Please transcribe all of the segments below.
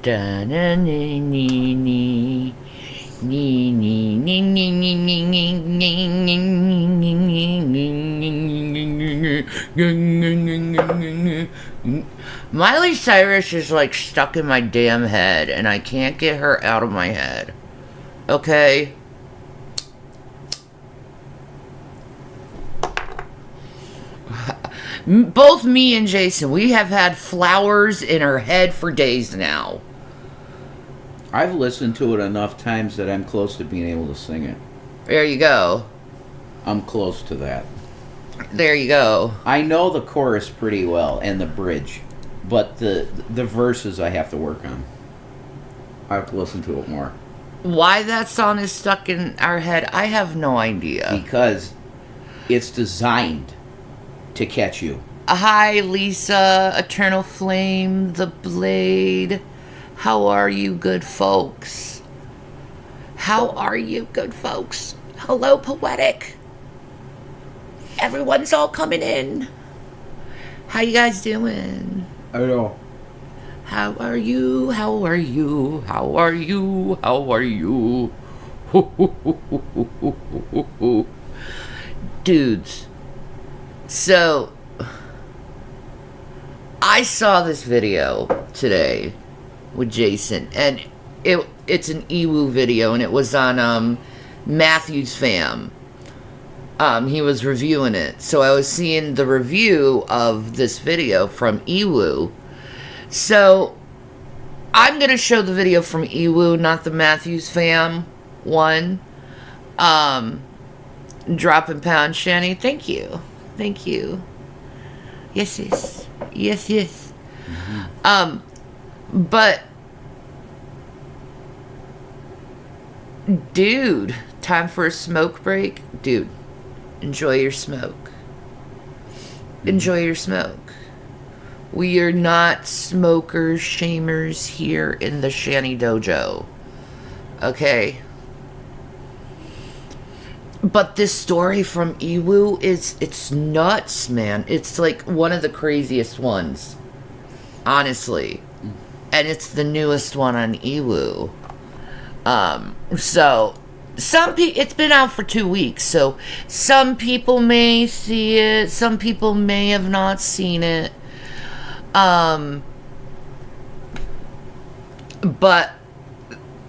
Da na nee nee nee. Nee, nee, nee, nee, nee, nee, nee, nee. Miley Cyrus is like stuck in my damn head, and I can't get her out of my head. Okay? Both me and Jason, we have had flowers in our head for days now. I've listened to it enough times that I'm close to being able to sing it. There you go. I'm close to that. There you go. I know the chorus pretty well and the bridge, but the verses I have to work on. I have to listen to it more. Why that song is stuck in our head, I have no idea. Because it's designed to catch you. Hi, Lisa, Eternal Flame, The Blade. How are you, good folks? How are you, good folks? Hello, Poetic. Everyone's all coming in. How you guys doing? I know. How are you? How are you? How are you? How are you? Dudes. So, I saw this video today with Jason, and it's an Ewu video, and it was on Matthew's Fam. He was reviewing it, so I was seeing the review of this video from Ewu. So I'm gonna show the video from Ewu, not the Matthew's Fam one. Dropping pound, Shanny. Thank you. Yes. Mm-hmm. But, dude, time for a smoke break? Dude, enjoy your smoke. Enjoy your smoke. We are not smokers, shamers here in the Shanny Dojo. Okay? But this story from Ewu it's nuts, man. It's like one of the craziest ones. Honestly. And it's the newest one on Ewu. So it's been out for 2 weeks, so some people may see it, some people may have not seen it. But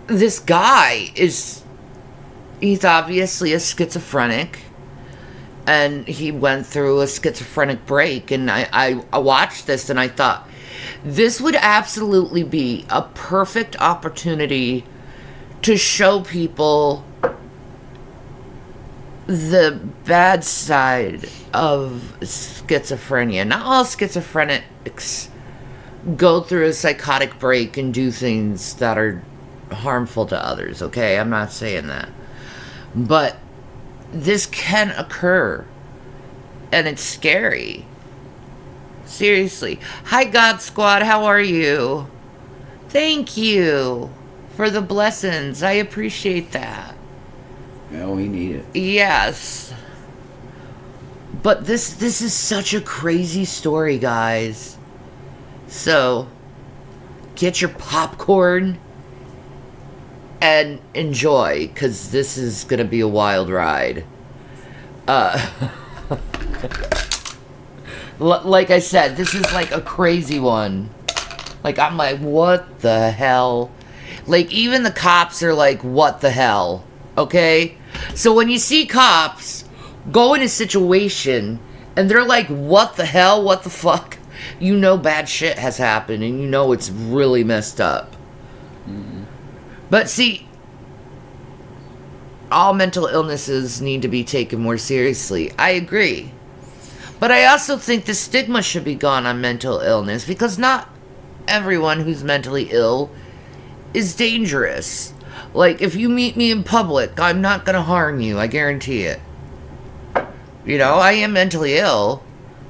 this guy he's obviously a schizophrenic, and he went through a schizophrenic break, and I watched this and I thought, this would absolutely be a perfect opportunity to show people the bad side of schizophrenia. Not all schizophrenics go through a psychotic break and do things that are harmful to others, okay? I'm not saying that. But this can occur, and it's scary. Seriously. Hi, God Squad. How are you? Thank you for the blessings. I appreciate that. Yeah, we need it. Yes. But this is such a crazy story, guys. So, get your popcorn and enjoy, because this is going to be a wild ride. Like I said, this is like a crazy one. Like, I'm like, what the hell? Like, even the cops are like, what the hell? Okay? So when you see cops go in a situation and they're like, what the hell? What the fuck? You know bad shit has happened, and you know it's really messed up. Mm-hmm. But see, all mental illnesses need to be taken more seriously. I agree. But I also think the stigma should be gone on mental illness, because not everyone who's mentally ill is dangerous. Like, if you meet me in public, I'm not gonna harm you, I guarantee it. You know, I am mentally ill,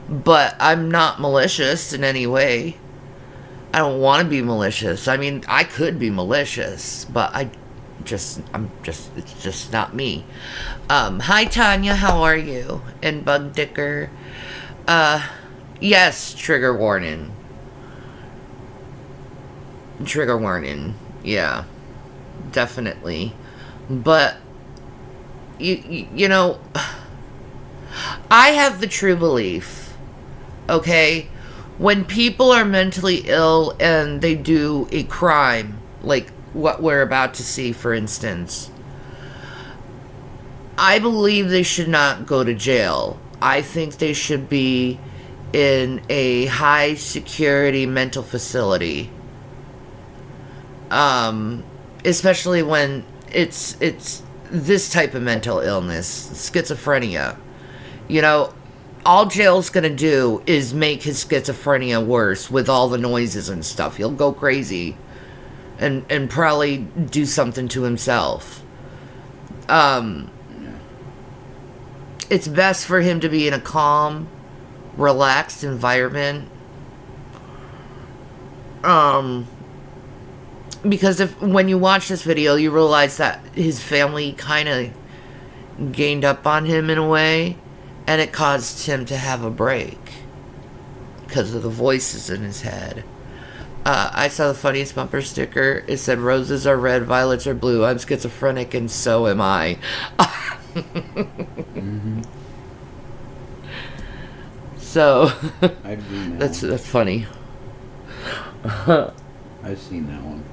but I'm not malicious in any way. I don't want to be malicious. I mean, I could be malicious, but it's just not me. Hi, Tanya, how are you? And Bug Dicker. Yes, trigger warning. Trigger warning. Yeah, definitely. But, you know, I have the true belief, okay? When people are mentally ill and they do a crime, like what we're about to see, for instance, I believe they should not go to jail. I think they should be in a high security mental facility. Especially when it's this type of mental illness, schizophrenia. You know, all jail's gonna do is make his schizophrenia worse with all the noises and stuff. He'll go crazy and probably do something to himself. It's best for him to be in a calm, relaxed environment. Because when you watch this video, you realize that his family kind of gained up on him in a way, and it caused him to have a break because of the voices in his head. I saw the funniest bumper sticker. It said, "Roses are red, violets are blue. I'm schizophrenic, and so am I." Mm-hmm. So I've seen that's funny. I've seen that one.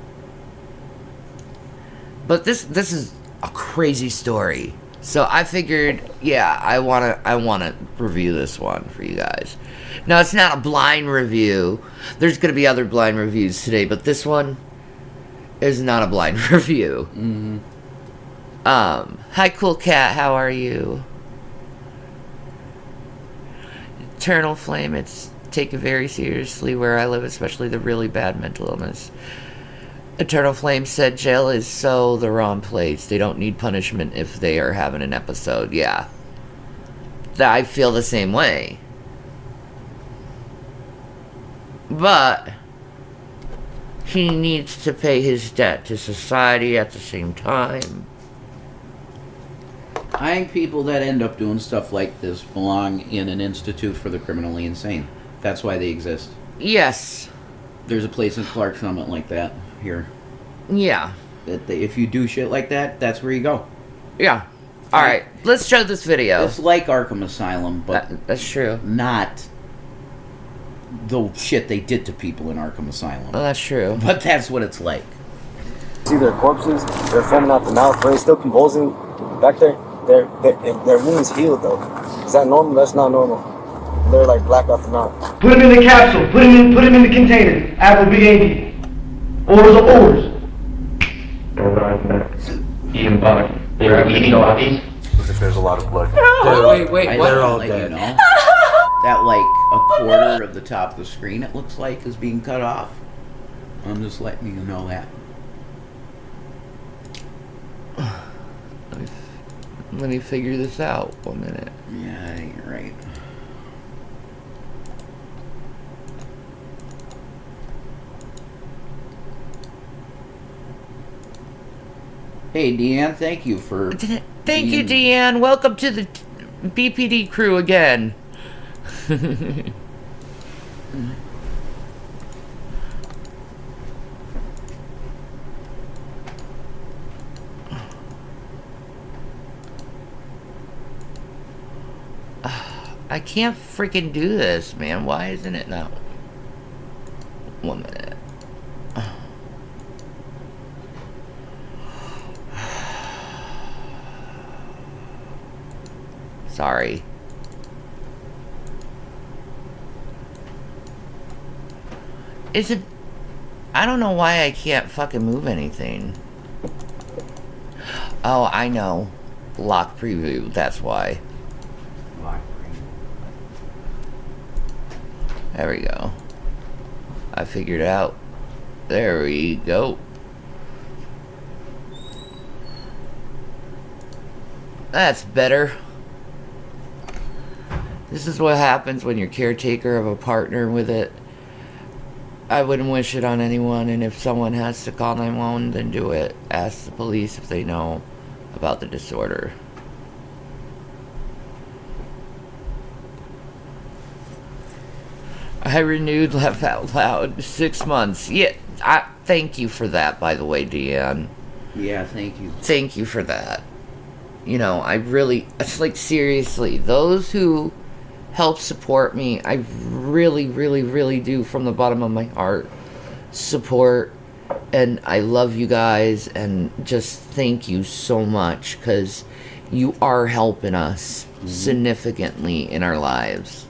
But this is a crazy story. So I figured, yeah, I wanna review this one for you guys. Now, it's not a blind review. There's gonna be other blind reviews today, but this one is not a blind review. Mm-hmm. Hi, Cool Cat. How are you? Eternal Flame. It's taken very seriously where I live, especially the really bad mental illness. Eternal Flame said jail is so the wrong place. They don't need punishment if they are having an episode. Yeah. I feel the same way. But he needs to pay his debt to society at the same time. I think people that end up doing stuff like this belong in an institute for the criminally insane. That's why they exist. Yes. There's a place in Clark Summit like that here. Yeah. If you do shit like that, that's where you go. Yeah. Alright, let's show this video. It's like Arkham Asylum, but that's true. not the shit they did to people in Arkham Asylum. Well, that's true. But that's what it's like. See their corpses, they're foaming out the mouth, they're still convulsing back there. Their wounds healed though. Is that normal? That's not normal. They're like black out the mouth. Put him in the capsule. Put him in the container. Apple B80. Orders are orders. Eating bug. They were eating bodies. There's a lot of blood. Wait, they're all let dead. You know, that like a quarter of the top of the screen, it looks like, is being cut off. I'm just letting you know that. Let me figure this out. 1 minute. Yeah, you're right. Hey, Deanne, thank you for... Thank you, Deanne. Welcome to the BPD crew again. I can't freaking do this, man. Why isn't it now? 1 minute. Sorry. Is it... I don't know why I can't fucking move anything. Oh, I know. Lock preview, that's why. There we go. I figured it out. There we go. That's better. This is what happens when you're caretaker of a partner with it. I wouldn't wish it on anyone, and if someone has to call 911, then do it. Ask the police if they know about the disorder. I renewed laugh out loud 6 months. Yeah, thank you for that, by the way, Deanne. Yeah, thank you. Thank you for that. You know, I really, it's like, seriously, those who help support me, I really, really, really do, from the bottom of my heart, support. And I love you guys, and just thank you so much, because you are helping us significantly in our lives.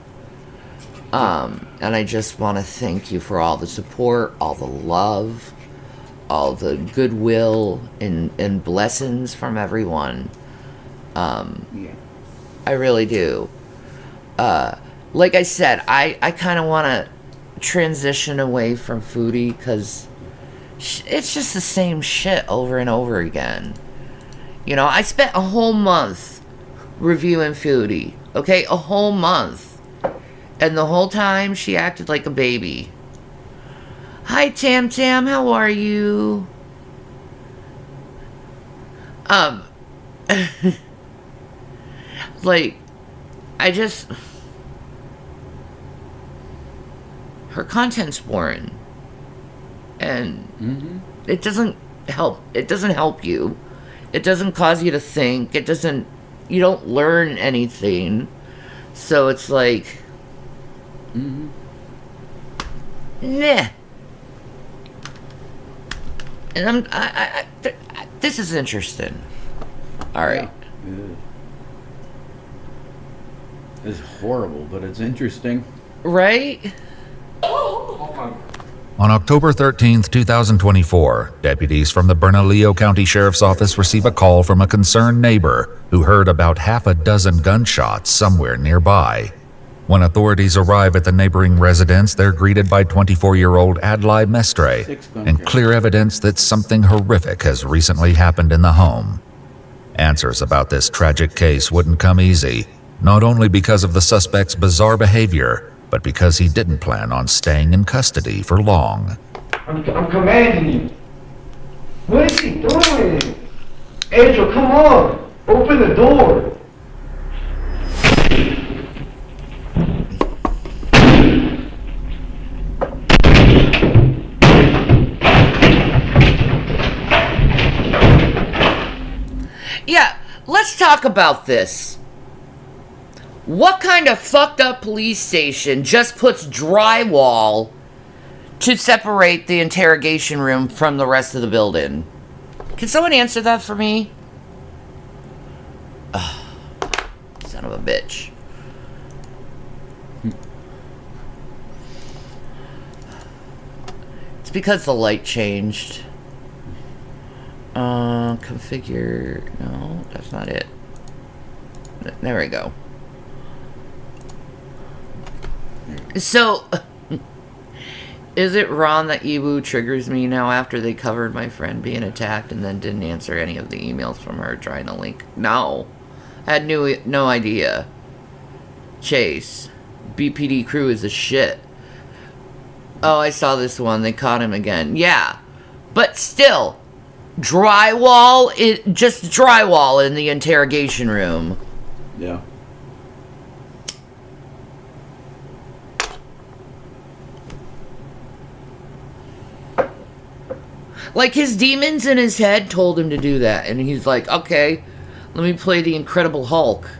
And I just want to thank you for all the support, all the love, all the goodwill, and blessings from everyone. Yeah. I really do. Like I said, I kind of want to transition away from foodie, because it's just the same shit over and over again. You know, I spent a whole month reviewing foodie, okay? A whole month. And the whole time, she acted like a baby. Hi, Tam Tam, how are you? Like, her content's boring. And it doesn't help. It doesn't help you. It doesn't cause you to think. You don't learn anything. So it's like, nah. And this is interesting. All right. Yeah. It's horrible, but it's interesting. Right? On October 13th, 2024, deputies from the Bernalillo County Sheriff's Office receive a call from a concerned neighbor who heard about half a dozen gunshots somewhere nearby. When authorities arrive at the neighboring residence, they're greeted by 24-year-old Adlai Mestre and clear evidence that something horrific has recently happened in the home. Answers about this tragic case wouldn't come easy, not only because of the suspect's bizarre behavior, but because he didn't plan on staying in custody for long. I'm commanding you. What is he doing? Angel, come on. Open the door. Yeah, let's talk about this. What kind of fucked up police station just puts drywall to separate the interrogation room from the rest of the building? Can someone answer that for me? Ugh, son of a bitch. It's because the light changed. Configure. No, that's not it. There we go. So, is it wrong that Ewu triggers me now after they covered my friend being attacked and then didn't answer any of the emails from her trying to link? No. I had no idea. Chase. BPD crew is a shit. Oh, I saw this one. They caught him again. Yeah. But still, just drywall in the interrogation room. Yeah. Like, his demons in his head told him to do that. And he's like, okay, let me play the Incredible Hulk.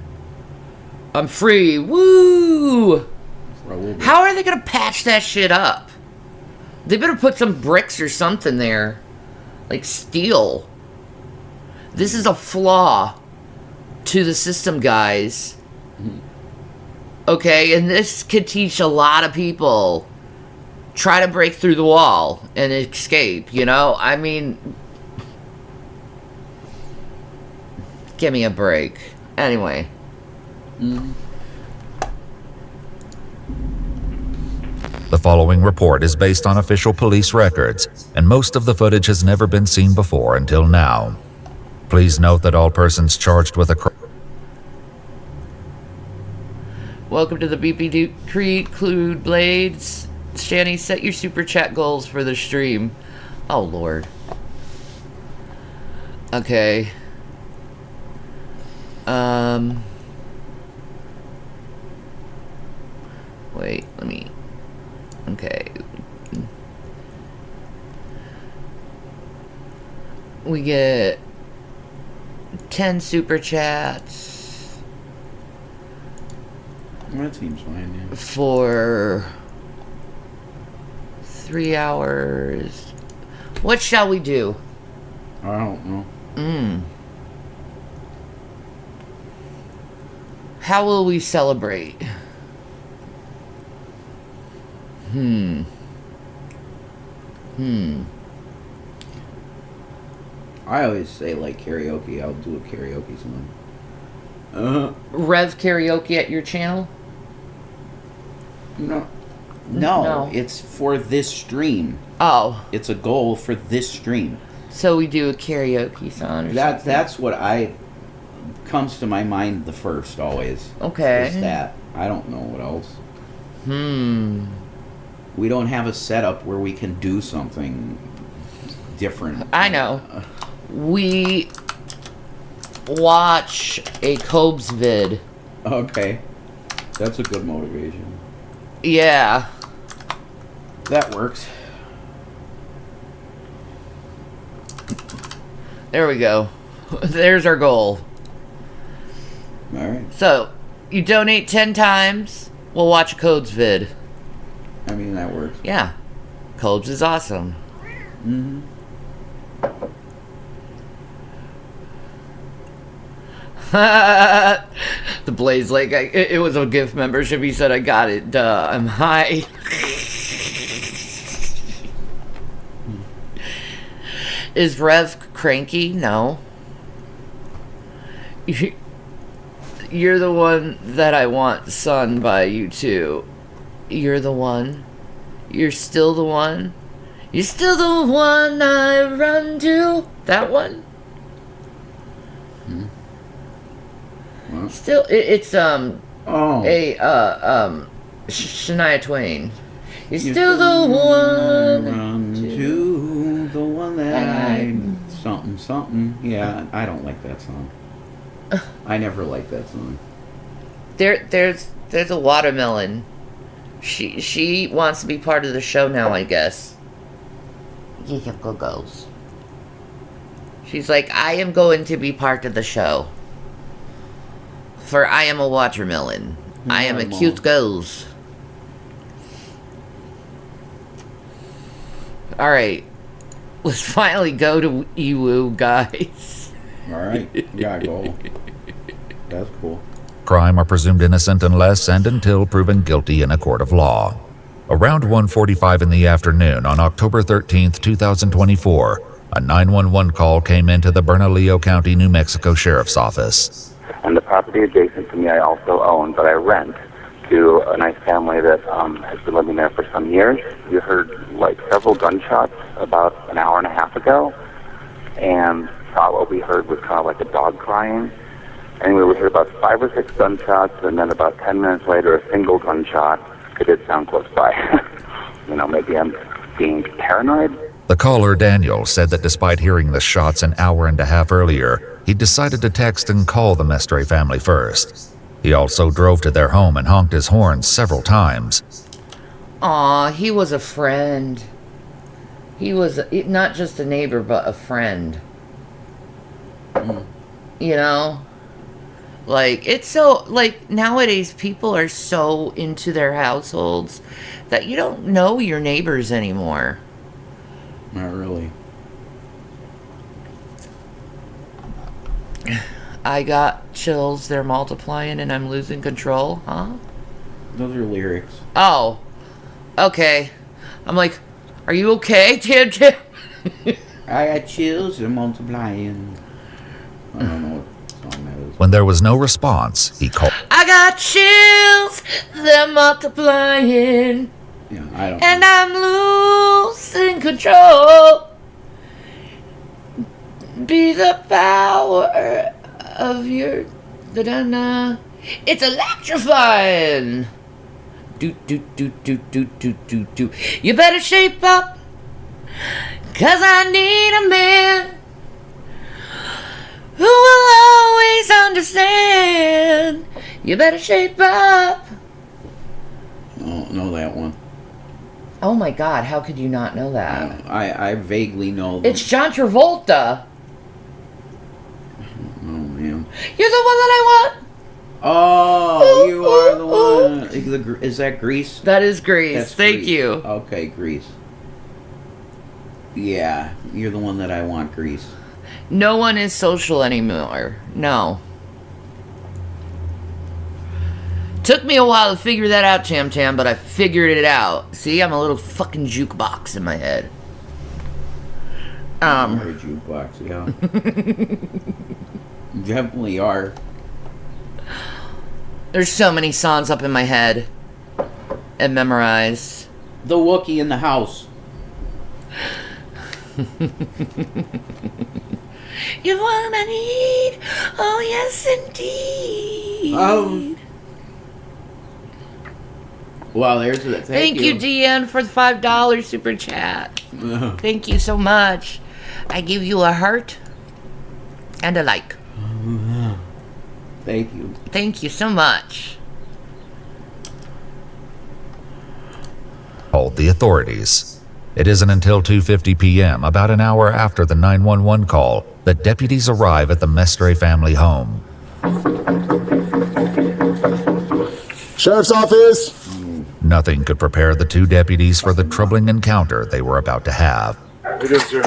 I'm free. Woo! How are they going to patch that shit up? They better put some bricks or something there. Like steel. This is a flaw to the system, guys. Okay, and this could teach a lot of people. Try to break through the wall and escape, you know? I mean, give me a break. Anyway. The following report is based on official police records, and most of the footage has never been seen before until now. Please note that all persons charged with a crime. Welcome to the BPD Clued Blades. Shanny, set your super chat goals for the stream. Oh, Lord. Okay. Wait, let me... Okay. We get 10 super chats That seems fine, yeah. for 3 hours. What shall we do? I don't know. How will we celebrate? I always say like karaoke. I'll do a karaoke song. Rev karaoke at your channel? No. No. No, it's for this stream. Oh, It's a goal for this stream. so we do a karaoke song or That's what comes to my mind the first always. Okay. Is that. I don't know what else. something? We don't have a setup where we can do something different. I know. We watch a Cobes vid. Okay. That's a good motivation. Yeah. That works. There we go. There's our goal. Alright. So, you donate 10 times, we'll watch a Codes vid. I mean, that works. Yeah. Codes is awesome. Mm-hmm. The Blaze Lake, it was a gift membership. He said, I got it. Duh, I'm high. Is Rev cranky? No. You're the one that I want sung by you too. You're the one. You're still the one. You're still the one I run to. That one? What? Still, it's Oh. Shania Twain. You're still the one. Run to the one that I something something. Yeah, I don't like that song. I never liked that song. There's a watermelon. She wants to be part of the show now, I guess. You can go goes. She's like, I am going to be part of the show. For I am a watermelon. I am a cute goes. Alright. Let's finally go to Iwu, guys. Alright, we gotta go. That's cool. Crime are presumed innocent unless and until proven guilty in a court of law. Around 1:45 in the afternoon on October 13th, 2024, a 911 call came into the Bernalillo County, New Mexico Sheriff's Office. And the property adjacent to me I also own, but I rent to a nice family that has been living there for some years. We heard like several gunshots about an hour and a half ago, and thought what we heard was kind of like a dog crying. Anyway, we heard about 5 or 6 gunshots, and then about 10 minutes later, a single gunshot. It did sound close by. Maybe I'm being paranoid. The caller, Daniel, said that despite hearing the shots an hour and a half earlier, he decided to text and call the Mestre family first. He also drove to their home and honked his horn several times. Aw, he was a friend. He was not just a neighbor, but a friend. You know? Like, it's so, like, nowadays people are so into their households that you don't know your neighbors anymore. Not really. I got chills, they're multiplying, and I'm losing control, huh? Those are lyrics. Oh, okay. I'm like, are you okay, Tim? I got chills, they're multiplying. I don't know what song that is. When there was no response, he called. I got chills, they're multiplying, Yeah, I don't and know. I'm losing control. Be the power of your da-da-na. It's electrifying. Do do do do do do do do. You better shape up, 'cause I need a man who will always understand. You better shape up. I don't know that one. Oh my God, how could you not know that? I vaguely know them. It's John Travolta. You're the one that I want. Oh, you are the one. Is that Grease? That is Grease. That's Thank Grease. you. Okay, Grease. Yeah, you're the one that I want, Grease. No one is social anymore. No. Took me a while to figure that out, Tam Tam, but I figured it out. See, I'm a little fucking jukebox in my head. You're a jukebox, yeah. Definitely are. There's so many songs up in my head and memorized. The Wookiee in the house. You're one I need. Oh, yes, indeed. Well, there's the Thank you, DN, for the $5 super chat. Thank you so much. I give you a heart and a like. Thank you. Thank you so much. Called the authorities. It isn't until 2:50 p.m., about an hour after the 911 call, that deputies arrive at the Mestre family home. Sheriff's office. Nothing could prepare the two deputies for the troubling encounter they were about to have. It is, sir.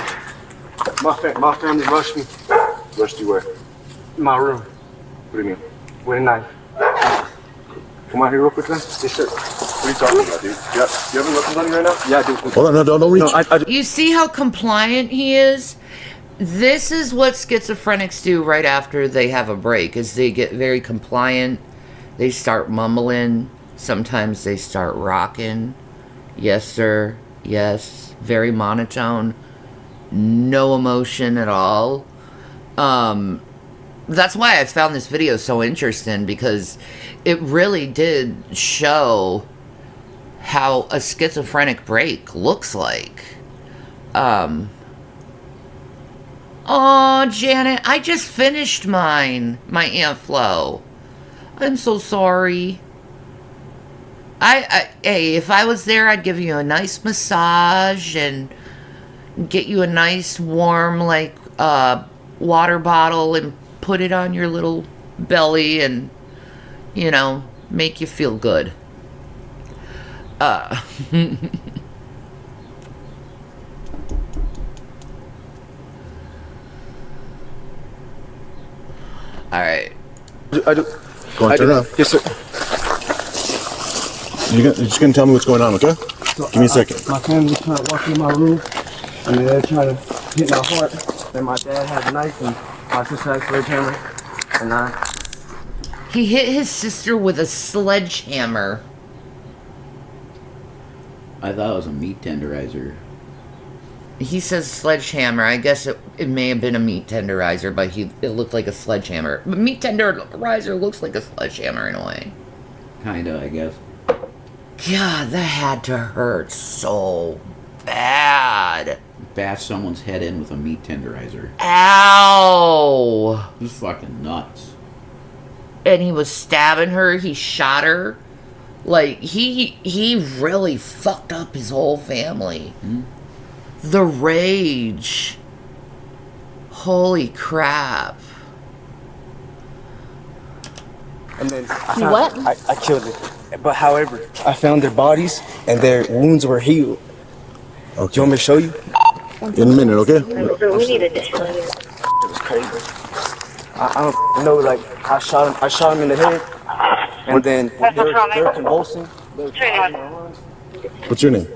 My family rushed me. Rushed you where? My room. What do you mean? With a knife. Come out here real quick, then. Yes, sir. What are you talking about, dude? You have any weapons on you right now? Yeah, I do. Hold on, no, don't reach. No, You see how compliant he is? This is what schizophrenics do right after they have a break, is they get very compliant. They start mumbling. Sometimes they start rocking. Yes, sir. Yes. Very monotone. No emotion at all. That's why I found this video so interesting, because it really did show how a schizophrenic break looks like. Oh, Janet, I just finished mine. My Aunt Flo. I'm so sorry. Hey, if I was there, I'd give you a nice massage and get you a nice warm, like, water bottle and put it on your little belly and, you know, make you feel good. Alright. I do. Go on, turn around. Yes, sir. You're just gonna tell me what's going on, okay? So, give me a second. My family was trying to walk in my room, and they're trying to hit my heart. And my dad had a knife, and my sister had a sledgehammer, and He hit his sister with a sledgehammer. I thought it was a meat tenderizer. He says sledgehammer. I guess it may have been a meat tenderizer, but it looked like a sledgehammer. But meat tenderizer looks like a sledgehammer in a way. Kinda, I guess. God, that had to hurt so bad. Bash someone's head in with a meat tenderizer. Ow! This is fucking nuts. And he was stabbing her. He shot her. Like, he really fucked up his whole family. The rage. Holy crap. And then I killed it. But however, I found their bodies and their wounds were healed. Okay. Do you want me to show you? In a minute, okay? We need additional units. It was crazy. I don't know, like, I shot him in the head, and then they were convulsing. What's your name?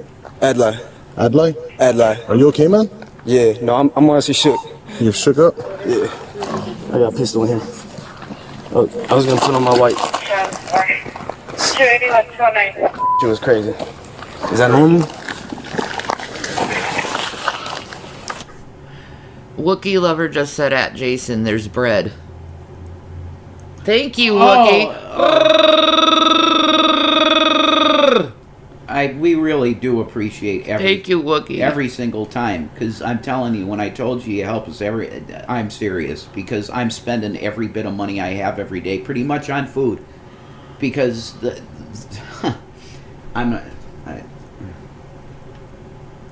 Adlai. Adlai? Adlai. Are you okay, man? Yeah, no, I'm honestly shook. You're shook up? Yeah. I got a pistol in here. Oh, I was gonna put on my white. It was crazy. Is that normal? Wookiee Lover just said at Jason, there's bread. Thank you, Wookiee. We really do appreciate Thank you, Wookiee. every single time, because I'm telling you, when I told you help us I'm serious, because I'm spending every bit of money I have every day pretty much on food, because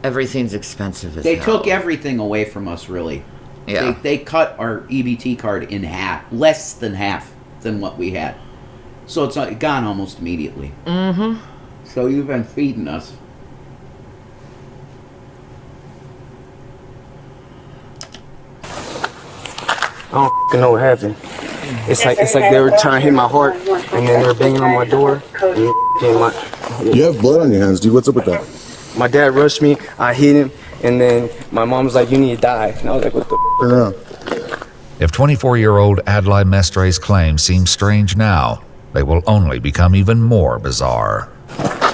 Everything's expensive as they hell. took everything away from us, really. Yeah. They cut our EBT card in half, less than half than what we had. So it's gone almost immediately. Mm-hmm. So you've been feeding us. I don't f***ing know what happened. It's like they were trying to hit my heart, and then they were banging on my door. And You have blood on your hands, dude. What's up with that? my dad rushed me. I hit him, and then my mom was like, "You need to die." And I was like, "What the?" Turn around. If 24-year-old Adlai Mestre's claims seem strange now, they will only become even more bizarre.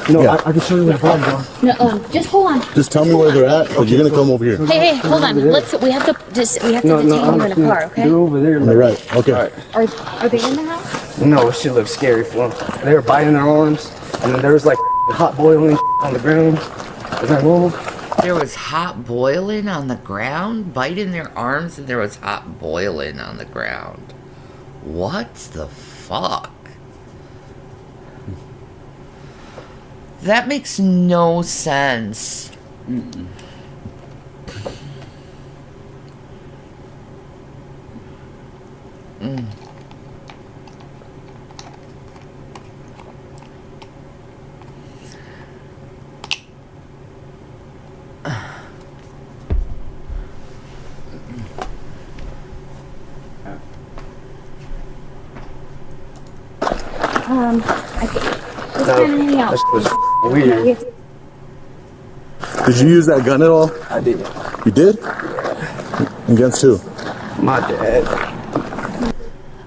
No, I can show you where the blood go. No, just hold on. Just tell me where they're at, but you're gonna come over here. Hey, hold on. We have to detain you in a car, okay? They're over there. On the right. Okay. All right. Are they in the house? No, shit looks scary for them. They were biting their arms, and then there was like hot boiling on the ground. Is that normal? There was hot boiling on the ground, biting their arms, and there was hot boiling on the ground. What the fuck? That makes no sense. Mm-mm. Mm. Let's kind of hang out. That was weird. Did you use that gun at all? I did. You did? Against who? My dad.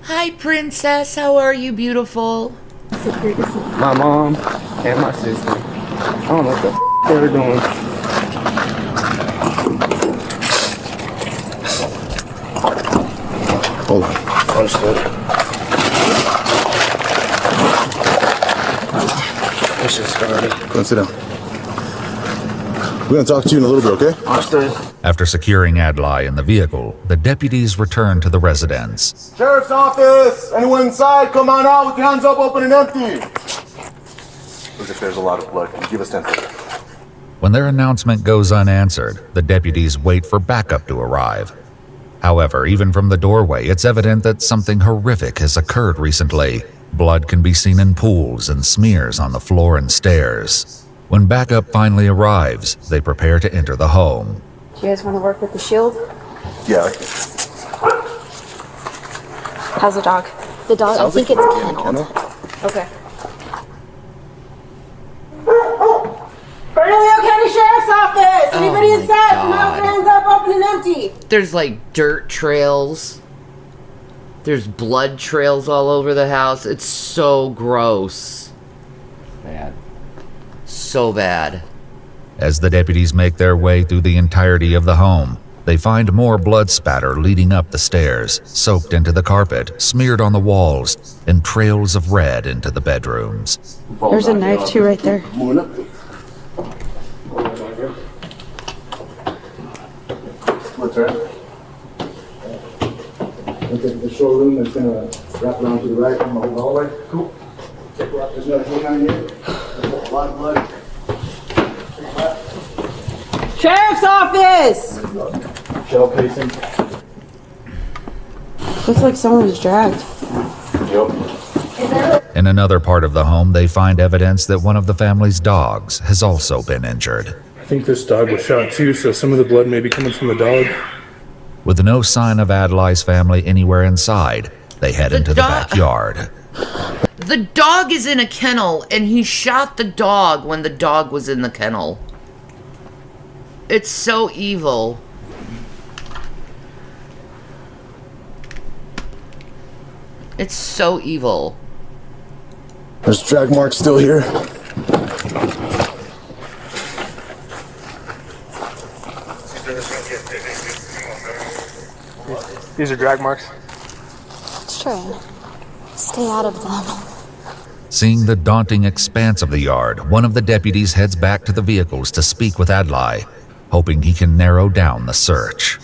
Hi, princess. How are you, beautiful? My mom and my sister. I don't know what the they were doing. Hold on. Understood. This just started. Go and sit down. We're gonna talk to you in a little bit, okay? Understood. After securing Adlai in the vehicle, the deputies returned to the residence. Sheriff's office! Anyone inside? Come on out with your hands up, open and empty! Looks like there's a lot of blood. Can you give us 10 seconds? When their announcement goes unanswered, the deputies wait for backup to arrive. However, even from the doorway, it's evident that something horrific has occurred recently. Blood can be seen in pools and smears on the floor and stairs. When backup finally arrives, they prepare to enter the home. Do you guys want to work with the shield? Yeah. How's the dog? The dog, I think it's kennel. Okay. Bernalillo County Sheriff's Office! Anybody my inside? Come out, God. hands up, open and empty. There's like dirt trails. There's blood trails all over the house. It's so gross. Bad. So bad. As the deputies make their way through the entirety of the home, they find more blood spatter leading up the stairs, soaked into the carpet, smeared on the walls, and trails of red into the bedrooms. There's a knife too right there. What's that? The showroom is gonna wrap around to the right on the whole hallway. Cool. There's no hang on here. There's a lot of blood. Sheriff's Office! Shell casing. Looks like someone was dragged. Yep. In another part of the home, they find evidence that one of the family's dogs has also been injured. I think this dog was shot too, so some of the blood may be coming from the dog. With no sign of Adlai's family anywhere inside, they head into the backyard. The dog is in a kennel, and he shot the dog when the dog was in the kennel. It's so evil. It's so evil. There's drag marks still here. These are drag marks. Let's try and stay out of them. Seeing the daunting expanse of the yard, one of the deputies heads back to the vehicles to speak with Adlai, hoping he can narrow down the search.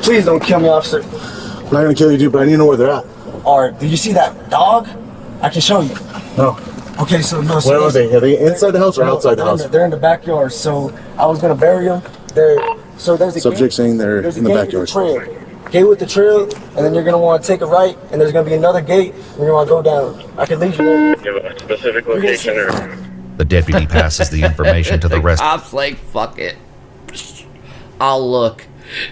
Please don't kill me, officer. I'm not gonna kill you, dude, but I need to know where they're at. Alright, did you see that dog? I can show you. No. Okay, so no. Where are they? Are they inside the house or outside the house? They're in the backyard, so I was gonna bury them. There's a Subject gate. saying they're There's a in the gate backyard. with a trail. gate with the trail, and then you're gonna want to take a right, and there's gonna be another gate, and you're gonna want to go down. I can lead you there. Give a specific location or... The deputy passes the information to the rest. Cop's like, fuck it. I'll look.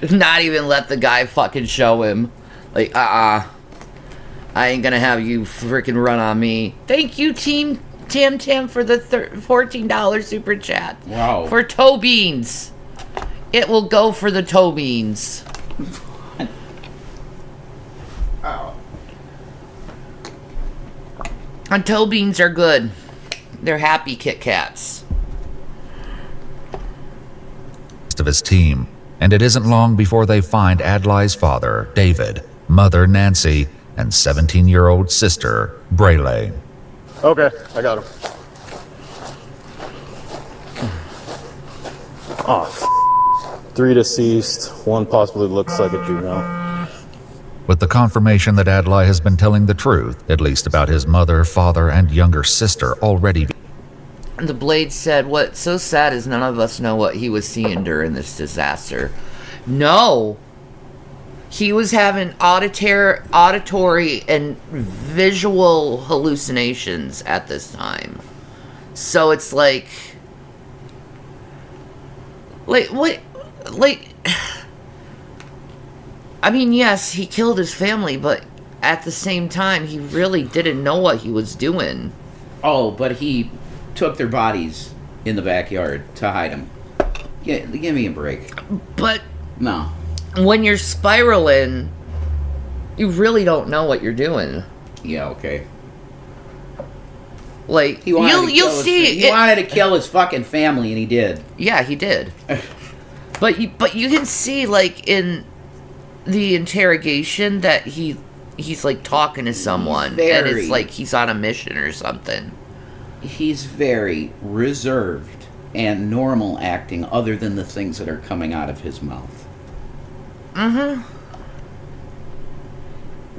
Not even let the guy fucking show him. Like, I ain't gonna have you freaking run on me. Thank you, Team Tam Tam, for the $14 super chat. Wow. For toe beans. It will go for the toe beans. And toe beans are good. They're happy Kit Kats. Of his team, and it isn't long before they find Adlai's father, David, mother, Nancy, and 17-year-old sister, Brayley. Okay, I got him. Oh, 3 deceased, 1 possibly looks like a juvenile. With the confirmation that Adlai has been telling the truth, at least about his mother, father, and younger sister already. The Blade said, what's so sad is none of us know what he was seeing during this disaster. No! He was having auditory and visual hallucinations at this time. So it's like... what? I mean, yes, he killed his family, but at the same time, he really didn't know what he was doing. Oh, but he took their bodies in the backyard to hide them. Give me a break. But no, when you're spiraling, you really don't know what you're doing. Yeah, okay. Like He wanted to kill his fucking family, and he did. Yeah, he did. but you can see, like, in the interrogation that he's like talking to someone, and it's like he's on a mission or something. He's very reserved and normal acting, other than the things that are coming out of his mouth. Mm-hmm.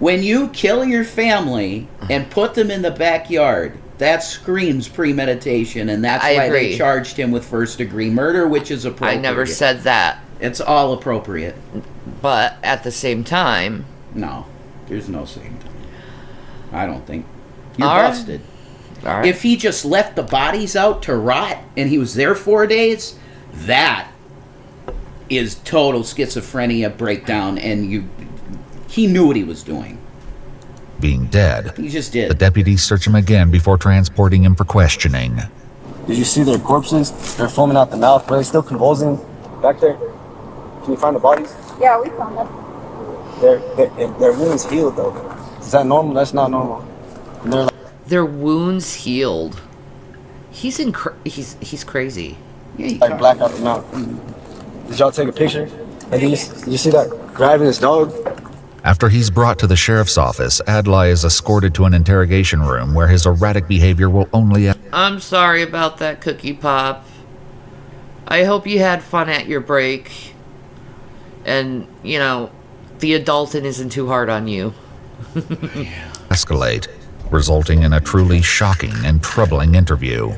When you kill your family and put them in the backyard, that screams premeditation, and that's why they charged him with first-degree murder, which is appropriate. I never said that. It's all appropriate. But at the same time... No, there's no same time. I don't think. You're All right. busted. All right. If he just left the bodies out to rot and he was there 4 days, that is total schizophrenia breakdown, and he knew what he was doing. Being dead, He just did. the deputies search him again before transporting him for questioning. Did you see their corpses? They're foaming out the mouth. Were they still convulsing back there? Can you find the bodies? Yeah, we found them. Their wounds healed though. Is that normal? That's not normal. And they're like, Their wounds healed. He's crazy. Yeah, like black out the mouth. Did y'all take a picture? And did you see that grabbing his dog? After he's brought to the sheriff's office, Adlai is escorted to an interrogation room where his erratic behavior will only... I'm sorry about that, Cookie Pop. I hope you had fun at your break. And, you know, the adulting isn't too hard on you. escalate, resulting in a truly shocking and troubling interview.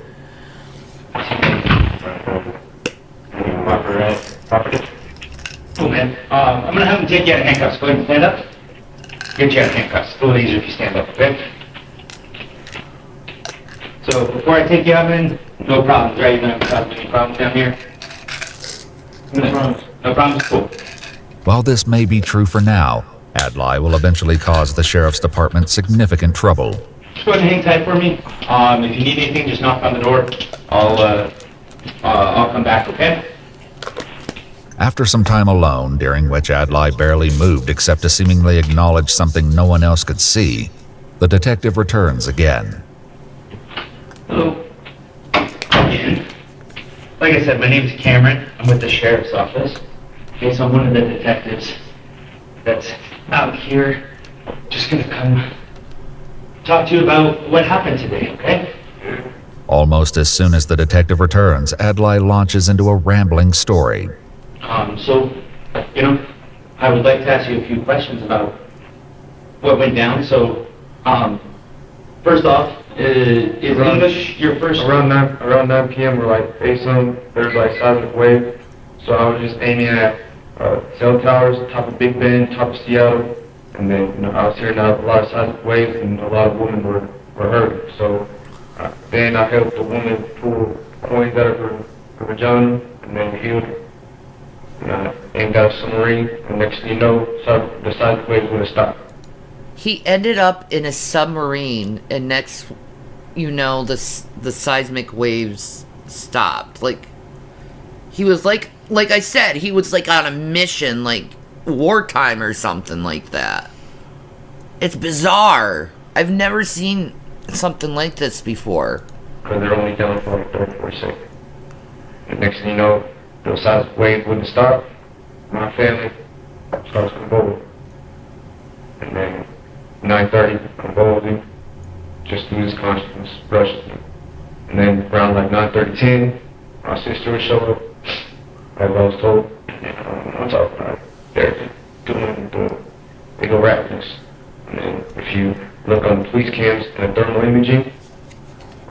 Cool, man. I'm gonna have him take you out of handcuffs. Go ahead and stand up. Get you out of handcuffs. It's a little easier if you stand up, okay? So, before I take you out, man, no problems, right? You're not causing any problems down here? No problems. No problems? Cool. While this may be true for now, Adlai will eventually cause the sheriff's department significant trouble. Just go ahead and hang tight for me. If you need anything, just knock on the door. I'll come back, okay? After some time alone, during which Adlai barely moved except to seemingly acknowledge something no one else could see, the detective returns again. Hello. Again. Like I said, my name is Cameron. I'm with the sheriff's office. Okay, so I'm one of the detectives that's out here. Just gonna come talk to you about what happened today, okay? Almost as soon as the detective returns, Adlai launches into a rambling story. So, I would like to ask you a few questions about what went down. So, first off, is English your first? Around 9 p.m. we're like facing, there's like seismic wave. So I was just aiming at cell towers, top of Big Bend, top of Seattle, and then I was hearing a lot of seismic waves, and a lot of women were hurt. So then I helped the woman pull coins out of her vagina, and then healed her. And got a submarine, and next thing you know, the seismic waves would have stopped. He ended up in a submarine, and next, you know, the seismic waves stopped. Like, he was like I said, he was like on a mission, like wartime or something like that. It's bizarre. I've never seen something like this before. Because they're only down for like 34 seconds. And next thing you know, those seismic waves wouldn't stop. My family starts convulsing. And then 9:30, convulsing, just loses consciousness, rushes me. And then around like 9:30, 10, my sister would show up, as I was told. And I'm talking about they're doing the illegal rapidness. And then if you look on the police cams and the thermal imaging,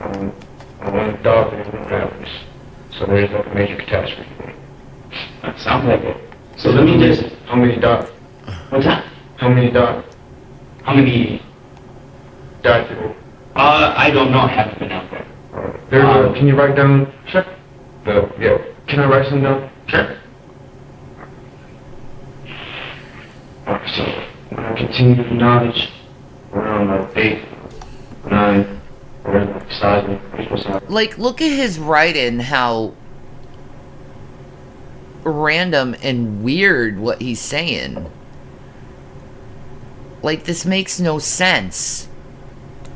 on one of the dogs, there's no rapidness. So there's like a major catastrophe. That sounds like it. So let me just... How many died? What's that? How many died? How many? Died today? I don't know. I haven't been out there. Can you write down? Sure. Yeah. Can I write something down? Sure. Alright, so when I continue the knowledge, around like 8, 9, whatever, seismic, Like, look at his writing, how random and weird what he's saying. Like, this makes no sense.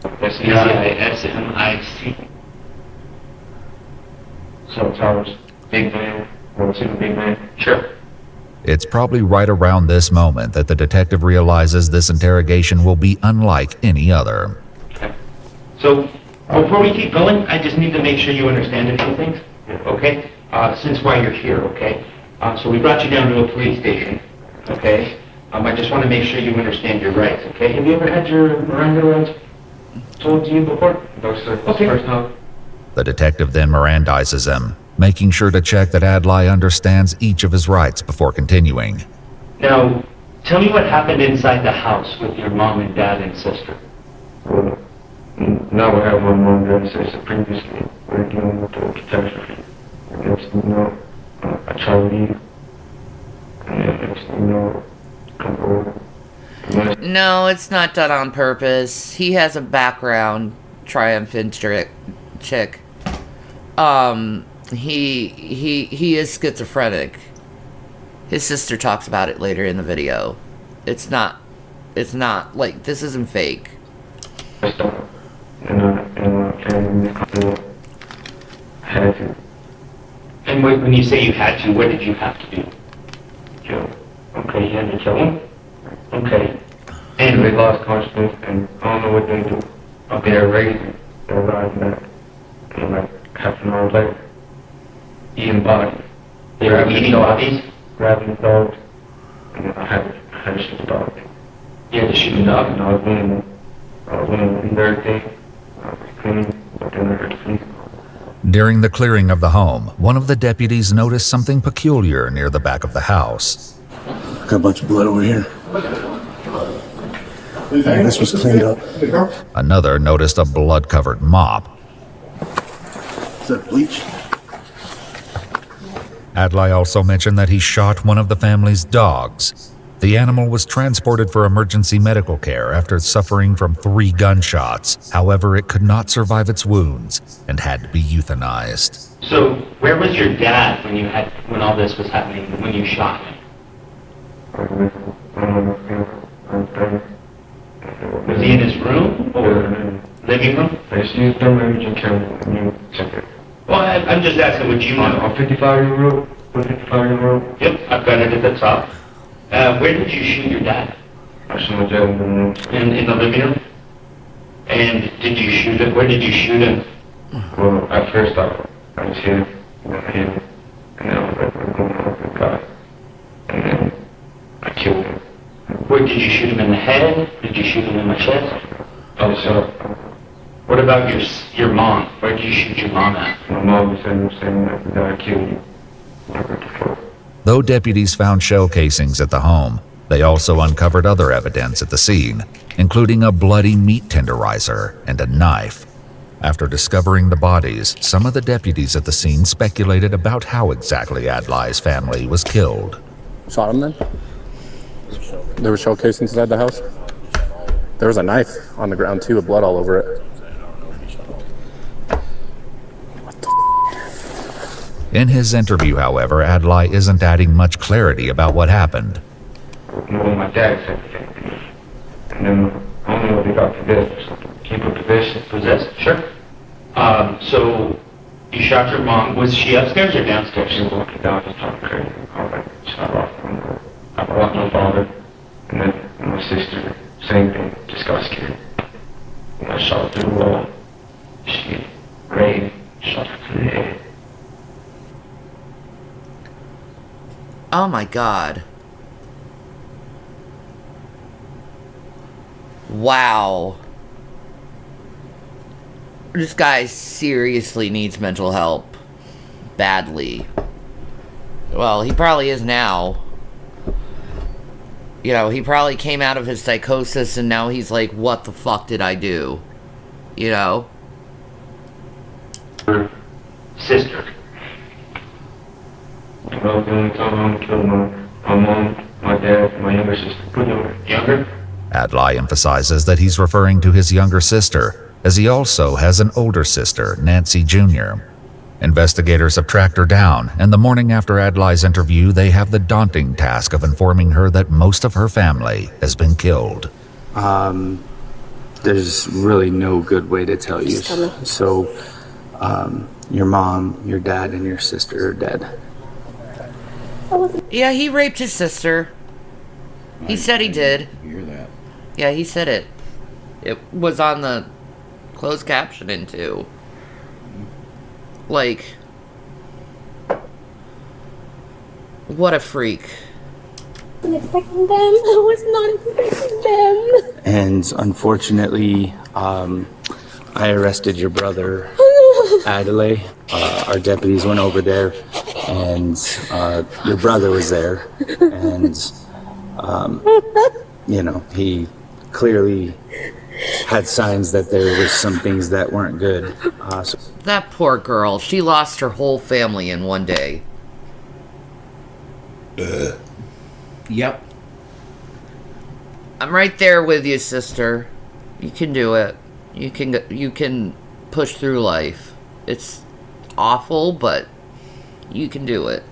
SSMIC. Cell towers, Big Bang, what's in the Big Bang? Sure. It's probably right around this moment that the detective realizes this interrogation will be unlike any other. Okay. So, before we keep going, I just need to make sure you understand a few things. Okay? Since why you're here, okay? So we brought you down to a police station, okay? I just want to make sure you understand your rights, okay? Have you ever had your Miranda rights told to you before? No, sir. Okay. First time. The detective then Mirandizes him, making sure to check that Adlai understands each of his rights before continuing. Now, tell me what happened inside the house with your mom and dad and sister. Now we have my mom and dad sister previously. We're dealing with the catastrophe. Next thing you know, I try to leave. And then next thing you know, come over. No, it's not done on purpose. He has a background triumphant chick. He is schizophrenic. His sister talks about it later in the video. It's not like, this isn't fake. And when you say you had to, what did you have to do? Kill. Okay, you had to kill him. Okay. And they lost consciousness, and I don't know what they do. They're raising, they're riding back. And like half an hour later, eating bodies. They were eating bodies? Grabbing the dogs. And then I had to shoot the dog. You had to shoot the dog? And I was winning everything. I was clean, but then I heard the police. During the clearing of the home, one of the deputies noticed something peculiar near the back of the house. Got a bunch of blood over here. Yeah, this was cleaned up. Another noticed a blood-covered mop. Is that bleach? Adlai also mentioned that he shot one of the family's dogs. The animal was transported for emergency medical care after suffering from 3 gunshots. However, it could not survive its wounds and had to be euthanized. So, where was your dad when all this was happening, when you shot him? Was he in his room or living room? I just used thermal imaging camera and you check it. Well, I'm just asking what you know. On 55-year road? 55-year road? Yep, I've got it at the top. Where did you shoot your dad? I shot my dad in the room. In the living room? And did you shoot him? Where did you shoot him? Well, at first I just hit him, and then I was like, I'm going over the guy. And then I killed him. Where did you shoot him in the head? Did you shoot him in the chest? I was shot. What about your mom? Where did you shoot your mom at? My mom was saying that the guy killed you. I heard the fuck. Though deputies found shell casings at the home, they also uncovered other evidence at the scene, including a bloody meat tenderizer and a knife. After discovering the bodies, some of the deputies at the scene speculated about how exactly Adlai's family was killed. Shot him then? There were shell casings inside the house? There was a knife on the ground too, with blood all over it. In his interview, however, Adlai isn't adding much clarity about what happened. Well, my dad said the same thing. And then I don't know what they got for this. Can you put possessed? Sure. So you shot your mom. Was she upstairs or downstairs? She was walking down, just talking crazy. I was like, shut off. I brought my father. And then my sister, same thing, just got scared. And I shot through the wall. She raved, shot her through the head. Oh my god. Wow. This guy seriously needs mental help. Badly. Well, he probably is now. You know, he probably came out of his psychosis and now he's like, what the fuck did I do? You know? Her sister. I was the only time I'm gonna kill my mom, my dad, my younger sister. Pretty younger. Adlai emphasizes that he's referring to his younger sister, as he also has an older sister, Nancy Jr. Investigators have tracked her down, and the morning after Adlai's interview, they have the daunting task of informing her that most of her family has been killed. There's really no good way to tell you. So, your mom, your dad, and your sister are dead. Yeah, he raped his sister. He said he did. You hear that? Yeah, he said it. It was on the closed captioning too. Like, what a freak. I wasn't expecting them. I was not expecting them. And unfortunately, I arrested your brother, Adelaide. Our deputies went over there, and your brother was there, and you know, he clearly had signs that there was some things that weren't good. So That poor girl. She lost her whole family in one day. Yep. I'm right there with you, sister. You can do it. You can push through life. It's awful, but you can do it.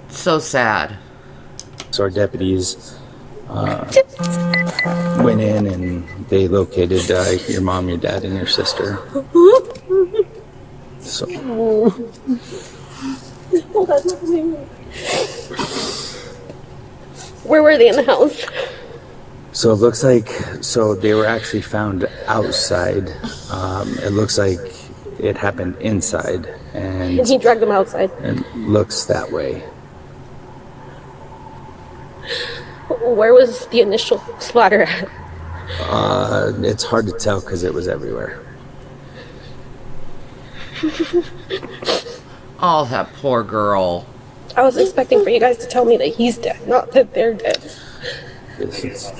So sad. our deputies went in and they located your mom, your dad, and your sister. So. Where were they in the house? So it looks like, they were actually found outside. It looks like it happened inside. And he dragged them outside. It looks that way. Where was the initial splatter at? It's hard to tell because it was everywhere. Oh, that poor girl. I was expecting for you guys to tell me that he's dead, not that they're dead. This is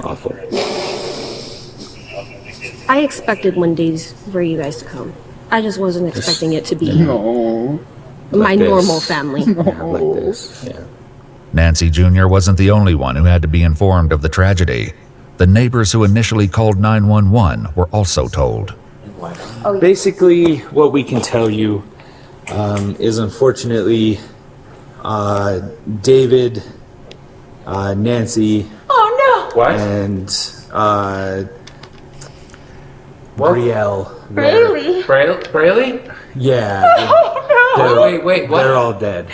awful. I expected one days for you guys to come. I just wasn't expecting it to be my normal family. Like this, yeah. Nancy Jr. wasn't the only one who had to be informed of the tragedy. The neighbors who initially called 911 were also told. Basically, what we can tell you is unfortunately David, Nancy, and Brielle. Braley? Yeah. Wait, what? They're all dead.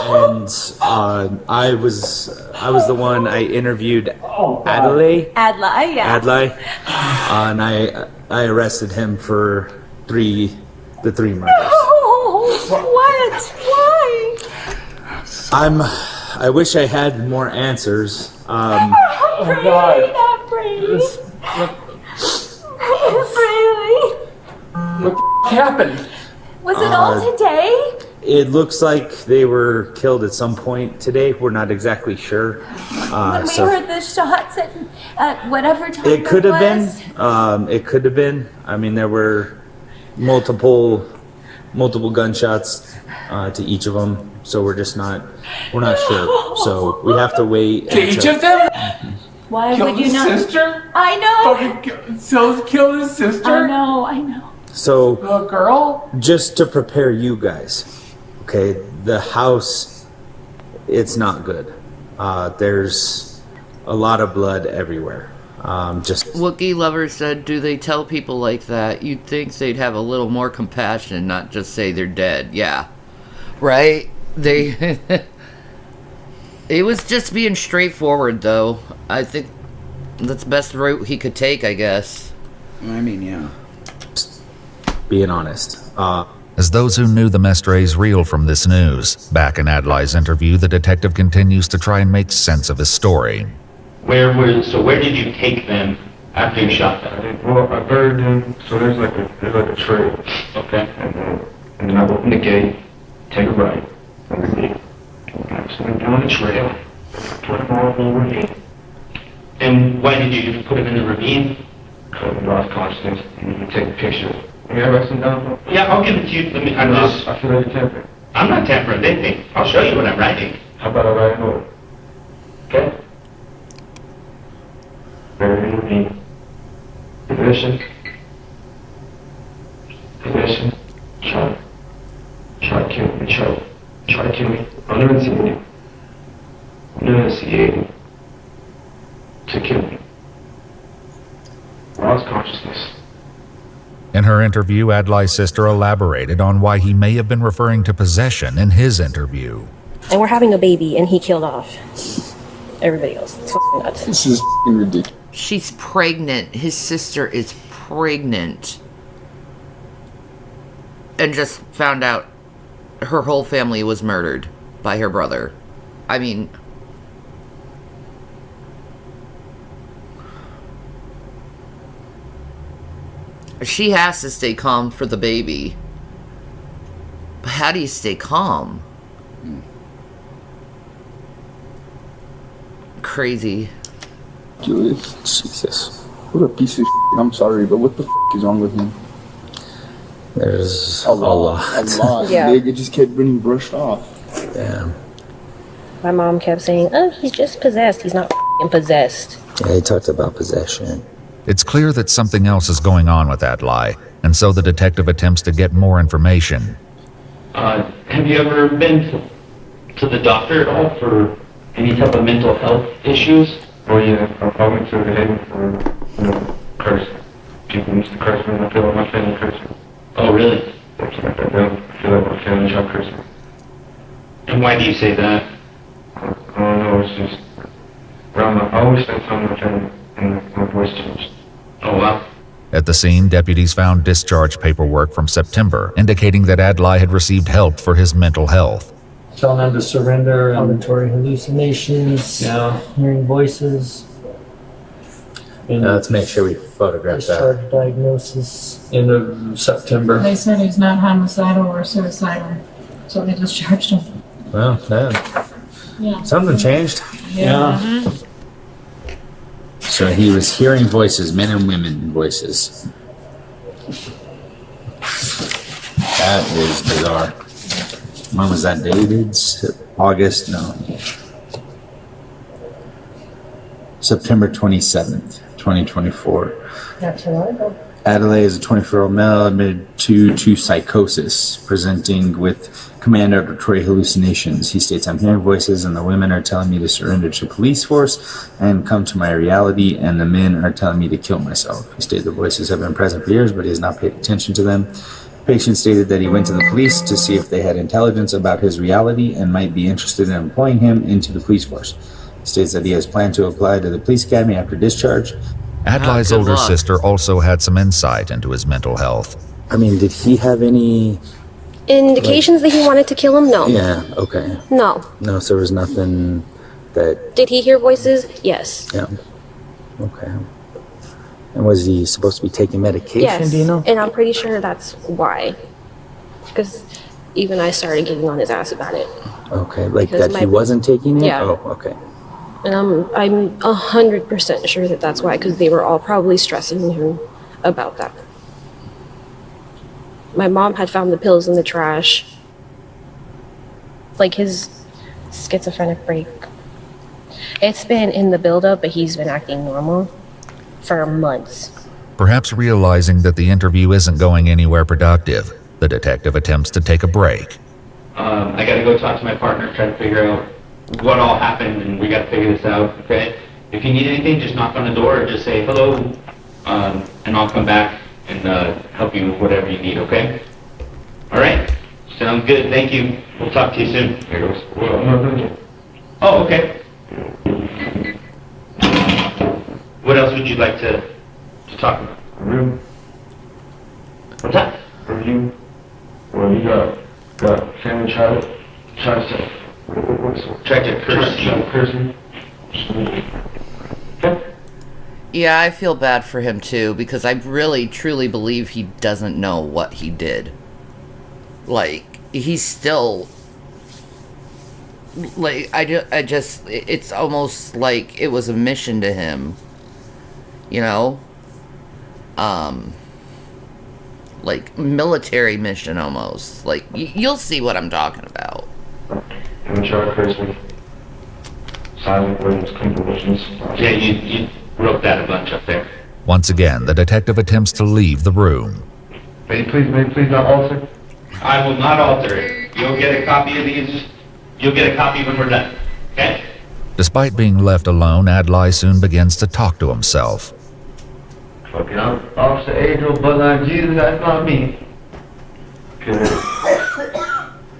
And I was the one I interviewed Adelaide. Adlai, yeah. Adlai, and I arrested him for the three murders. What? Why? I wish I had more answers. Oh my God. Not Brady. Brady. What the happened? Was it all today? It looks like they were killed at some point today. We're not exactly sure. When we heard the shots at whatever time It could have been. was? It could have been. I mean, there were multiple gunshots to each of them. So we're not sure. So we have to wait. To each of them? Why Killed would you his not? sister? I know. Fucking killed his sister? I know. So The girl? just to prepare you guys, okay, the house, it's not good. There's a lot of blood everywhere. Wookiee Lover said, do they tell people like that? You'd think they'd have a little more compassion, not just say they're dead. Yeah. Right? They... It was just being straightforward, though. I think that's the best route he could take, I guess. I mean, yeah. Being honest. As those who knew the Mestres reel from this news, back in Adlai's interview, the detective continues to try and make sense of his story. Where did you take them after you shot them? Well, I buried them, so there's like a trail. Okay. And then I open the gate, take a right, underneath. I swim down the trail, put them all in the ravine. And why did you put them in the ravine? Because I lost consciousness, and you can take a picture. You ever write some down? Yeah, I'll give it to you. I feel like you're tampering. I'm not tampering anything. I'll show you what I'm writing. How about I write a note? Okay? Buried in the ravine. Position. Try to kill me. Try to kill me. Unenunciating. To kill me. Lost consciousness. In her interview, Adlai's sister elaborated on why he may have been referring to possession in his interview. And we're having a baby, and he killed off everybody else. It's fucking nuts. This is fucking ridiculous. She's pregnant. His sister is pregnant. And just found out her whole family was murdered by her brother. I mean... She has to stay calm for the baby. But how do you stay calm? Crazy. Julius. Jesus. What a piece of shit. I'm sorry, but what the is wrong with him? There's a lot. A lot. Yeah. It just kept getting brushed off. Yeah. My mom kept saying, oh, he's just possessed. He's not possessed. Yeah, he talked about possession. It's clear that something else is going on with Adlai, and so the detective attempts to get more information. Have you ever been to the doctor at all for any type of mental health issues? Oh yeah, I went to the heaven for, curse. People used to curse me, and I feel like my family cursed me. Oh, really? I feel like my family shall curse me. And why do you say that? I don't know, it's just, I always spend time with my family, and my voice changed. Oh, wow. At the scene, deputies found discharge paperwork from September, indicating that Adlai had received help for his mental health. Telling them to surrender, auditory hallucinations, hearing voices. Let's make sure we photograph discharge that. diagnosis end of September. They said he's not homicidal or suicidal, so they discharged him. Well, Yeah. something changed. Yeah. So he was hearing voices, men and women voices. That is bizarre. When was that dated? August? No. September 27th, 2024. That's illegal. Adelaide is a 24-year-old male admitted to psychosis, presenting with command auditory hallucinations. He states, I'm hearing voices and the women are telling me to surrender to police force and come to my reality, and the men are telling me to kill myself. He stated the voices have been present for years, but he has not paid attention to them. The patient stated that he went to the police to see if they had intelligence about his reality and might be interested in employing him into the police force. He states that he has planned to apply to the police academy after discharge. Adlai's older sister also had some insight into his mental health. I mean, did he have any Indications that he wanted to kill him? No. Yeah, okay. No. No, so there was nothing that... Did he hear voices? Yes. Yeah. Okay. And was he supposed to be taking medication, Yes, do you know? and I'm pretty sure that's why. Because even I started getting on his ass about it. Okay, like Because that he wasn't taking it? Yeah. Oh, okay. And I'm 100% sure that that's why, because they were all probably stressing him about that. My mom had found the pills in the trash. Like his schizophrenic break. It's been in the buildup, but he's been acting normal for months. Perhaps realizing that the interview isn't going anywhere productive, the detective attempts to take a break. I gotta go talk to my partner, try to figure out what all happened, and we gotta figure this out, okay? If you need anything, just knock on the door or just say hello, and I'll come back and help you with whatever you need, okay? All right? Sounds good, thank you. We'll talk to you soon. Here goes. Oh, okay. What else would you like to talk about? Room. What's that? Review. Well, you got Shanny try to Tried to curse you. Yeah, I feel bad for him too, because I really, truly believe he doesn't know what he did. Like, he's still... Like, I just... It's almost like it was a mission to him. You know? Like, military mission almost. Like, you'll see what I'm talking about. And try to curse me. Silent words, conclusions. Yeah, you wrote that a bunch up there. Once again, the detective attempts to leave the room. May you please not alter? I will not alter it. You'll get a copy of these. You'll get a copy when we're done. Okay? Despite being left alone, Adlai soon begins to talk to himself. Fucking Officer Adriel, Bloodline Jesus, that's not me.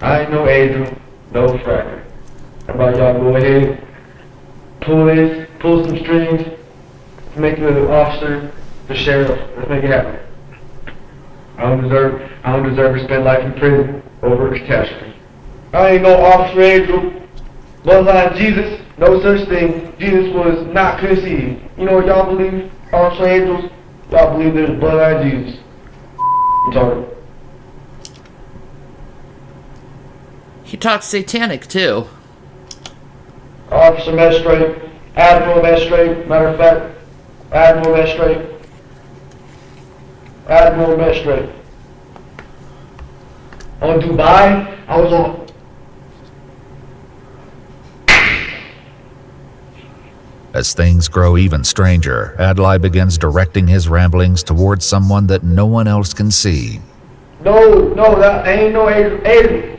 I ain't no Adriel, no fracker. How about y'all go ahead, pull some strings, make me the officer, the sheriff, let's make it happen. I don't deserve to spend life in prison over a catastrophe. I ain't no Officer Adriel, Bloodline Jesus, no such thing. Jesus was not conceived. You know what y'all believe, Officer Adriel? Y'all believe there's Bloodline Jesus. You talking? He talks satanic too. Officer Magistrate, Admiral Magistrate, matter of fact, Admiral Magistrate. On Dubai, I was on. As things grow even stranger, Adlai begins directing his ramblings towards someone that no one else can see. No, that ain't no Adrian.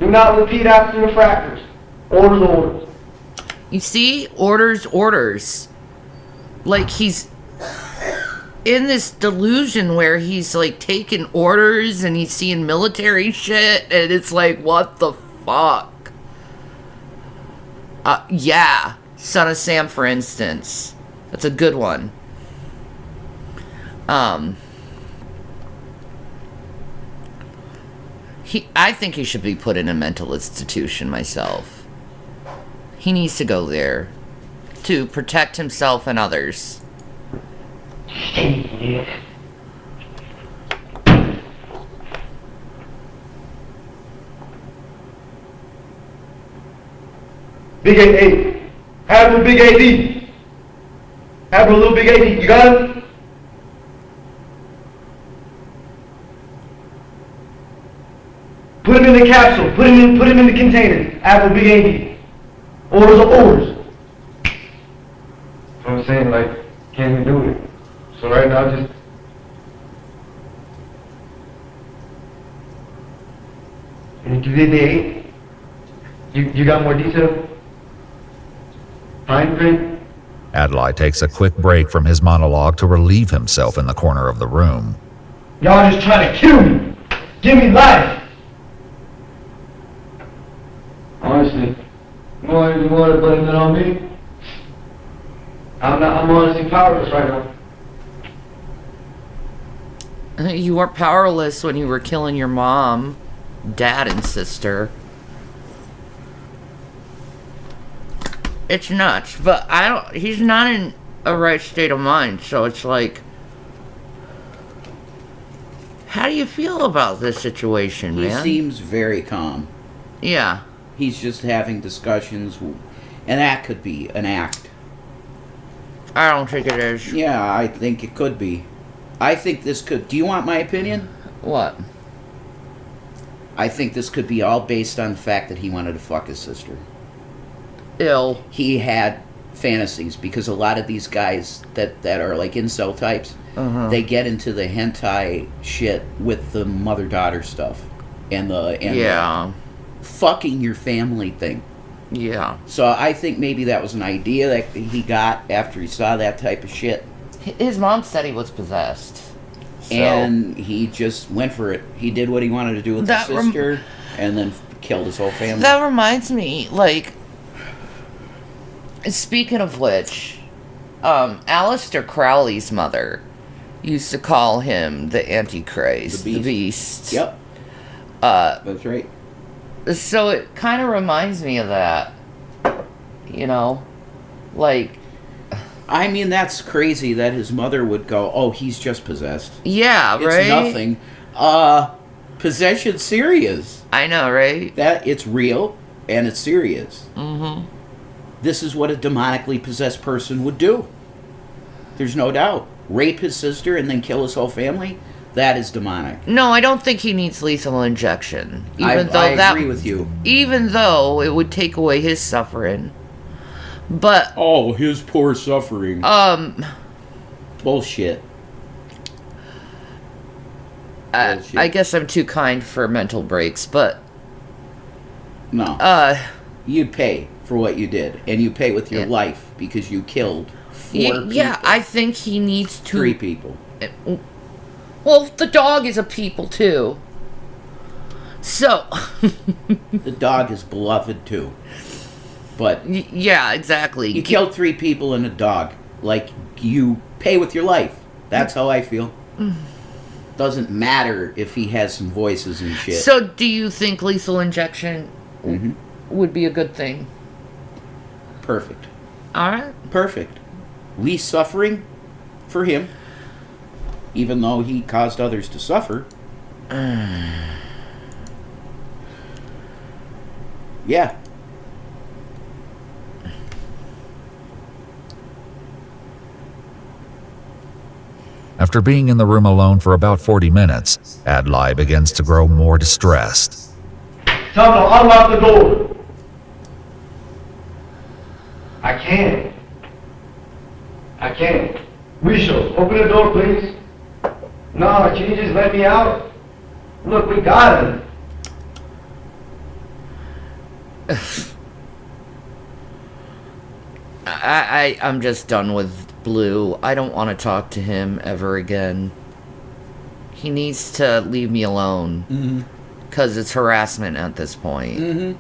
Do not repeat after the fractors. Orders. You see? Orders. Like, he's in this delusion where he's, like, taking orders and he's seeing military shit, and it's like, what the fuck? Yeah. Son of Sam, for instance. That's a good one. I think he should be put in a mental institution myself. He needs to go there to protect himself and others. Big 8. Admiral Big AD. Admiral Little Big AD. You got him? Put him in the capsule. Put him in the container. Admiral Big AD. Orders are orders. So I'm saying, like, can we do it? So right now, just... You did the 8? You got more detail? Fine print? Adlai takes a quick break from his monologue to relieve himself in the corner of the room. Y'all just trying to kill me. Give me life. Honestly, you want to blame it on me? I'm honestly powerless right now. You weren't powerless when you were killing your mom, dad, and sister. It's nuts, but he's not in a right state of mind. So it's like, how do you feel about this situation, He man? seems very calm. Yeah. He's just having discussions, and that could be an act. I don't think it is. Yeah, I think it could be. I think this could... Do you want my opinion? What? I think this could be all based on the fact that he wanted to fuck his sister. Ill. He had fantasies, because a lot of these guys that are like incel types, they get into the hentai shit with the mother-daughter stuff. And the fucking your family thing. Yeah. So I think maybe that was an idea that he got after he saw that type of shit. His mom said he was possessed. So. And he just went for it. He did what he wanted to do with his sister, and then killed his whole family. That reminds me, like, speaking of which, Aleister Crowley's mother used to call him the Antichrist, the Beast. Yep. That's right. So it kind of reminds me of that. You know? Like... I mean, that's crazy that his mother would go, oh, he's just possessed. Yeah, it's right? It's nothing. Possession's serious. I know, right? That it's real, and it's serious. Mm-hmm. This is what a demonically possessed person would do. There's no doubt. Rape his sister and then kill his whole family? That is demonic. No, I don't think he needs lethal injection. I agree with you. Even though it would take away his suffering. But... Oh, his poor suffering. Bullshit. I guess I'm too kind for mental breaks, but... No. You pay for what you did. And you pay with your life because you killed 4 people. Yeah, I think he needs to... 3 people. Well, the dog is a people, too. So... The dog is beloved, too. But... Yeah, exactly. You killed 3 people and a dog. Like, you pay with your life. That's how I feel. Doesn't matter if he has some voices and shit. So, do you think lethal injection would be a good thing? Perfect. Alright. Perfect. Least suffering for him. Even though he caused others to suffer. Yeah. After being in the room alone for about 40 minutes, Adlai begins to grow more distressed. Tell them to unlock the door. I can't. I can't. Risho, open the door, please. No, can you just let me out? Look, we got him. I'm just done with Blue. I don't want to talk to him ever again. He needs to leave me alone. Because it's harassment at this point.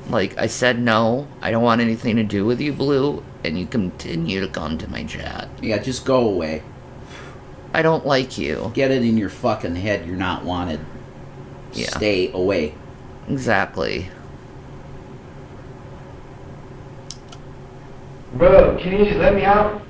Like, I said no. I don't want anything to do with you, Blue. And you continue to come to my chat. Yeah, just go away. I don't like you. Get it in your fucking head you're not wanted. Yeah. Stay away. Exactly. Bro, can you just let me out?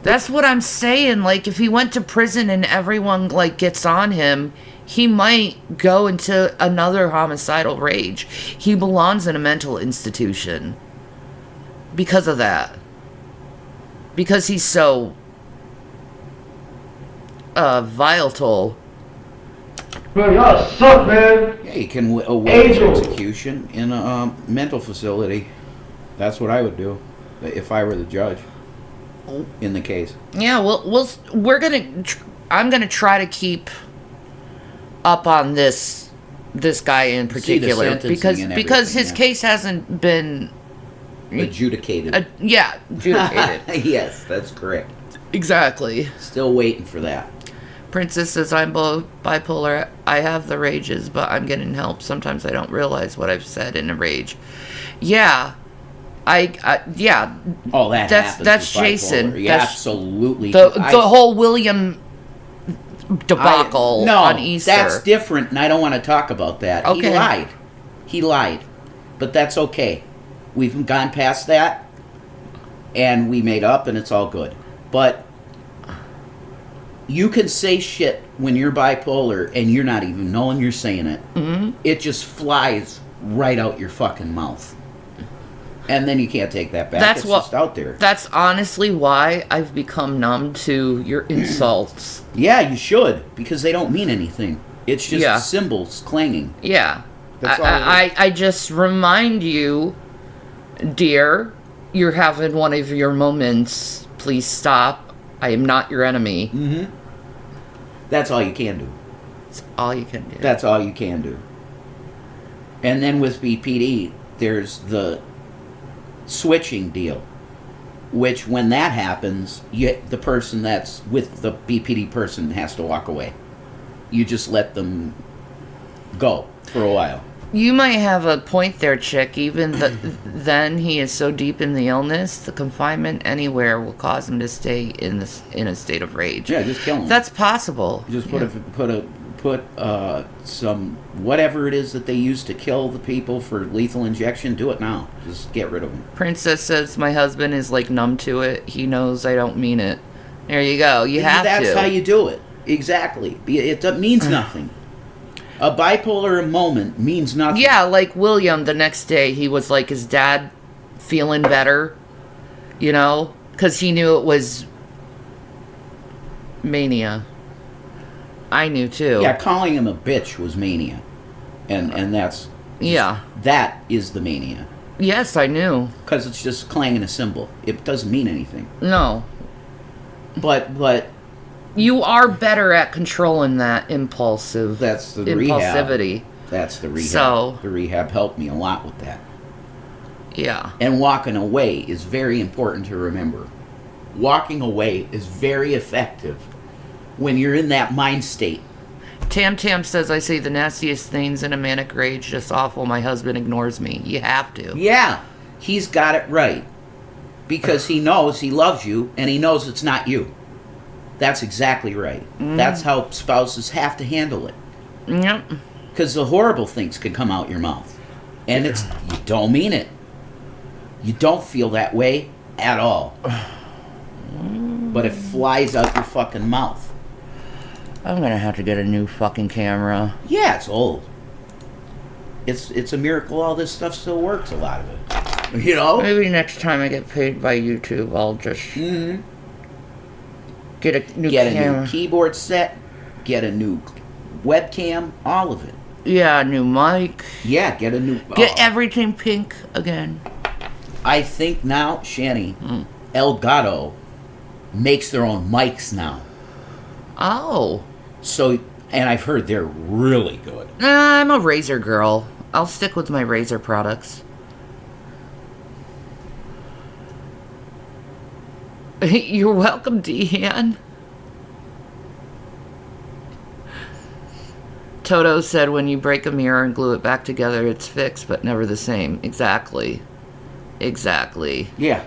That's what I'm saying. Like, if he went to prison and everyone, like, gets on him, he might go into another homicidal rage. He belongs in a mental institution. Because of that. Because he's so... volatile. Bro, y'all suck, man. Yeah, you can await execution in a mental facility. That's what I would do if I were the judge in the case. Yeah, I'm gonna try to keep up on this guy in particular because his case hasn't been adjudicated. Adjudicated. Yes, that's correct. Exactly. Still waiting for that. Princess says, I'm bipolar. I have the rages, but I'm getting help. Sometimes I don't realize what I've said in a rage. Yeah. Yeah. Oh, that's Jason. Yeah, absolutely. The whole William debacle on Easter. That's different, and I don't want to talk about that. Okay. He lied. He lied. But that's okay. We've gone past that, and we made up, and it's all good. But you can say shit when you're bipolar, and you're not even knowing you're saying it. Mm-hmm. It just flies right out your fucking mouth. And then you can't take that back. It's just out there. That's honestly why I've become numb to your insults. Yeah, you should, because they don't mean anything. It's just Yeah. symbols clanging. Yeah. That's all it is. I just remind you, dear, you're having one of your moments. Please stop. I am not your enemy. Mm-hmm. That's all you can do. That's all you can do. That's all you can do. And then with BPD, there's the switching deal, which when that happens, the person that's with the BPD person has to walk away. You just let them go for a while. You might have a point there, chick. Even then, he is so deep in the illness, the confinement anywhere will cause him to stay in a state of rage. Yeah, just kill him. That's possible. You just put some whatever it is that they use to kill the people for lethal injection. Do it now. Just get rid of them. Princess says my husband is like numb to it. He knows I don't mean it. There you go. You have to. That's how you do it. Exactly. It means nothing. A bipolar moment means nothing. Yeah, like William, the next day, he was like, his dad feeling better, you know? Because he knew it was mania. I knew too. Yeah, calling him a bitch was mania. And that's... Yeah. That is the mania. Yes, I knew. Because it's just clanging a cymbal. It doesn't mean anything. No. But... You are better at controlling that impulsivity. Rehab. That's the rehab. So, the rehab helped me a lot with that. Yeah. And walking away is very important to remember. Walking away is very effective when you're in that mind state. Tam Tam says, I say the nastiest things in a manic rage, just awful. My husband ignores me. You have to. Yeah. He's got it right. Because he knows he loves you, and he knows it's not you. That's exactly right. That's how spouses have to handle it. Yep. Because the horrible things can come out your mouth. And you don't mean it. You don't feel that way at all. But it flies out your fucking mouth. I'm gonna have to get a new fucking camera. Yeah, it's old. It's a miracle all this stuff still works, a lot of it. You know? Maybe next time I get paid by YouTube, I'll just... Get a new camera. A new keyboard set, get a new webcam, all of it. Yeah, a new mic. Yeah, get a new... Get everything pink again. I think now, Shanny, Elgato makes their own mics now. Oh. So, and I've heard they're really good. I'm a Razer girl. I'll stick with my Razer products. You're welcome, Deanne. Toto said when you break a mirror and glue it back together, it's fixed, but never the same. Exactly. Exactly. Yeah.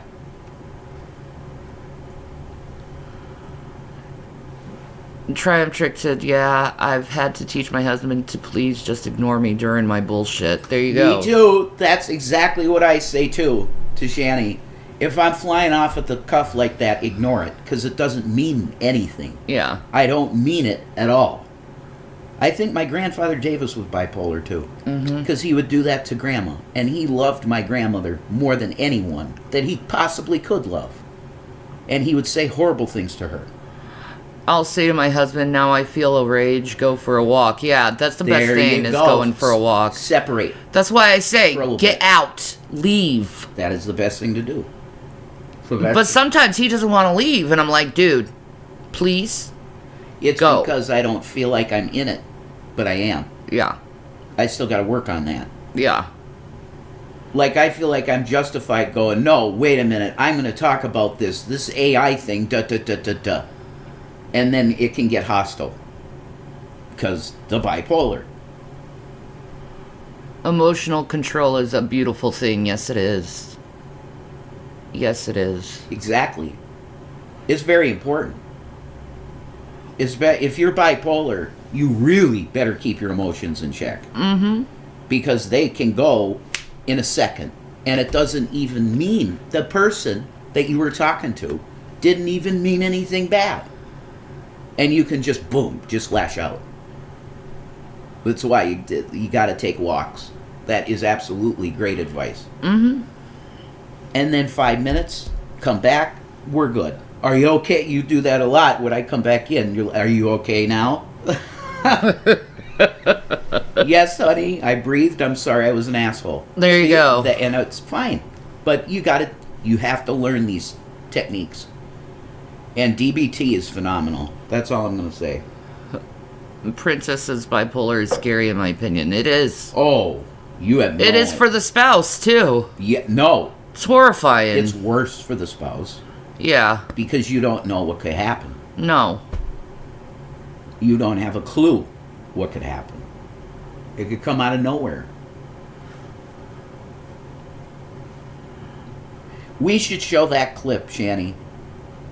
Triumph Trick said, yeah, I've had to teach my husband to please just ignore me during my bullshit. There you go. Me too. That's exactly what I say too to Shanny. If I'm flying off at the cuff like that, ignore it, because it doesn't mean anything. Yeah. I don't mean it at all. I think my grandfather Davis was bipolar too, because he would do that to Grandma, and he loved my grandmother more than anyone that he possibly could love. And he would say horrible things to her. I'll say to my husband, now I feel a rage, go for a walk. Yeah, that's the best thing, is going for a walk. Separate. That's why I say, get out, leave. That is the best thing to do. But sometimes he doesn't want to leave, and I'm like, dude, please, go. Because I don't feel like I'm in it, but I am. Yeah. I still got to work on that. Yeah. Like, I feel like I'm justified going, no, wait a minute, I'm going to talk about this AI thing, da-da-da-da-da. And then it can get hostile. Because the bipolar. Emotional control is a beautiful thing. Yes, it is. Yes, it is. Exactly. It's very important. If you're bipolar, you really better keep your emotions in check. because they can go in a second, and it doesn't even mean the person that you were talking to didn't even mean anything bad. And you can just, boom, just lash out. That's why you got to take walks. That is absolutely great advice. Mm-hmm. And then 5 minutes, come back, we're good. Are you okay? You do that a lot. When I come back in, are you okay now? Yes, honey, I breathed. I'm sorry, I was an asshole. There you go. And it's fine. But you have to learn these techniques. And DBT is phenomenal. That's all I'm going to say. Princess's bipolar is scary in my opinion. It is. Oh, you have no It is for the spouse, too. Yeah, no. It's horrifying. It's worse for the spouse. Yeah. Because you don't know what could happen. No. You don't have a clue what could happen. It could come out of nowhere. We should show that clip, Shanny.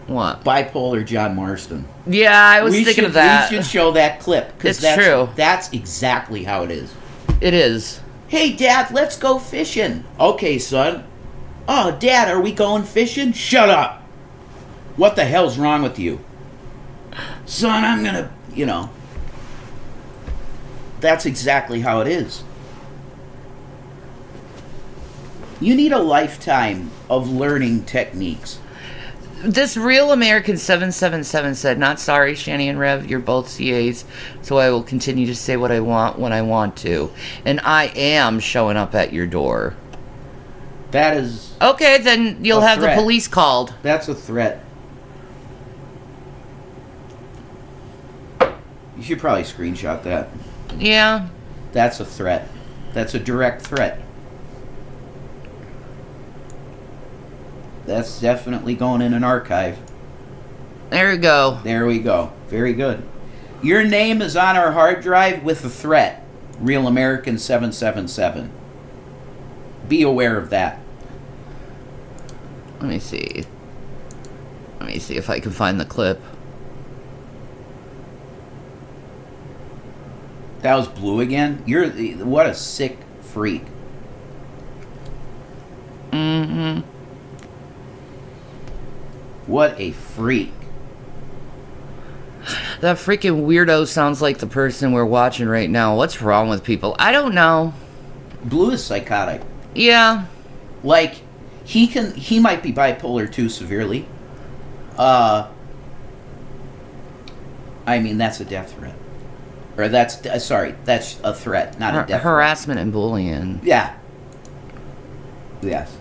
What? Bipolar John Marston. Yeah, I was thinking of that. We should show that clip. It's true. That's exactly how it is. It is. Hey, Dad, let's go fishing. Okay, son. Oh, Dad, are we going fishing? Shut up. What the hell's wrong with you? Son, I'm going to, That's exactly how it is. You need a lifetime of learning techniques. This Real American 777 said, "Not sorry, Shanny and Rev, you're both CAs, so I will continue to say what I want when I want to. And I am showing up at your door." That is... Okay, then you'll have the police called. That's a threat. You should probably screenshot that. Yeah. That's a threat. That's a direct threat. That's definitely going in an archive. There we go. There we go. Very good. Your name is on our hard drive with a threat. Real American 777. Be aware of that. Let me see. Let me see if I can find the clip. That was blue again? What a sick freak. Mm-hmm. What a freak. That freaking weirdo sounds like the person we're watching right now. What's wrong with people? I don't know. Blue is psychotic. Yeah. Like, he might be bipolar too severely. I mean, that's a death threat. Or that's a threat, not a death harassment and bullying. Yeah. Yes.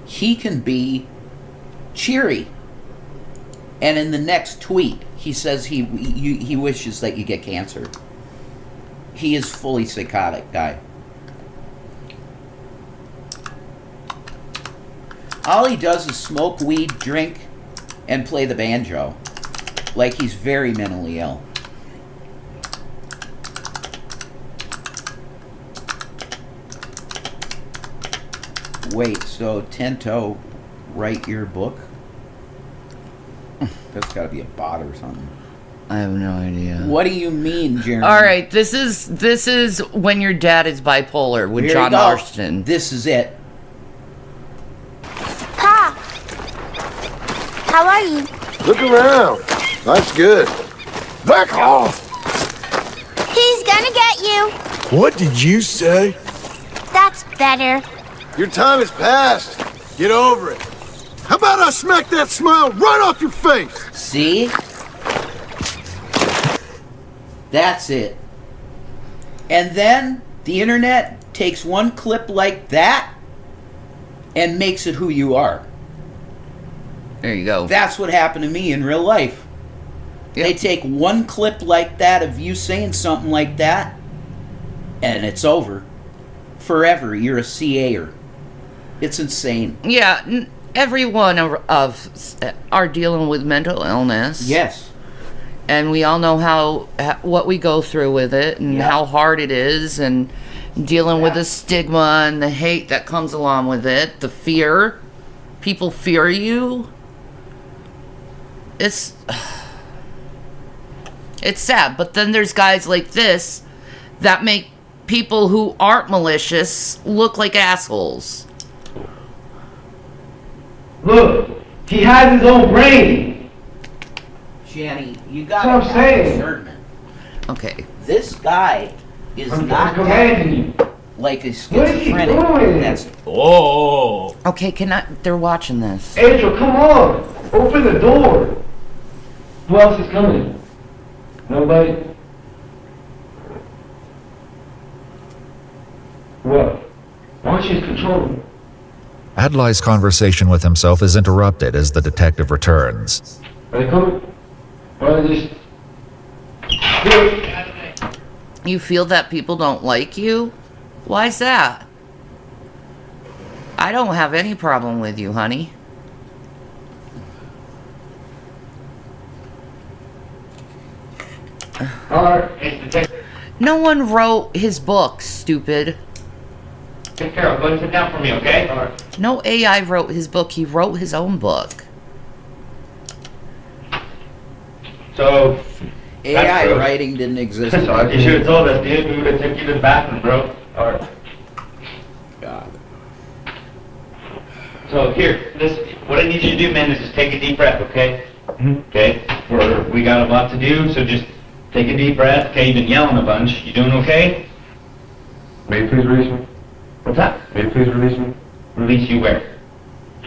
He can be cheery, and in the next tweet, he says he wishes that you get cancer. He is fully psychotic, guy. All he does is smoke weed, drink, and play the banjo. Like he's very mentally ill. Wait, so Tento write your book? That's got to be a bot or something. I have no idea. What do you mean, Jeremy? All right, this is when your dad is bipolar with John Marston. This is it. Pa! How are you? Look around. Life's good. Back off! He's gonna get you. What did you say? That's better. Your time has passed. Get over it. How about I smack that smile right off your face? See? That's it. And then the internet takes one clip like that and makes it who you are. There you go. That's what happened to me in real life. Yep. They take one clip like that of you saying something like that, and it's over. Forever, you're a CA'er. It's insane. Yeah, everyone are dealing with mental illness. Yes. And we all know what we go through with it and how hard it is, and dealing with the stigma and the hate that comes along with it, the fear. People fear you. It's sad, but then there's guys like this that make people who aren't malicious look like assholes. Look, he has his own brain. Shanny, you That's gotta what I'm have saying. discernment. Okay. This guy is I'm not commanding you. like a What are you schizophrenic. doing? That's Okay, they're watching this. Angel, come on! Open the door! Who else is coming? Nobody? What? Why don't you just control him? Adlai's conversation with himself is interrupted as the detective returns. Are they coming? Or are they just... You feel that people don't like you? Why's that? I don't have any problem with you, honey. No one wrote his book, stupid. Take care of it. Go and sit down for me, okay? Alright. No AI wrote his book. He wrote his own book. So... AI writing didn't exist. You should have told us, dude. We would have taken you to the bathroom, bro. Alright. God. So here, what I need you to do, man, is just take a deep breath, okay? Okay? We got a lot to do, so just take a deep breath. Okay, you've been yelling a bunch. You doing okay? May you please release me? What's that? May you please release me? Release you where?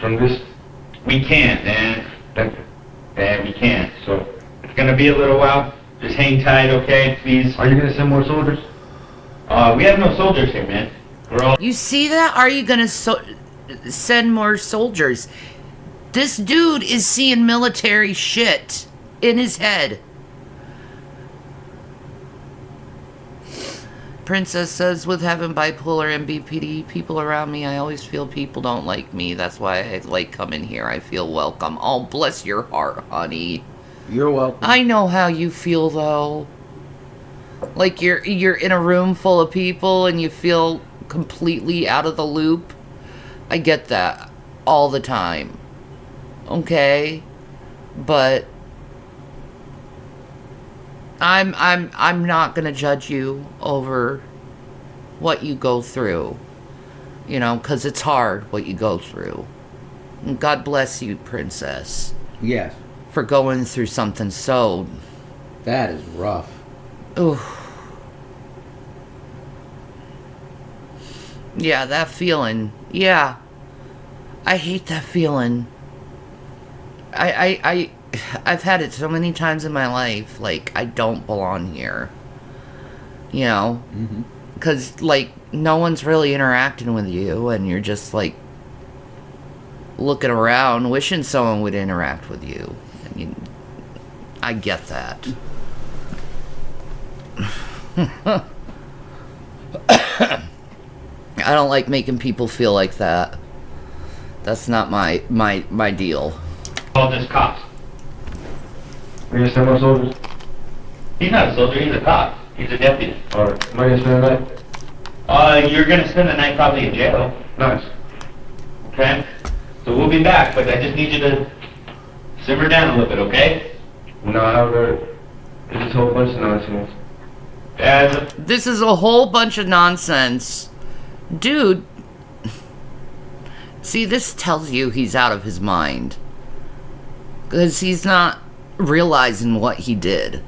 From this? We can't, man. Thank you. Yeah, we can't. So it's gonna be a little while. Just hang tight, okay? Please. Are you gonna send more soldiers? We have no soldiers here, man. We're all... You see that? Are you gonna send more soldiers? This dude is seeing military shit in his head. Princess says, with having bipolar and BPD people around me, I always feel people don't like me. That's why I like coming here. I feel welcome. Oh, bless your heart, honey. You're welcome. I know how you feel, though. Like you're in a room full of people and you feel completely out of the loop. I get that all the time. Okay? But I'm not gonna judge you over what you go through, you know, because it's hard what you go through. And God bless you, Princess. Yes. For going through something so... That is rough. Ooh. Yeah, that feeling. Yeah. I hate that feeling. I've had it so many times in my life, like, I don't belong here. You know? Because, like, no one's really interacting with you, and you're just, like, looking around, wishing someone would interact with you. I mean, I get that. I don't like making people feel like that. That's not my deal. All just cops. Are you gonna send more soldiers? He's not a soldier, he's a cop. He's a deputy. Alright. Am I gonna spend the night? You're gonna spend the night probably in jail. Nice. Okay? So we'll be back, but I just need you to simmer down a little bit, okay? No, I haven't heard it. It's just a whole bunch of nonsense. This is a whole bunch of nonsense. Dude. See, this tells you he's out of his mind. Because he's not realizing what he did.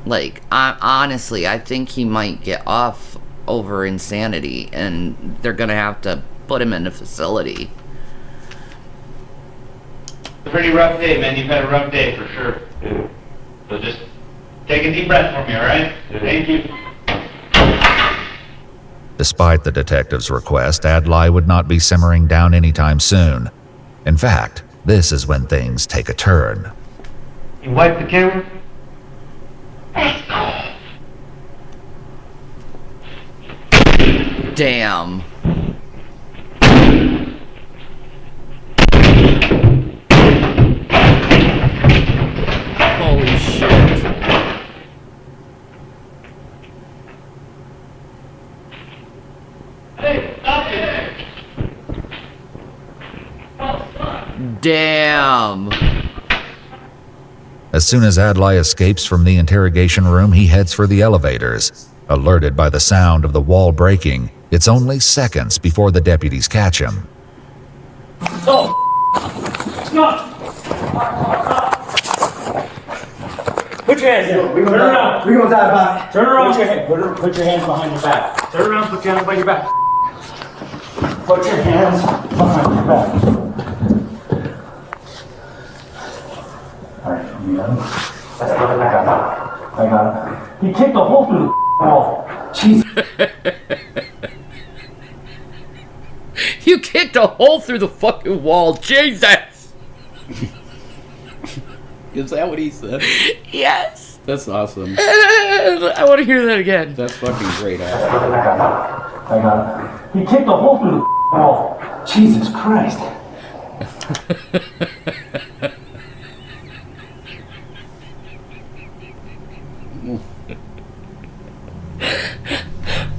Like, honestly, I think he might get off over insanity. And they're going to have to put him in a facility. It's a pretty rough day, man. You've had a rough day for sure. Yeah. So just take a deep breath for me, alright? Yeah. Thank you. Despite the detective's request, Adlai would not be simmering down anytime soon. In fact, this is when things take a turn. You wipe the camera? Damn. Holy shit. Hey, stop it! Damn. As soon as Adlai escapes from the interrogation room, he heads for the elevators. Alerted by the sound of the wall breaking, it's only seconds before the deputies catch him. Oh! No! Put your hands down. Turn around. We're gonna die about it. Turn around. Put your hands behind your back. Turn around. Put your hands behind your back. Put your hands behind your back. Alright, you got him? I got him. He kicked a hole through the wall. Jesus. You kicked a hole through the fucking wall. Jesus. Is that what he said? Yes. That's awesome. I want to hear that again. That's fucking great. I got him. He kicked a hole through the wall. Jesus Christ.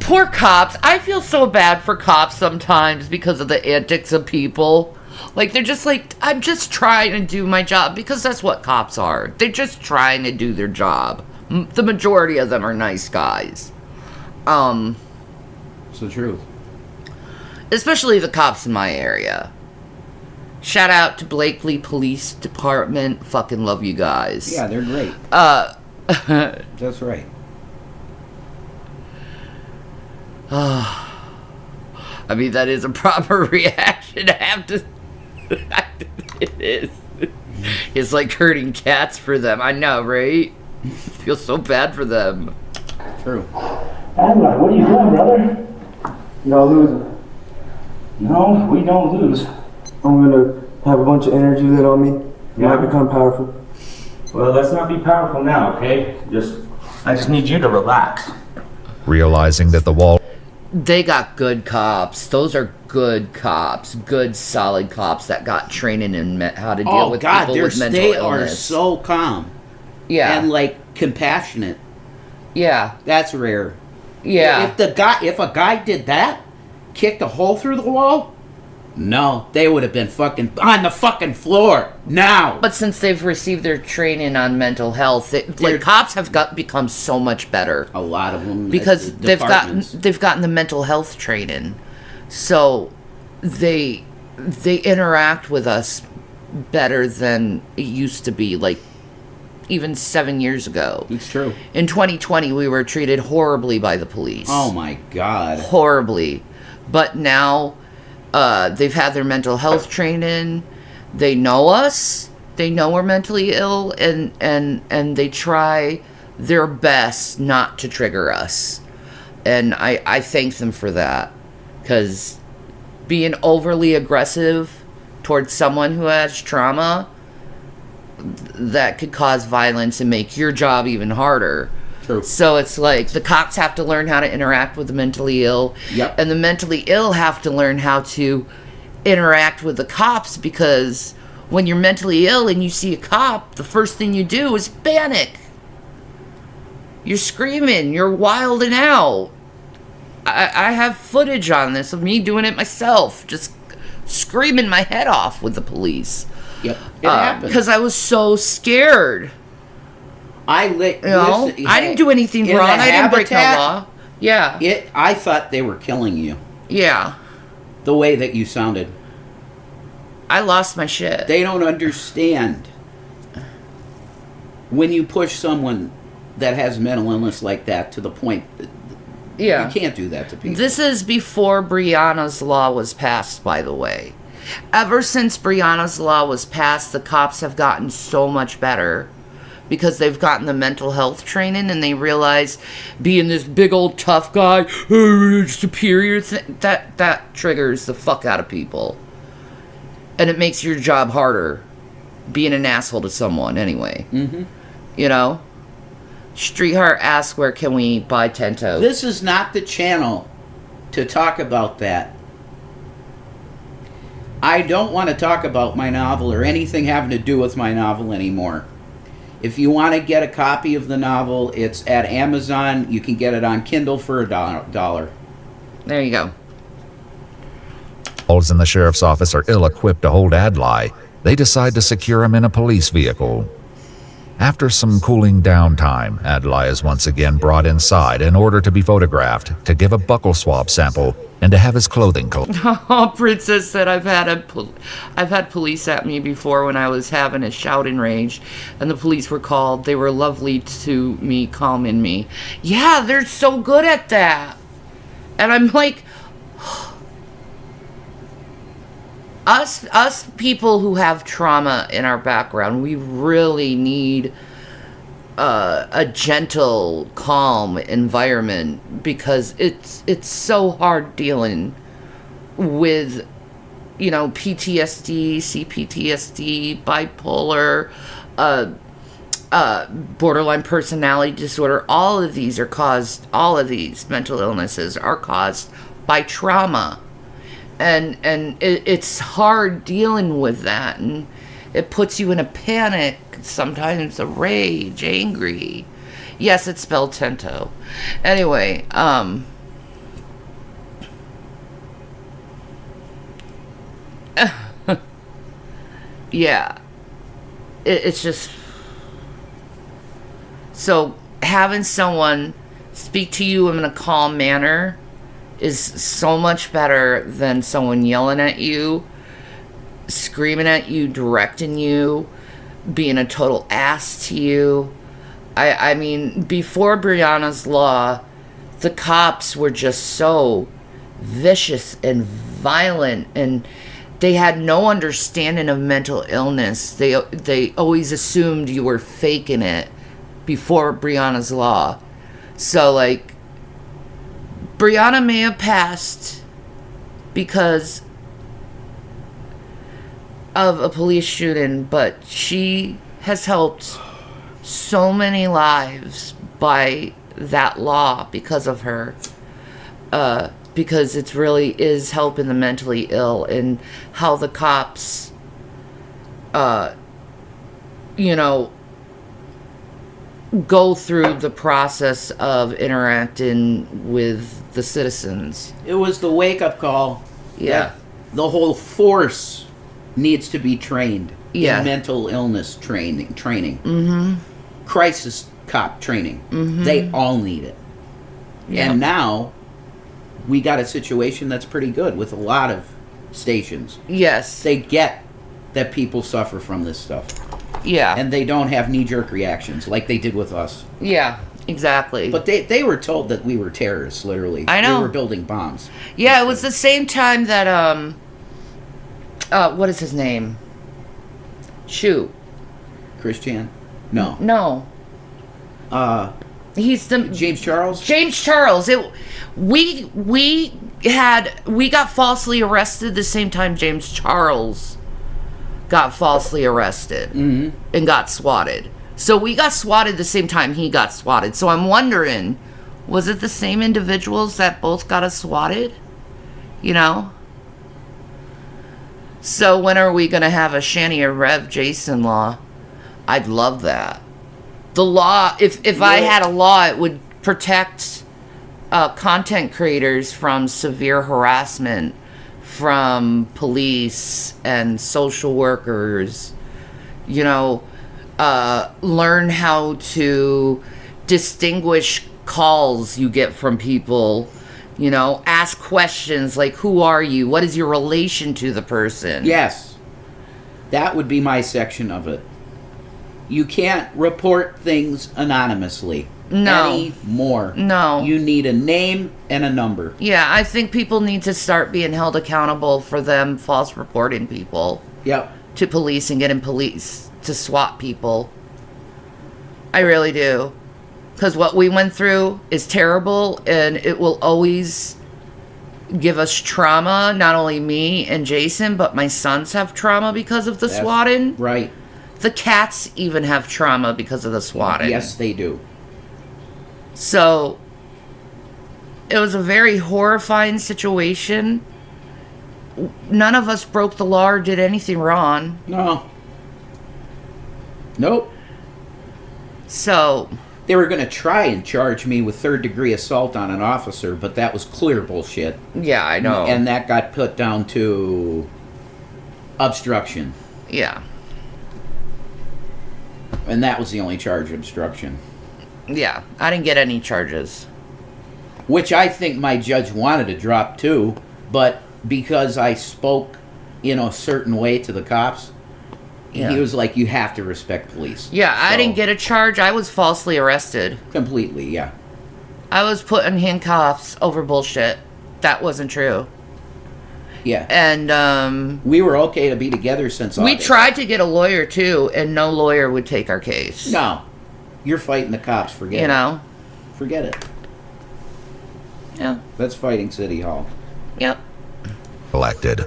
Poor cops. I feel so bad for cops sometimes because of the antics of people. Like, they're just like, I'm just trying to do my job, because that's what cops are. They're just trying to do their job. The majority of them are nice guys. It's the truth. Especially the cops in my area. Shout out to Blakely Police Department. Fucking love you guys. Yeah, they're great. That's right. I mean, that is a proper reaction to have to... It is. It's like hurting cats for them. I know, right? I feel so bad for them. True. Adlai, what are you doing, brother? Y'all losing. No, we don't lose. I'm gonna have a bunch of energy lit on me. Might become powerful. Well, let's not be powerful now, okay? I just need you to relax. Realizing that the wall... They got good cops. Those are good cops. Good, solid cops that got training in how to deal with people with mental illness. They are so calm. Yeah. And, like, compassionate. Yeah. That's rare. Yeah. If a guy did that, kicked a hole through the wall, no, they would have been fucking on the fucking floor now. But since they've received their training on mental health, cops have become so much better. A lot of them, because they've gotten the mental health training, so they interact with us better than it used to be. Like, even 7 years ago. It's true. In 2020, we were treated horribly by the police. Oh my God. Horribly. But now, they've had their mental health training. They know us. They know we're mentally ill, and they try their best not to trigger us. And I thank them for that. Because being overly aggressive towards someone who has trauma, that could cause violence and make your job even harder. True. So it's like the cops have to learn how to interact with the mentally ill. Yep. And the mentally ill have to learn how to interact with the cops, because when you're mentally ill and you see a cop, the first thing you do is panic. You're screaming. You're wilding out. I have footage on this of me doing it myself. Just screaming my head off with the police. Yep. It happened. Because I was so scared. I didn't do anything wrong. I didn't break no law. Yeah. I thought they were killing you. Yeah. The way that you sounded. I lost my shit. They don't understand. When you push someone that has mental illness like that to the point, yeah, you can't do that to people. This is before Breonna's law was passed, by the way. Ever since Breonna's law was passed, the cops have gotten so much better. Because they've gotten the mental health training, and they realize being this big old tough guy, superior, that triggers the fuck out of people. And it makes your job harder, being an asshole to someone anyway. Mm-hmm. You know? Streetheart asks, where can we buy Tento? This is not the channel to talk about that. I don't want to talk about my novel or anything having to do with my novel anymore. If you want to get a copy of the novel, it's at Amazon. You can get it on Kindle for $1. There you go. Olds in the sheriff's office are ill-equipped to hold Adlai. They decide to secure him in a police vehicle. After some cooling down time, Adlai is once again brought inside in order to be photographed, to give a buckle swab sample, and to have his clothing collected. Oh, Princess said I've had police at me before when I was having a shouting range, and the police were called. They were lovely to me, calming me. Yeah, they're so good at that. And I'm like, us people who have trauma in our background, we really need a gentle, calm environment, because it's so hard dealing with, PTSD, CPTSD, bipolar, borderline personality disorder. All of these mental illnesses are caused by trauma. And it's hard dealing with that, and it puts you in a panic, sometimes a rage, angry. Yes, it's spelled Tento. Anyway, yeah, it's just, so having someone speak to you in a calm manner is so much better than someone yelling at you, screaming at you, directing you, being a total ass to you. I mean, before Breonna's Law, the cops were just so vicious and violent, and they had no understanding of mental illness. They always assumed you were faking it before Breonna's Law. So, like, Breonna may have passed because of a police shooting, but she has helped so many lives by that law because of her. Because it really is helping the mentally ill, and how the cops, go through the process of interacting with the citizens. It was the wake-up call. Yeah. The whole force needs to be trained. Yeah. In mental illness training. Mm-hmm. Crisis cop training. Mm-hmm. They all need it. Yeah. And now we got a situation that's pretty good with a lot of stations. Yes. They get that people suffer from this stuff. Yeah. And they don't have knee-jerk reactions like they did with us. Yeah, exactly. But they were told that we were terrorists, literally. I know. We were building bombs. Yeah, it was the same time that, what is his name? Shoot. Christian? No. No. He's the... James Charles? James Charles. We got falsely arrested the same time James Charles got falsely arrested and got swatted. So we got swatted the same time he got swatted. So I'm wondering, was it the same individuals that both got us swatted? So when are we going to have a Shanny or Rev Jason law? I'd love that. The law, if I had a law, it would protect content creators from severe harassment from police and social workers. Learn how to distinguish calls you get from people. Ask questions like, who are you? What is your relation to the person? Yes. That would be my section of it. You can't report things anonymously. No. Anymore. No. You need a name and a number. Yeah, I think people need to start being held accountable for them false reporting people. Yep. To police and getting police to swat people. I really do. Because what we went through is terrible, and it will always give us trauma. Not only me and Jason, but my sons have trauma because of the swatting. Right. The cats even have trauma because of the swatting. Yes, they do. So, it was a very horrifying situation. None of us broke the law or did anything wrong. No. Nope. So... They were going to try and charge me with third-degree assault on an officer, but that was clear bullshit. Yeah, I know. And that got put down to obstruction. Yeah. And that was the only charge, obstruction. Yeah, I didn't get any charges. Which I think my judge wanted to drop too, but because I spoke in a certain way to the cops, he was like, you have to respect police. Yeah, I didn't get a charge. I was falsely arrested. Completely, yeah. I was put in handcuffs over bullshit. That wasn't true. Yeah. And, we were okay to be together since we August. tried to get a lawyer, too, and no lawyer would take our case. No. You're fighting the cops, forget it. You know? Forget it. Yeah. That's fighting City Hall. Yep. Elected.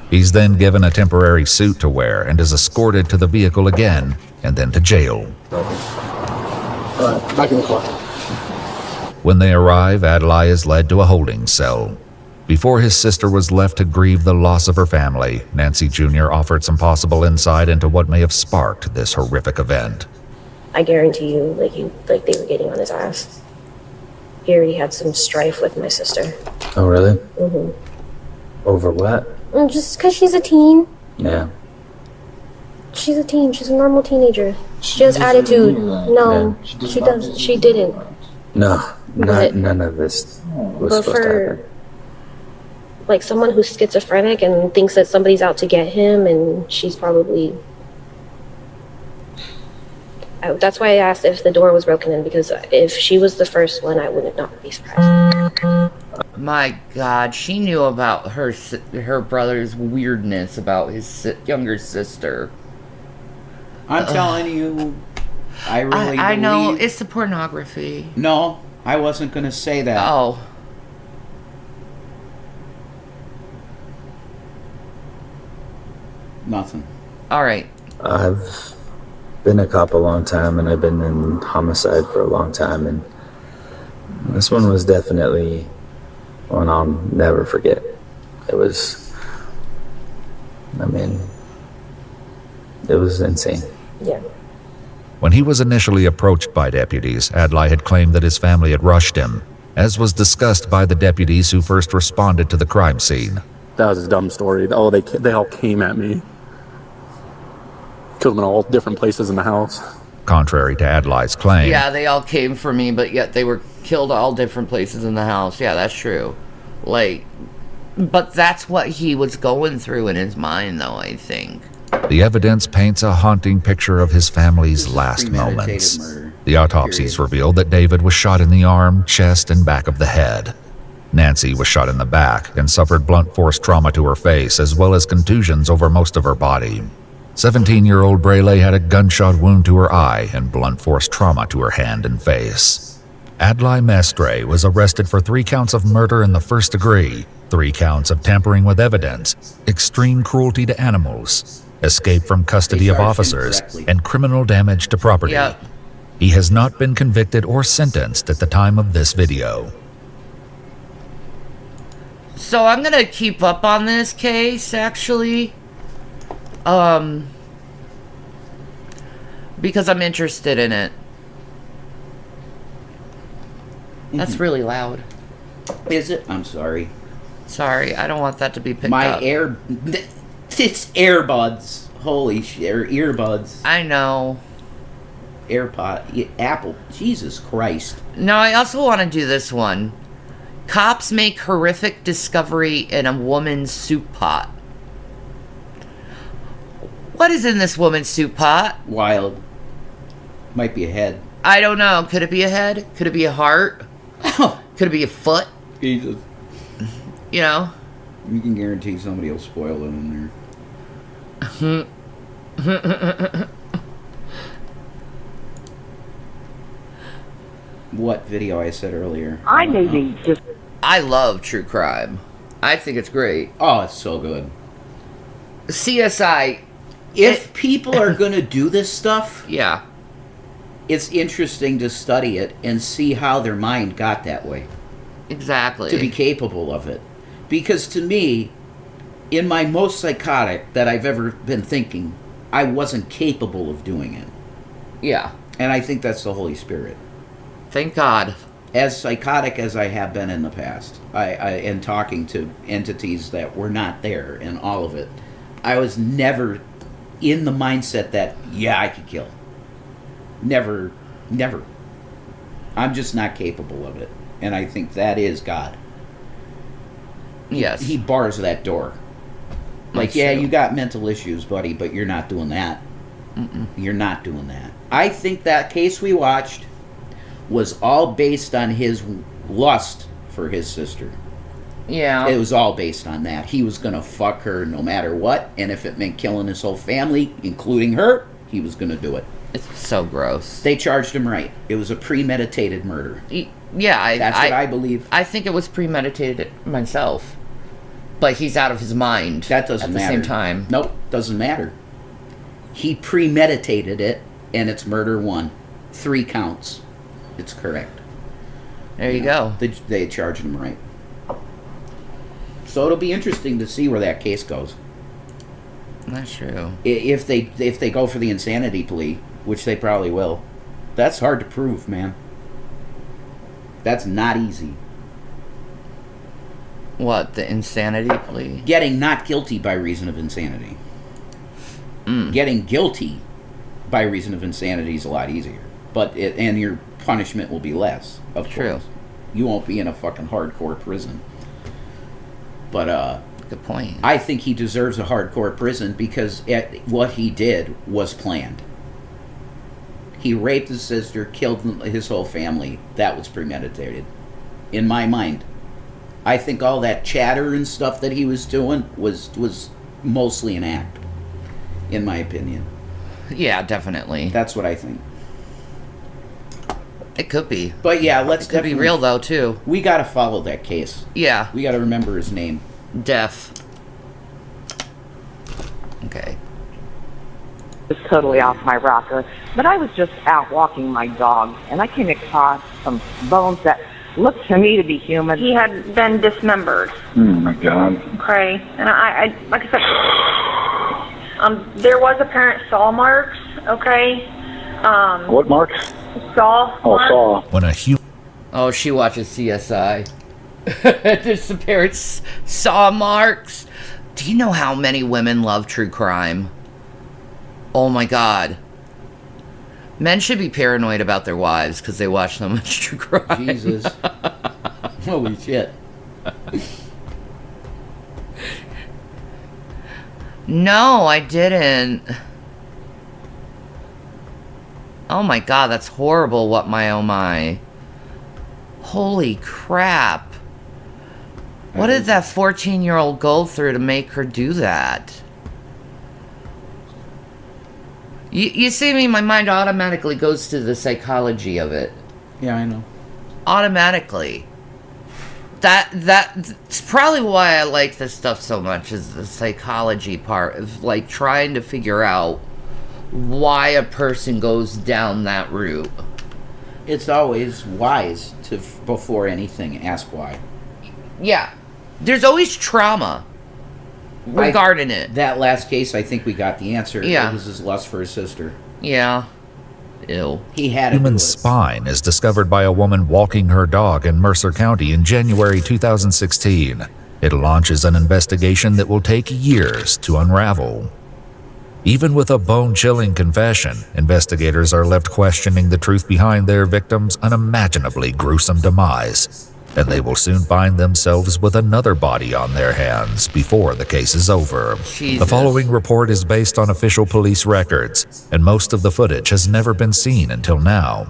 He's then given a temporary suit to wear and is escorted to the vehicle again and then to jail. Alright, back in the car. When they arrive, Adlai is led to a holding cell. Before his sister was left to grieve the loss of her family, Nancy Jr. offered some possible insight into what may have sparked this horrific event. I guarantee you, like they were getting on his ass. He already had some strife with my sister. Oh, really? Mm-hmm. Over what? Just because she's a teen. Yeah. She's a teen. She's a normal teenager. She has attitude. No, she doesn't. She didn't. No, none of this was But supposed to happen. for like someone who's schizophrenic and thinks that somebody's out to get him, and she's probably. That's why I asked if the door was broken in, because if she was the first one, I would not be surprised. My God, she knew about her brother's weirdness about his younger sister. I'm telling you, I really I know, believe- it's the pornography. No, I wasn't going to say that. Oh. Nothing. All right. I've been a cop a long time, and I've been in homicide for a long time, and this one was definitely one I'll never forget. It was, it was insane. Yeah. When he was initially approached by deputies, Adlai had claimed that his family had rushed him, as was discussed by the deputies who first responded to the crime scene. That was a dumb story. Oh, they all came at me. Killed them in all different places in the house. Contrary to Adlai's claim, Yeah, they all came for me, but yet they were killed all different places in the house. Yeah, that's true. But that's what he was going through in his mind, though, I think. the evidence paints a haunting picture of his family's last moments. murder. The autopsies revealed that David was shot in the arm, chest, and back of the head. Nancy was shot in the back and suffered blunt force trauma to her face, as well as contusions over most of her body. 17-year-old Brayley had a gunshot wound to her eye and blunt force trauma to her hand and face. Adlai Mestre was arrested for 3 counts of murder in the first degree, 3 counts of tampering with evidence, extreme cruelty to animals, escape from custody of officers, and criminal damage to property. Yep. He has not been convicted or sentenced at the time of this video. So I'm going to keep up on this case, actually. Because I'm interested in it. That's really loud. Is it? I'm sorry. Sorry, I don't want that to be picked My up. it's earbuds. Holy shit, earbuds. I know. AirPod, Apple. Jesus Christ. No, I also want to do this one. Cops make horrific discovery in a woman's soup pot. What is in this woman's soup pot? Wild. Might be a head. I don't know. Could it be a head? Could it be a heart? Could it be a foot? Jesus. You know? You can guarantee somebody will spoil it in there. What video I said earlier? I love true crime. I think it's great. Oh, it's so good. CSI. If people are going to do this stuff, Yeah. it's interesting to study it and see how their mind got that way. Exactly. To be capable of it. Because to me, in my most psychotic that I've ever been thinking, I wasn't capable of doing it. Yeah. And I think that's the Holy Spirit. Thank God. As psychotic as I have been in the past, and talking to entities that were not there and all of it, I was never in the mindset that, yeah, I could kill. Never. I'm just not capable of it. And I think that is God. Yes. He bars that door. Like, That's yeah, true. you got mental issues, buddy, but you're not doing that. You're not doing that. I think that case we watched was all based on his lust for his sister. Yeah. It was all based on that. He was going to fuck her no matter what, and if it meant killing his whole family, including her, he was going to do it. It's so gross. They charged him right. It was a premeditated murder. Yeah, That's what I believe. I think it was premeditated myself. But he's out of his mind. That doesn't matter. At the same time. Nope, doesn't matter. He premeditated it, and it's murder 1. 3 counts. It's correct. There you go. They charged him right. So it'll be interesting to see where that case goes. That's true. If they go for the insanity plea, which they probably will, that's hard to prove, man. That's not easy. What, the insanity plea? Getting not guilty by reason of insanity. Getting guilty by reason of insanity is a lot easier. And your punishment will be less, of course. You won't be in a fucking hardcore prison. But, good point. I think he deserves a hardcore prison because what he did was planned. He raped his sister, killed his whole family. That was premeditated. In my mind. I think all that chatter and stuff that he was doing was mostly an act. In my opinion. Yeah, definitely. That's what I think. It could be. But yeah, let's It could be real, though, too. We gotta follow that case. Yeah. We gotta remember his name. Deaf. Okay. Was totally off my rocker, but I was just out walking my dog, and I came across some bones that looked to me to be human. He had been dismembered. Oh my God. Okay, and I like I said, there was apparent saw marks. Okay. What marks? Saw. Oh, marks. saw. When a human Oh, she watches CSI. There's the parents saw marks. Do you know how many women love true crime? Oh my God. Men should be paranoid about their wives because they watch so much true crime. Jesus. Holy shit. No, I didn't. Oh my God, that's horrible. What my oh my. Holy crap. What did that 14-year-old go through to make her do that? You see me, my mind automatically goes to the psychology of it. Yeah, I know. Automatically. That's probably why I like this stuff so much, is the psychology part of like trying to figure out why a person goes down that route. It's always wise to, before anything, ask why. Yeah. There's always trauma regarding it. That last case, I think we got the answer. Yeah. It was his lust for his sister. Yeah. Ew. He had to do human it. spine is discovered by a woman walking her dog in Mercer County in January 2016. It launches an investigation that will take years to unravel. Even with a bone-chilling confession, investigators are left questioning the truth behind their victim's unimaginably gruesome demise, and they will soon find themselves with another body on their hands before the case is over. Jesus. The following report is based on official police records, and most of the footage has never been seen until now.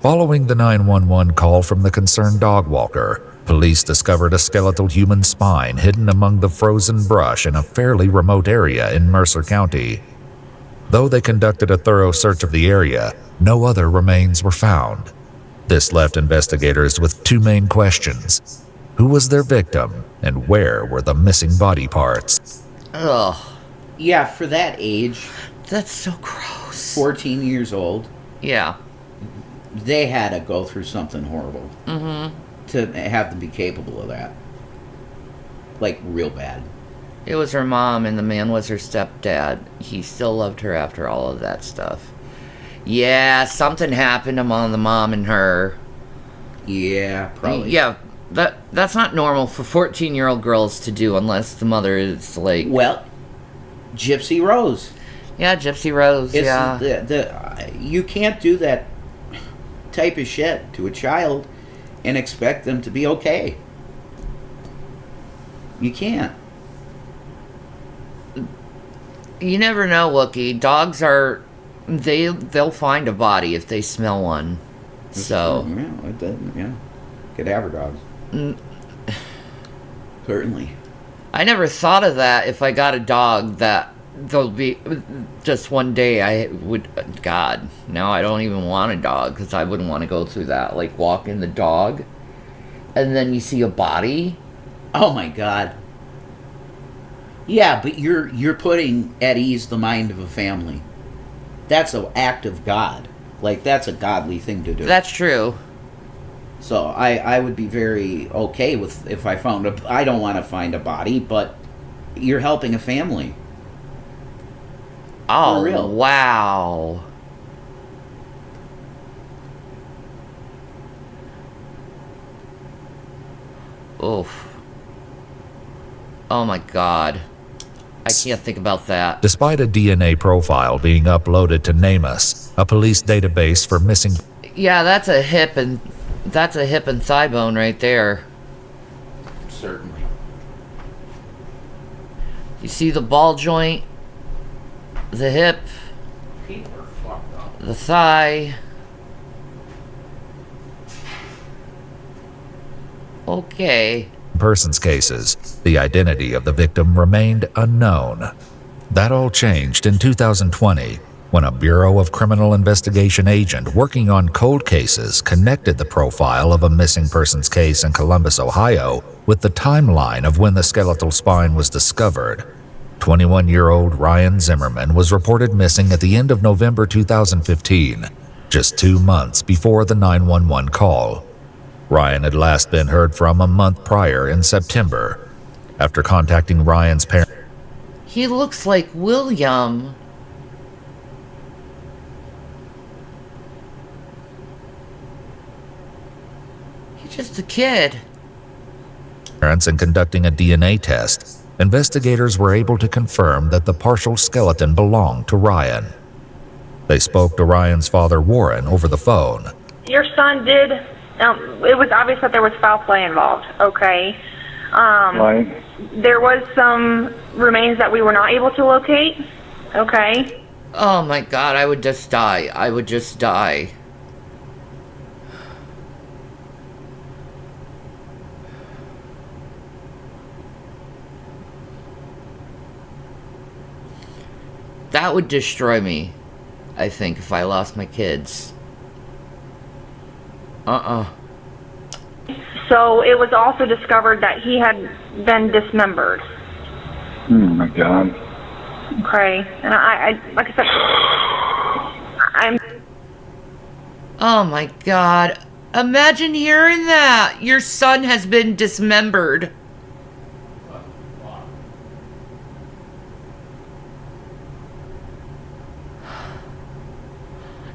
Following the 911 call from the concerned dog walker, police discovered a skeletal human spine hidden among the frozen brush in a fairly remote area in Mercer County. Though they conducted a thorough search of the area, no other remains were found. This left investigators with two main questions. Who was their victim, and where were the missing body parts? Ugh. Yeah, for that age. That's so gross. 14 years old. Yeah. They had to go through something horrible. Mm-hmm. To have them be capable of that. Like, real bad. It was her mom, and the man was her stepdad. He still loved her after all of that stuff. Yeah, something happened among the mom and her. Yeah, probably. Yeah, that's not normal for 14-year-old girls to do unless the mother is like... Well, Gypsy Rose. Yeah, Gypsy Rose, It's yeah. You can't do that type of shit to a child and expect them to be okay. You can't. You never know, Wookie. Dogs are... They'll find a body if they smell one. So... Yeah. Cadaver dogs. Certainly. I never thought of that if I got a dog that there'll be... Just one day I would... God, now I don't even want a dog because I wouldn't want to go through that. Like, walking the dog and then you see a body. Oh my God. Yeah, but you're putting at ease the mind of a family. That's an act of God. Like, that's a godly thing to do. That's true. So I would be very okay with if I found I don't want to find a body, but you're helping a family. Oh, for real. Wow. Oof. Oh my God. I can't think about that. Despite a DNA profile being uploaded to NamUs, a police database for missing... Yeah, that's a hip and thigh bone right there. Certainly. You see the ball joint, the hip, People are fucked up. the thigh. Okay. persons cases, the identity of the victim remained unknown. That all changed in 2020 when a Bureau of Criminal Investigation agent working on cold cases connected the profile of a missing persons case in Columbus, Ohio, with the timeline of when the skeletal spine was discovered. 21-year-old Ryan Zimmerman was reported missing at the end of November 2015, just 2 months before the 911 call. Ryan had last been heard from a month prior in September. After contacting Ryan's parents, He looks like William. He's just a kid. and conducting a DNA test, investigators were able to confirm that the partial skeleton belonged to Ryan. They spoke to Ryan's father, Warren, over the phone. Your son did. It was obvious that there was foul play involved. Okay. Right. There was some remains that we were not able to locate. Okay. Oh my God, I would just die. I would just die. That would destroy me, I think, if I lost my kids. So it was also discovered that he had been dismembered. Oh my God. Okay. And I like I said, Oh my God. Imagine hearing that. Your son has been dismembered.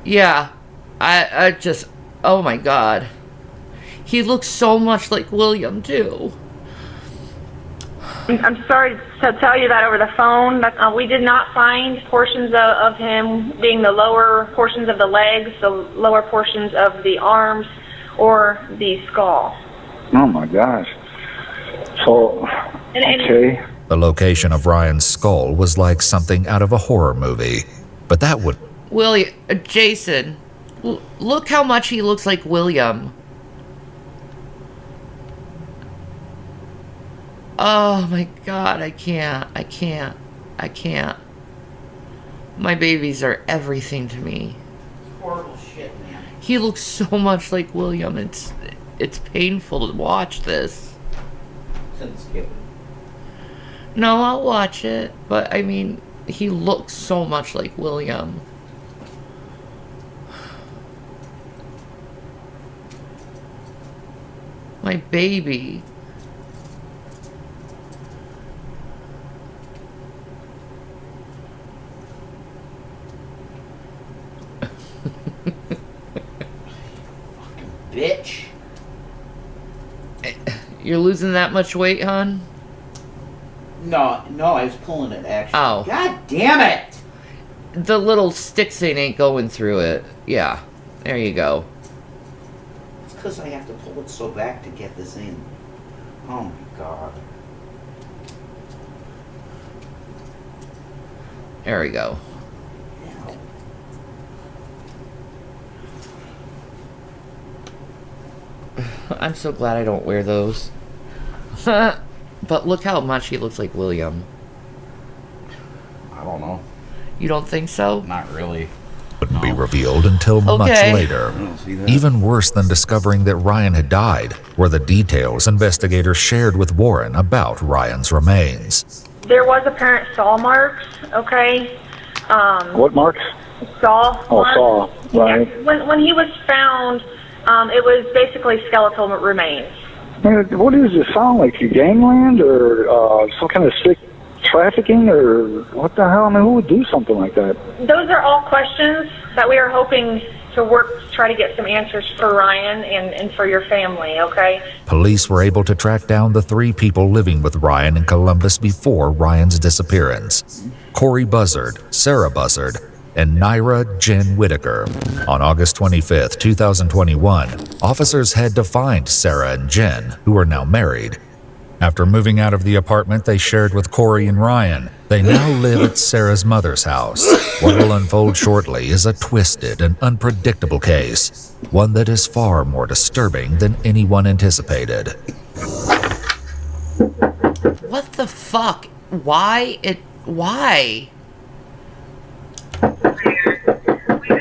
Yeah. I just... Oh my God. He looks so much like William, too. I'm sorry to tell you that over the phone. We did not find portions of him being the lower portions of the legs, the lower portions of the arms, or the skull. Oh my gosh. So, okay. The location of Ryan's skull was like something out of a horror movie, but that would... Jason, look how much he looks like William. Oh my God, I can't. My babies are everything to me. Horrible shit, man. He looks so much like William. It's painful to watch this. No, I'll watch it, but I mean, he looks so much like William. My baby. Bitch. You're losing that much weight, hon? No, I was pulling it, actually. Oh. God damn it! the little stick thing ain't going through it. Yeah, there you go. It's because I have to pull it so back to get this in. Oh my god. There we go. I'm so glad I don't wear those. But look how much he looks like William. I don't know. You don't think so? Not really. Wouldn't be revealed until much later. Even worse than discovering that Ryan had died were the details investigators shared with Warren about Ryan's remains. There was apparent saw marks, okay? What marks? Saw marks. Saw, right. Yeah. When he was found, it was basically skeletal remains. Man, what does it sound like? Gangland or some kind of sick trafficking or what the hell? I mean, who would do something like that? Those are all questions that we are hoping to work to try to get some answers for Ryan and for your family, okay? Police were able to track down the 3 people living with Ryan in Columbus before Ryan's disappearance: Corey Buzzard, Sarah Buzzard, and Naira Jen Whitaker. On August 25, 2021, officers had to find Sarah and Jen, who are now married. After moving out of the apartment they shared with Corey and Ryan, they now live at Sarah's mother's house. What will unfold shortly is a twisted and unpredictable case, one that is far more disturbing than anyone anticipated. What the fuck? Why? Why? We've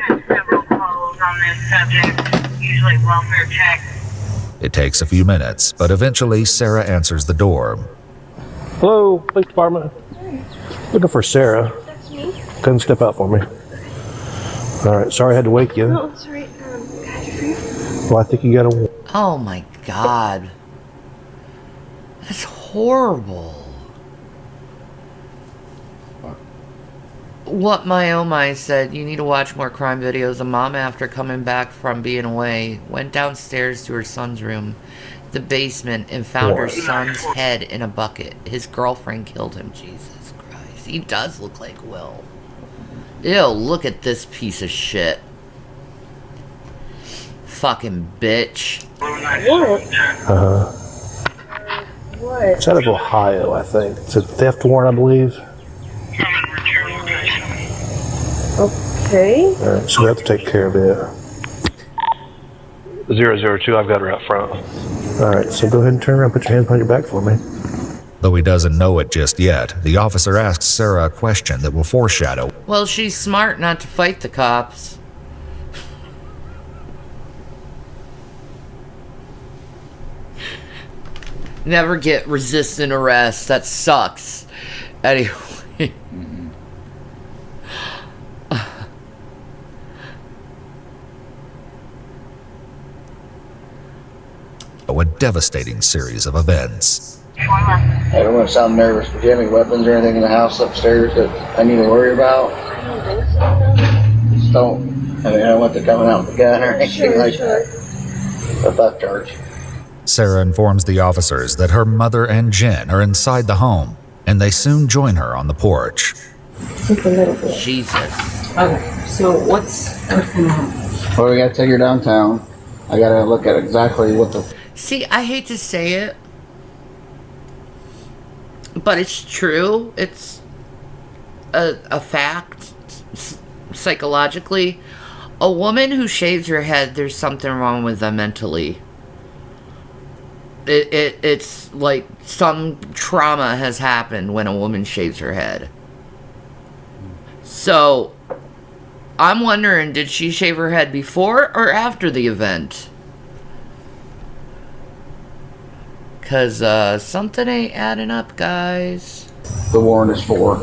had several calls on this subject, usually welfare check. It takes a few minutes, but eventually Sarah answers the door. Hello, police department. Looking for Sarah. That's me. Come step out for me. All right, sorry I had to wake you. No, it's alright. Can I have your food? Well, I think you got a... Oh my god. That's horrible. What my oh my said, you need to watch more crime videos. A mom, after coming back from being away, went downstairs to her son's room, the basement, and found her son's head in a bucket. His girlfriend killed him. Jesus Christ. He does look like Will. Ew, look at this piece of shit. Fucking bitch. What? What? It's out of Ohio, I think. It's a theft warrant, I believe. Okay. All right, so we have to take care of it. 002, I've got her out front. All right, so go ahead and turn around, put your hands behind your back for me. Though he doesn't know it just yet, the officer asks Sarah a question that will foreshadow. Well, she's smart not to fight the cops. Never get resistant arrest. That sucks. Anyway. A devastating series of events. I don't want to sound nervous, but do you have any weapons or anything in the house upstairs that I need to worry about? Just don't. I mean, I don't want them coming out with a gun or anything like that. A theft charge. Sarah informs the officers that her mother and Jen are inside the home, and they soon join her on the porch. Just a little bit. Jesus. Okay, so what's going on? Well, we got to take her downtown. I got to look at exactly what the... See, I hate to say it, but it's true. It's a fact. Psychologically, a woman who shaves her head, there's something wrong with them mentally. It's like some trauma has happened when a woman shaves her head. So, I'm wondering, did she shave her head before or after the event? Because something ain't adding up, guys. The warrant is for,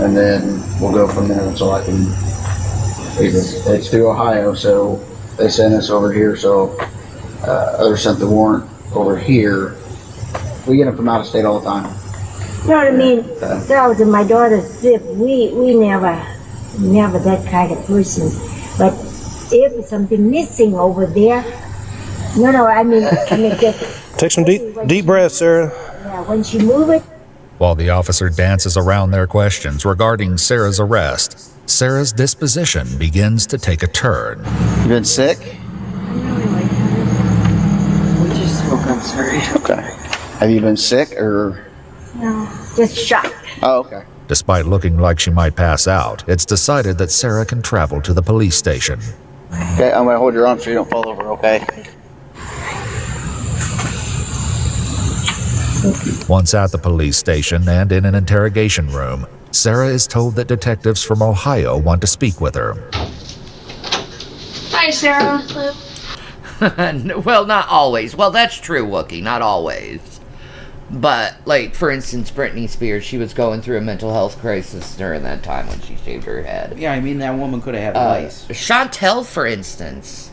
and then we'll go from there until I can. It's through Ohio, so they sent us over here. So others sent the warrant over here. We get them from out of state all the time. You know what I mean? That was in my daughter's zip. We never that kind of person. But if something missing over there, I mean just take some deep breaths, Sarah. Yeah, when she move it, While the officer dances around their questions regarding Sarah's arrest, Sarah's disposition begins to take a turn. You been sick? We just spoke, I'm sorry. Okay. Have you been sick or? No, just shocked. Oh, okay. Despite looking like she might pass out, it's decided that Sarah can travel to the police station. Okay, I'm gonna hold your arm so you don't fall over, okay? Once at the police station and in an interrogation room, Sarah is told that detectives from Ohio want to speak with her. Hi, Sarah. Well, not always. Well, that's true, Wookie. Not always. But, like, for instance, Britney Spears, she was going through a mental health crisis during that time when she shaved her head. Yeah, I mean, that woman could have had lice. Chantel, for instance,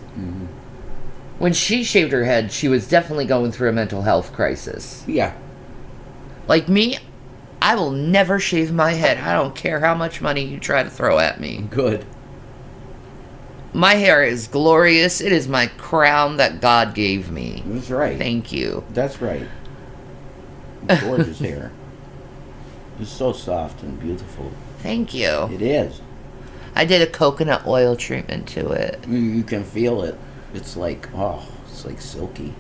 when she shaved her head, she was definitely going through a mental health crisis. Yeah. Like me, I will never shave my head. I don't care how much money you try to throw at me. Good. My hair is glorious. It is my crown that God gave me. That's right. Thank you. That's right. Gorgeous hair. It's so soft and beautiful. Thank you. It is. I did a coconut oil treatment to it. You can feel it. It's like, oh, it's like silky.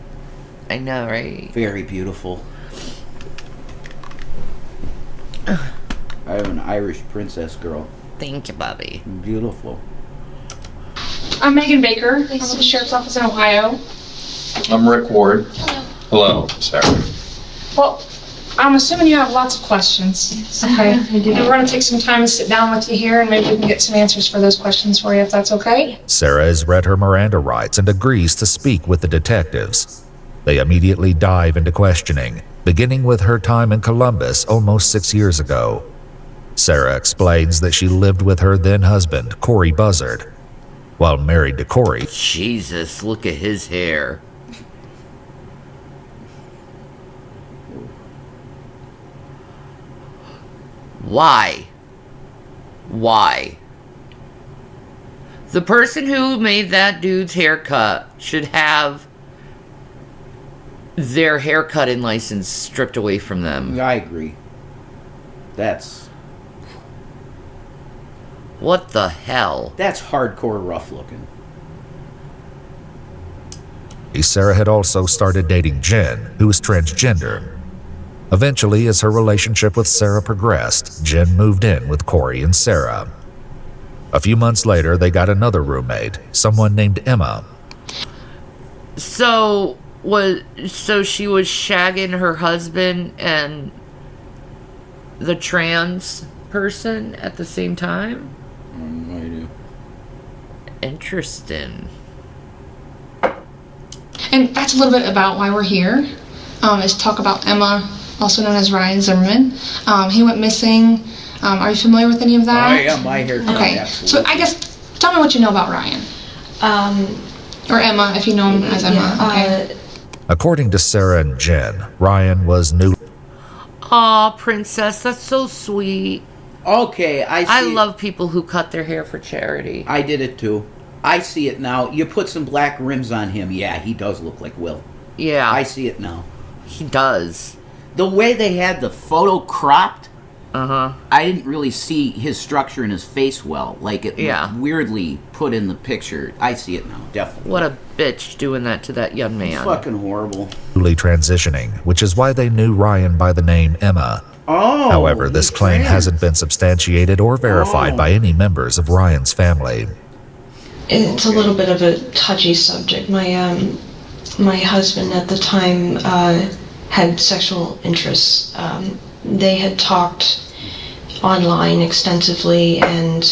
I know, right? Very beautiful. I have an Irish princess girl. Thank you, Bobby. Beautiful. I'm Megan Baker. I'm with the Sheriff's Office in Ohio. I'm Rick Ward. Hello, Sarah. Well, I'm assuming you have lots of questions. Okay. We're going to take some time to sit down with you here, and maybe we can get some answers for those questions for you, if that's okay. Sarah has read her Miranda rights and agrees to speak with the detectives. They immediately dive into questioning, beginning with her time in Columbus almost 6 years ago. Sarah explains that she lived with her then-husband, Corey Buzzard. While married to Corey, Jesus, look at his hair. Why? Why? The person who made that dude's haircut should have their haircut and license stripped away from them. I agree. That's... What the hell? That's hardcore rough looking. Sarah had also started dating Jen, who was transgender. Eventually, as her relationship with Sarah progressed, Jen moved in with Corey and Sarah. A few months later, they got another roommate, someone named Emma. So she was shagging her husband and the trans person at the same time? No idea. Interesting. And that's a little bit about why we're here, is to talk about Emma, also known as Ryan Zimmerman. He went missing. Are you familiar with any of that? Oh, yeah, my hair. Okay, so I guess, tell me what you know about Ryan. Or Emma, if you know him as Emma. Okay. According to Sarah and Jen, Ryan was new. Aw, princess, that's so sweet. Okay, I love people who cut their hair for charity. I did it too. I see it now. You put some black rims on him. Yeah, he does look like Will. Yeah. I see it now. He does. The way they had the photo cropped, I didn't really see his structure in his face well. Like, it looked weirdly put in the picture. I see it now, definitely. What a bitch doing that to that young man. It's fucking horrible. Newly transitioning, which is why they knew Ryan by the name Emma. Oh, however, this claim hasn't been substantiated or verified by any members of Ryan's family. It's a little bit of a touchy subject. My husband at the time had sexual interests. They had talked online extensively, and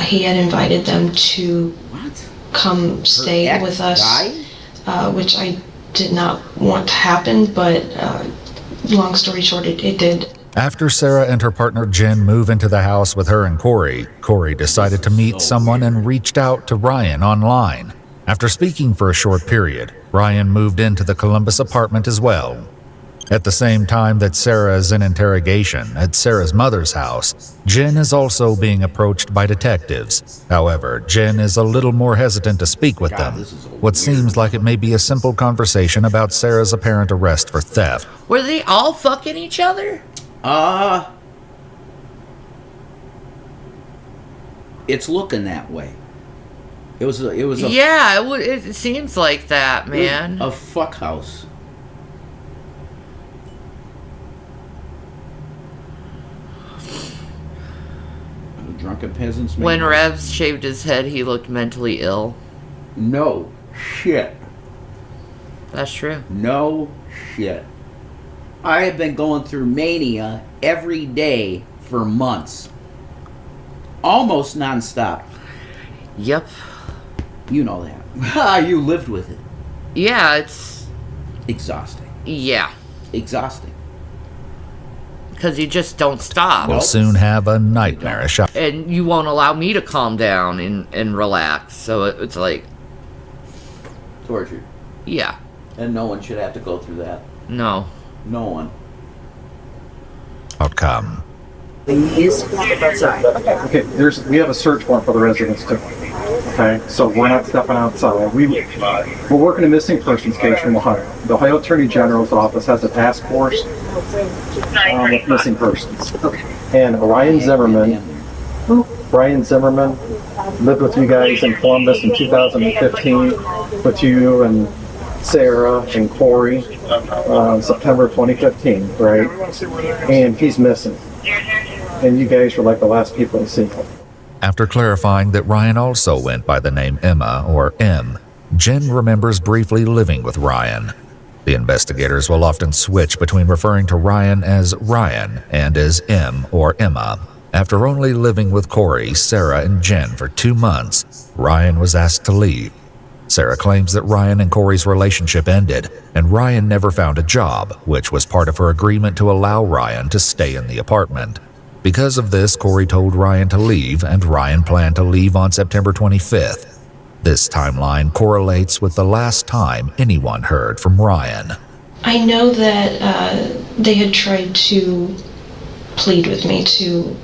he had invited them to come stay with us, which I did not want to happen, but long story short, it did. After Sarah and her partner Jen moved into the house with her and Corey, Corey decided to meet someone and reached out to Ryan online. After speaking for a short period, Ryan moved into the Columbus apartment as well. At the same time that Sarah is in interrogation at Sarah's mother's house, Jen is also being approached by detectives. However, Jen is a little more hesitant to speak with them. What seems like it may be a simple conversation about Sarah's apparent arrest for theft. Were they all fucking each other? It's looking that way. It was a Yeah, it seems like that, man. A fuck house. Drunken peasants. When Revs shaved his head, he looked mentally ill. No shit. That's true. No shit. I have been going through mania every day for months. Almost nonstop. Yep. You know that. You lived with it. Yeah, it's... exhausting. Yeah. Exhausting. Because you just don't stop. We'll soon have a nightmarish... And you won't allow me to calm down and relax. So it's like... torture. Yeah. And no one should have to go through that. No. No one. Outcome. Please step outside. Okay, we have a search warrant for the residents too. Okay, so we're not stepping outside. We're working a missing persons case from Ohio. The Ohio Attorney General's office has a task force with missing persons. And Ryan Zimmerman lived with you guys in Columbus in 2015 with you and Sarah and Corey, September 2015, right? And he's missing. And you guys were like the last people to see him. After clarifying that Ryan also went by the name Emma, or M, Jen remembers briefly living with Ryan. The investigators will often switch between referring to Ryan as Ryan and as M or Emma. After only living with Corey, Sarah, and Jen for 2 months, Ryan was asked to leave. Sarah claims that Ryan and Corey's relationship ended, and Ryan never found a job, which was part of her agreement to allow Ryan to stay in the apartment. Because of this, Corey told Ryan to leave, and Ryan planned to leave on September 25th. This timeline correlates with the last time anyone heard from Ryan. I know that they had tried to plead with me to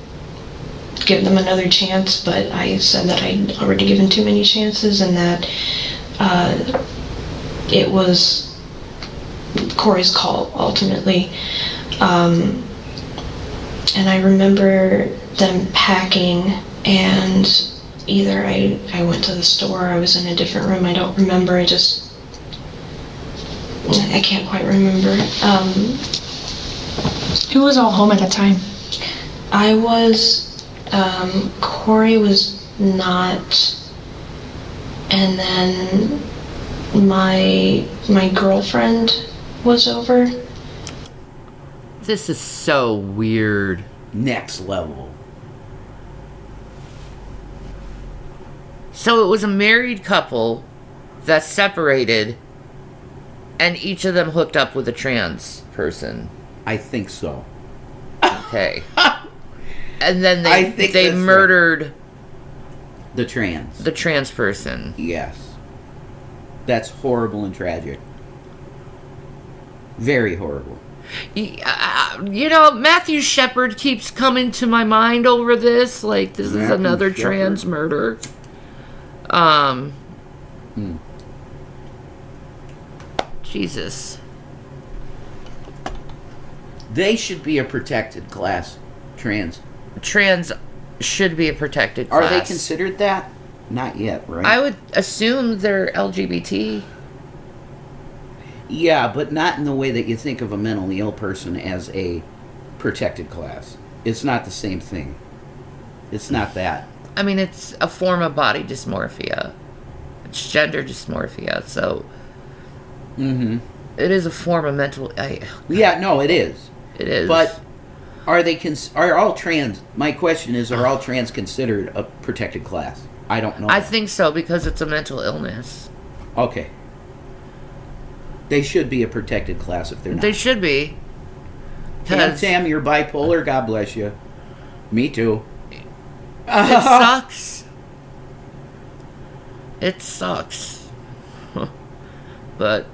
give them another chance, but I said that I'd already given too many chances and that it was Corey's call, ultimately. And I remember them packing, and either I went to the store or I was in a different room. I don't remember. I can't quite remember. Who was all home at the time? I was, Corey was not, and then my girlfriend was over. This is so weird. Next level. So it was a married couple that separated, and each of them hooked up with a trans person. I think so. Okay. And then I think they that's murdered the trans person. Yes. That's horrible and tragic. Very horrible. You know, Matthew Shepard keeps coming to my mind over this. Like, this is another trans murder. Jesus. They should be a protected class. Trans should be a protected class. Are they considered that? Not yet, right? I would assume they're LGBT. Yeah, but not in the way that you think of a mentally ill person as a protected class. It's not the same thing. It's not that. I mean, it's a form of body dysmorphia. It's gender dysmorphia, so... Mm-hmm. It is a form of mental... Yeah, no, it is. It is. But are they are all trans... My question is, are all trans considered a protected class? I don't know. I think so, because it's a mental illness. Okay. They should be a protected class if they're not. They should be. Sam, you're bipolar. God bless you. Me too. It sucks. It sucks. But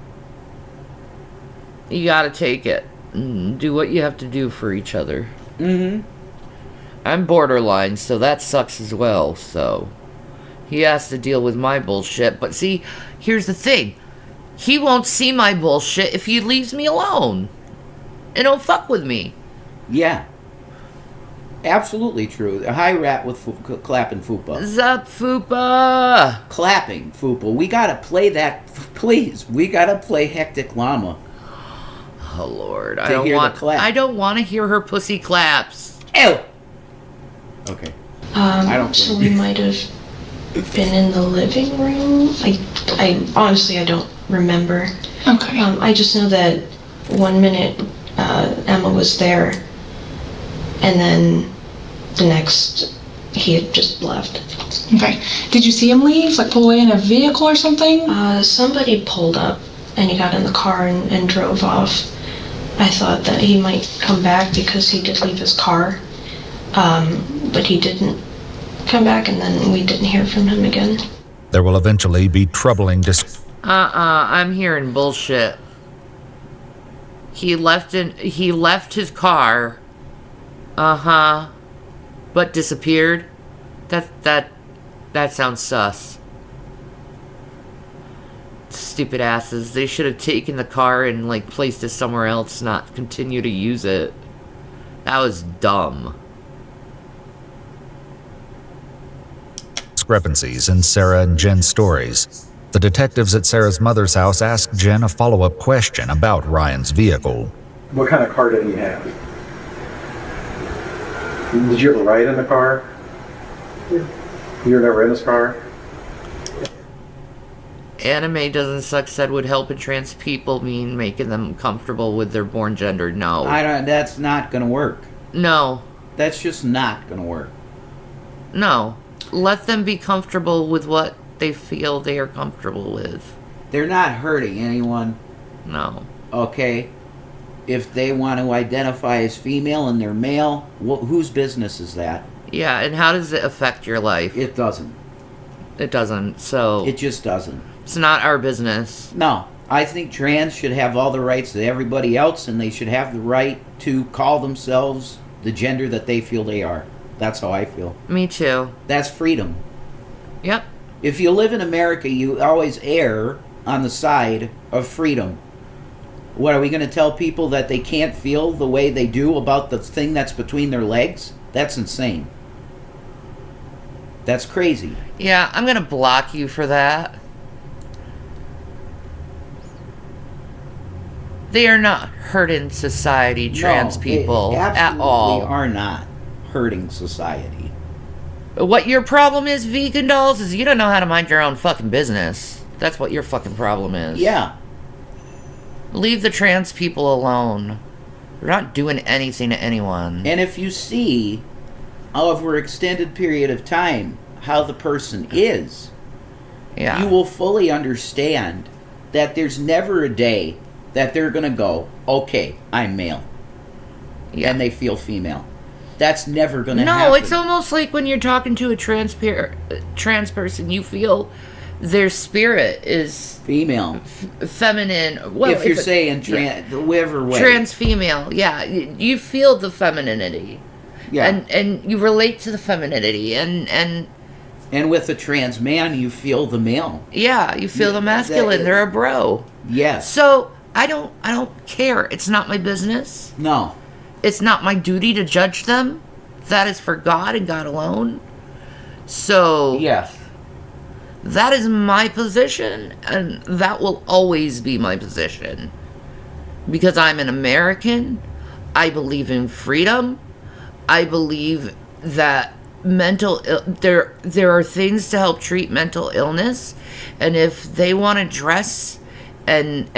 you gotta take it. Do what you have to do for each other. Mm-hmm. I'm borderline, so that sucks as well, so... He has to deal with my bullshit. But see, here's the thing. He won't see my bullshit if he leaves me alone. And don't fuck with me. Yeah. Absolutely true. A high rat with clapping fupa. Zup fupa. Clapping fupa. We gotta play that, please. We gotta play Hectic Llama. Oh Lord, I don't want to hear her pussy claps. Ew. Okay. So we might have been in the living room. I honestly I don't remember. Okay. I just know that 1 minute Emma was there, and then the next he had just left. Okay. Did you see him leave? Like pull away in a vehicle or something? Somebody pulled up and he got in the car and drove off. I thought that he might come back because he did leave his car, but he didn't come back, and then we didn't hear from him again. There will eventually be troubling I'm hearing bullshit. He left his car. But disappeared. That sounds sus. Stupid asses. They should have taken the car and like placed it somewhere else, not continue to use it. That was dumb. discrepancies in Sarah and Jen's stories. The detectives at Sarah's mother's house asked Jen a follow-up question about Ryan's vehicle. What kind of car did he have? Did you ever ride in the car? You were never in his car? Anime doesn't suck said would help trans people mean making them comfortable with their born gender. No. That's not gonna work. No. That's just not gonna work. No. Let them be comfortable with what they feel they are comfortable with. They're not hurting anyone. No. Okay? If they want to identify as female and they're male, whose business is that? Yeah, and how does it affect your life? It doesn't. It doesn't, so... It just doesn't. It's not our business. No. I think trans should have all the rights that everybody else, and they should have the right to call themselves the gender that they feel they are. That's how I feel. Me too. That's freedom. Yep. If you live in America, you always err on the side of freedom. What, are we going to tell people that they can't feel the way they do about the thing that's between their legs? That's insane. That's crazy. Yeah, I'm going to block you for that. They are not hurting society, trans people, at all. They are not hurting society. What your problem is, vegan dolls, is you don't know how to mind your own fucking business. That's what your fucking problem is. Yeah. Leave the trans people alone. They're not doing anything to anyone. And if you see, over an extended period of time, how the person is, yeah, you will fully understand that there's never a day that they're going to go, okay, I'm male. Yeah. And they feel female. That's never going to happen. No, it's almost like when you're talking to a trans person, you feel their spirit is female, feminine. Well, if you're saying whatever way, trans female, yeah, you feel the femininity, yeah, and you relate to the femininity, and with a trans man, you feel the male. Yeah, you feel the masculine. They're a bro. Yes. So I don't care. It's not my business. No. It's not my duty to judge them. That is for God and God alone. So yes. That is my position, and that will always be my position. Because I'm an American, I believe in freedom. I believe that there are things to help treat mental illness, and if they want to dress and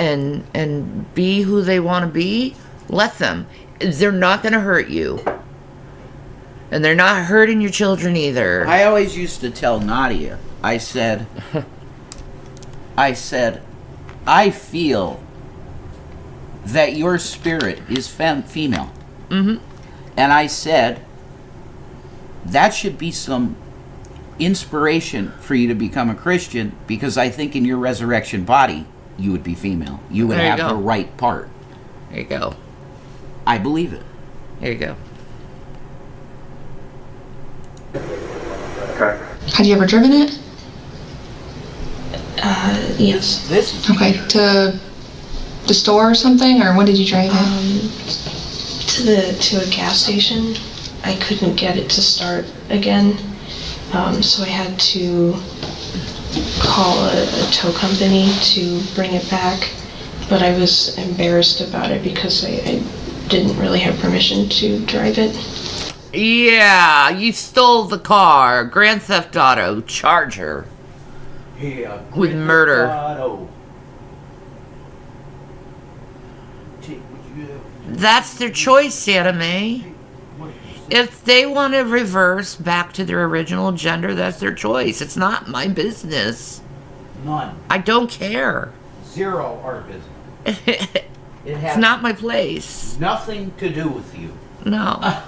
be who they want to be, let them. They're not going to hurt you. And they're not hurting your children either. I always used to tell Nadia, I said, I feel that your spirit is female. Mm-hmm. And I said, that should be some inspiration for you to become a Christian, because I think in your resurrection body, you would be female. You would have the right part. There you go. I believe it. There you go. Okay. Have you ever driven it? Yes. This? Okay, to the store or something, or when did you drive it? to a gas station. I couldn't get it to start again, so I had to call a tow company to bring it back. But I was embarrassed about it because I didn't really have permission to drive it. Yeah, you stole the car. Grand Theft Auto. Charger. Yeah, with murder. That's their choice, Anime. If they want to reverse back to their original gender, that's their choice. It's not my business. None. I don't care. Zero our business. It has It's not my place. nothing to do with you. No.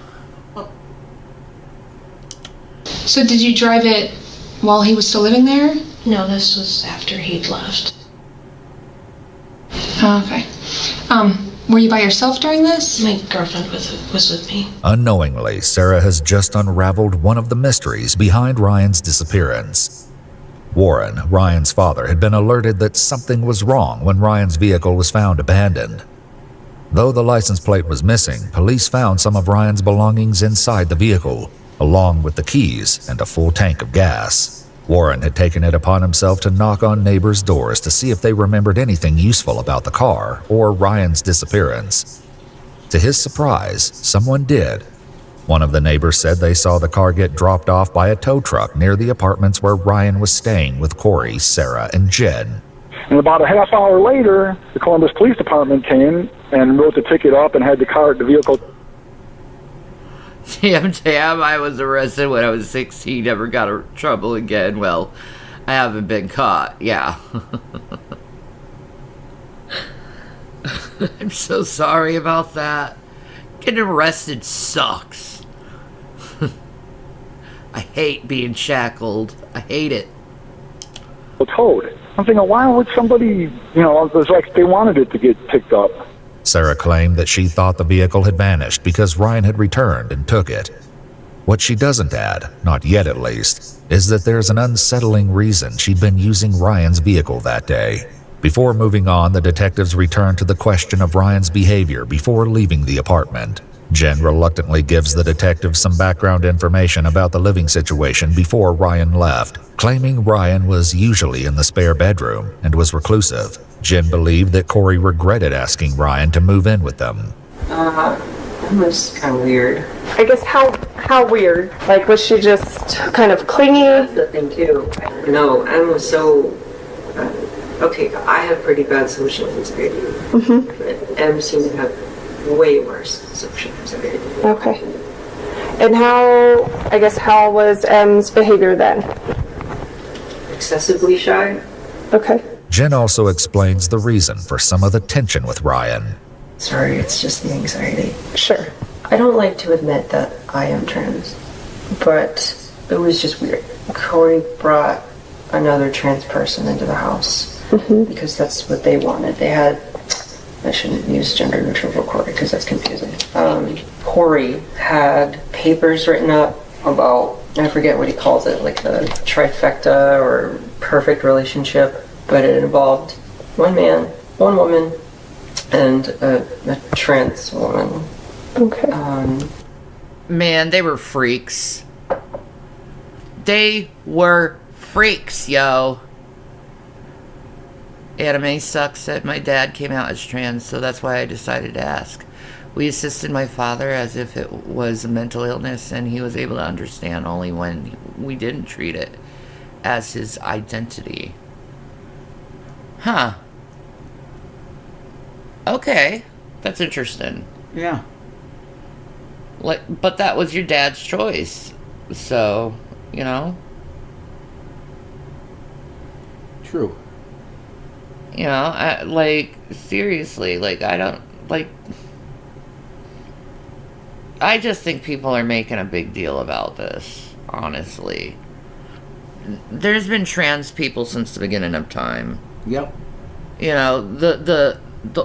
So did you drive it while he was still living there? No, this was after he'd left. Oh, okay. Were you by yourself during this? My girlfriend was with me. Unknowingly, Sarah has just unraveled one of the mysteries behind Ryan's disappearance. Warren, Ryan's father, had been alerted that something was wrong when Ryan's vehicle was found abandoned. Though the license plate was missing, police found some of Ryan's belongings inside the vehicle, along with the keys and a full tank of gas. Warren had taken it upon himself to knock on neighbors' doors to see if they remembered anything useful about the car or Ryan's disappearance. To his surprise, someone did. One of the neighbors said they saw the car get dropped off by a tow truck near the apartments where Ryan was staying with Corey, Sarah, and Jen. And about a half hour later, the Columbus Police Department came and wrote the ticket up and had the vehicle. Damn, I was arrested when I was 16, never got in trouble again. Well, I haven't been caught, yeah. I'm so sorry about that. Getting arrested sucks. I hate being shackled. I hate it. Towed. I'm thinking, why would somebody, it was like they wanted it to get picked up. Sarah claimed that she thought the vehicle had vanished because Ryan had returned and took it. What she doesn't add, not yet at least, is that there's an unsettling reason she'd been using Ryan's vehicle that day. Before moving on, the detectives returned to the question of Ryan's behavior before leaving the apartment. Jen reluctantly gives the detectives some background information about the living situation before Ryan left, claiming Ryan was usually in the spare bedroom and was reclusive. Jen believed that Corey regretted asking Ryan to move in with them. It was kind of weird. I guess how weird? Like, was she just kind of clingy? That's the thing too. No, Em was so. Okay, I have pretty bad social anxiety. But Em seemed to have way worse social anxiety. Okay. And how was Em's behavior then? Excessively shy. Okay. Jen also explains the reason for some of the tension with Ryan. Sorry, it's just the anxiety. Sure. I don't like to admit that I am trans, but it was just weird. Corey brought another trans person into the house because that's what they wanted. I shouldn't use gender neutral for Corey because that's confusing. Corey had papers written up about, I forget what he calls it, like the trifecta or perfect relationship. But it involved one man, one woman, and a trans woman. Okay. Man, they were freaks. They were freaks, yo. Anime sucks that my dad came out as trans, so that's why I decided to ask. We assisted my father as if it was a mental illness, and he was able to understand only when we didn't treat it as his identity. Huh. Okay. That's interesting. Yeah. But that was your dad's choice. So, True. Seriously, I just think people are making a big deal about this, honestly. There's been trans people since the beginning of time. Yep. The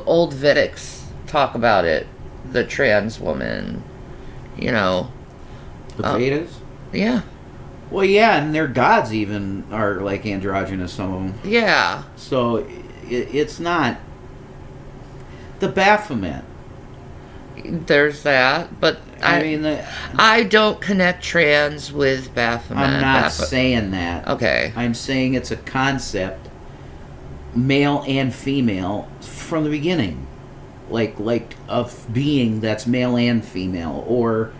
old Vedics talk about it. The trans woman. The Vedas? Yeah. Well, yeah, and their gods even are like androgynous, some of them. Yeah. So it's not the Baphomet. There's that, but I don't connect trans with Baphomet. I'm not saying that. Okay. I'm saying it's a concept, male and female, from the beginning. Like a being that's male and female, or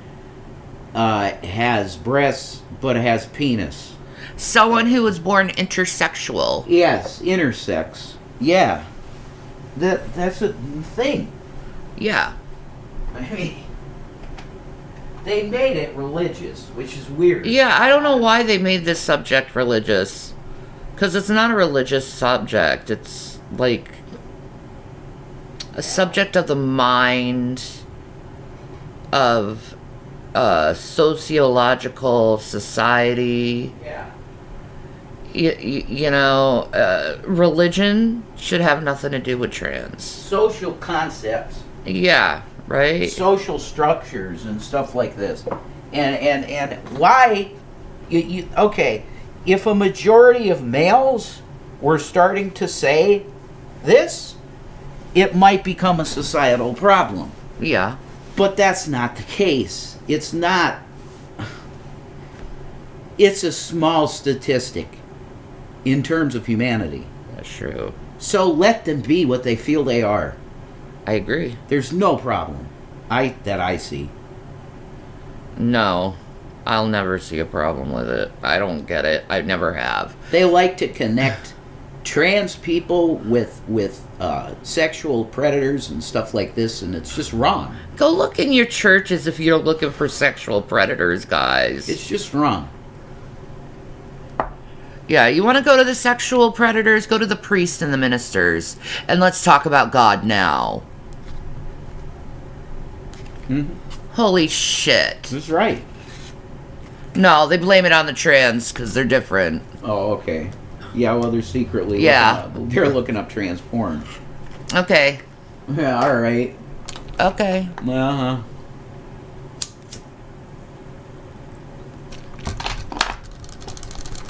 has breasts but has penis. Someone who was born intersexual. Yes, intersex. Yeah. That's a thing. Yeah. I mean, they made it religious, which is weird. Yeah, I don't know why they made this subject religious. Because it's not a religious subject. It's like a subject of the mind, of sociological society. Yeah. You know, religion should have nothing to do with trans. Social concepts. Yeah, right? Social structures and stuff like this. And why... okay, if a majority of males were starting to say this, it might become a societal problem. Yeah. But that's not the case. It's not. It's a small statistic in terms of humanity. That's true. So let them be what they feel they are. I agree. There's no problem that I see. No. I'll never see a problem with it. I don't get it. I never have. They like to connect trans people with sexual predators and stuff like this, and it's just wrong. Go look in your churches if you're looking for sexual predators, guys. It's just wrong. Yeah, you want to go to the sexual predators? Go to the priests and the ministers. And let's talk about God now. Mm-hmm. Holy shit. That's right. No, they blame it on the trans because they're different. Oh, okay. Yeah, well, they're secretly they're looking up trans porn. Okay. Yeah, all right. Okay. Uh-huh.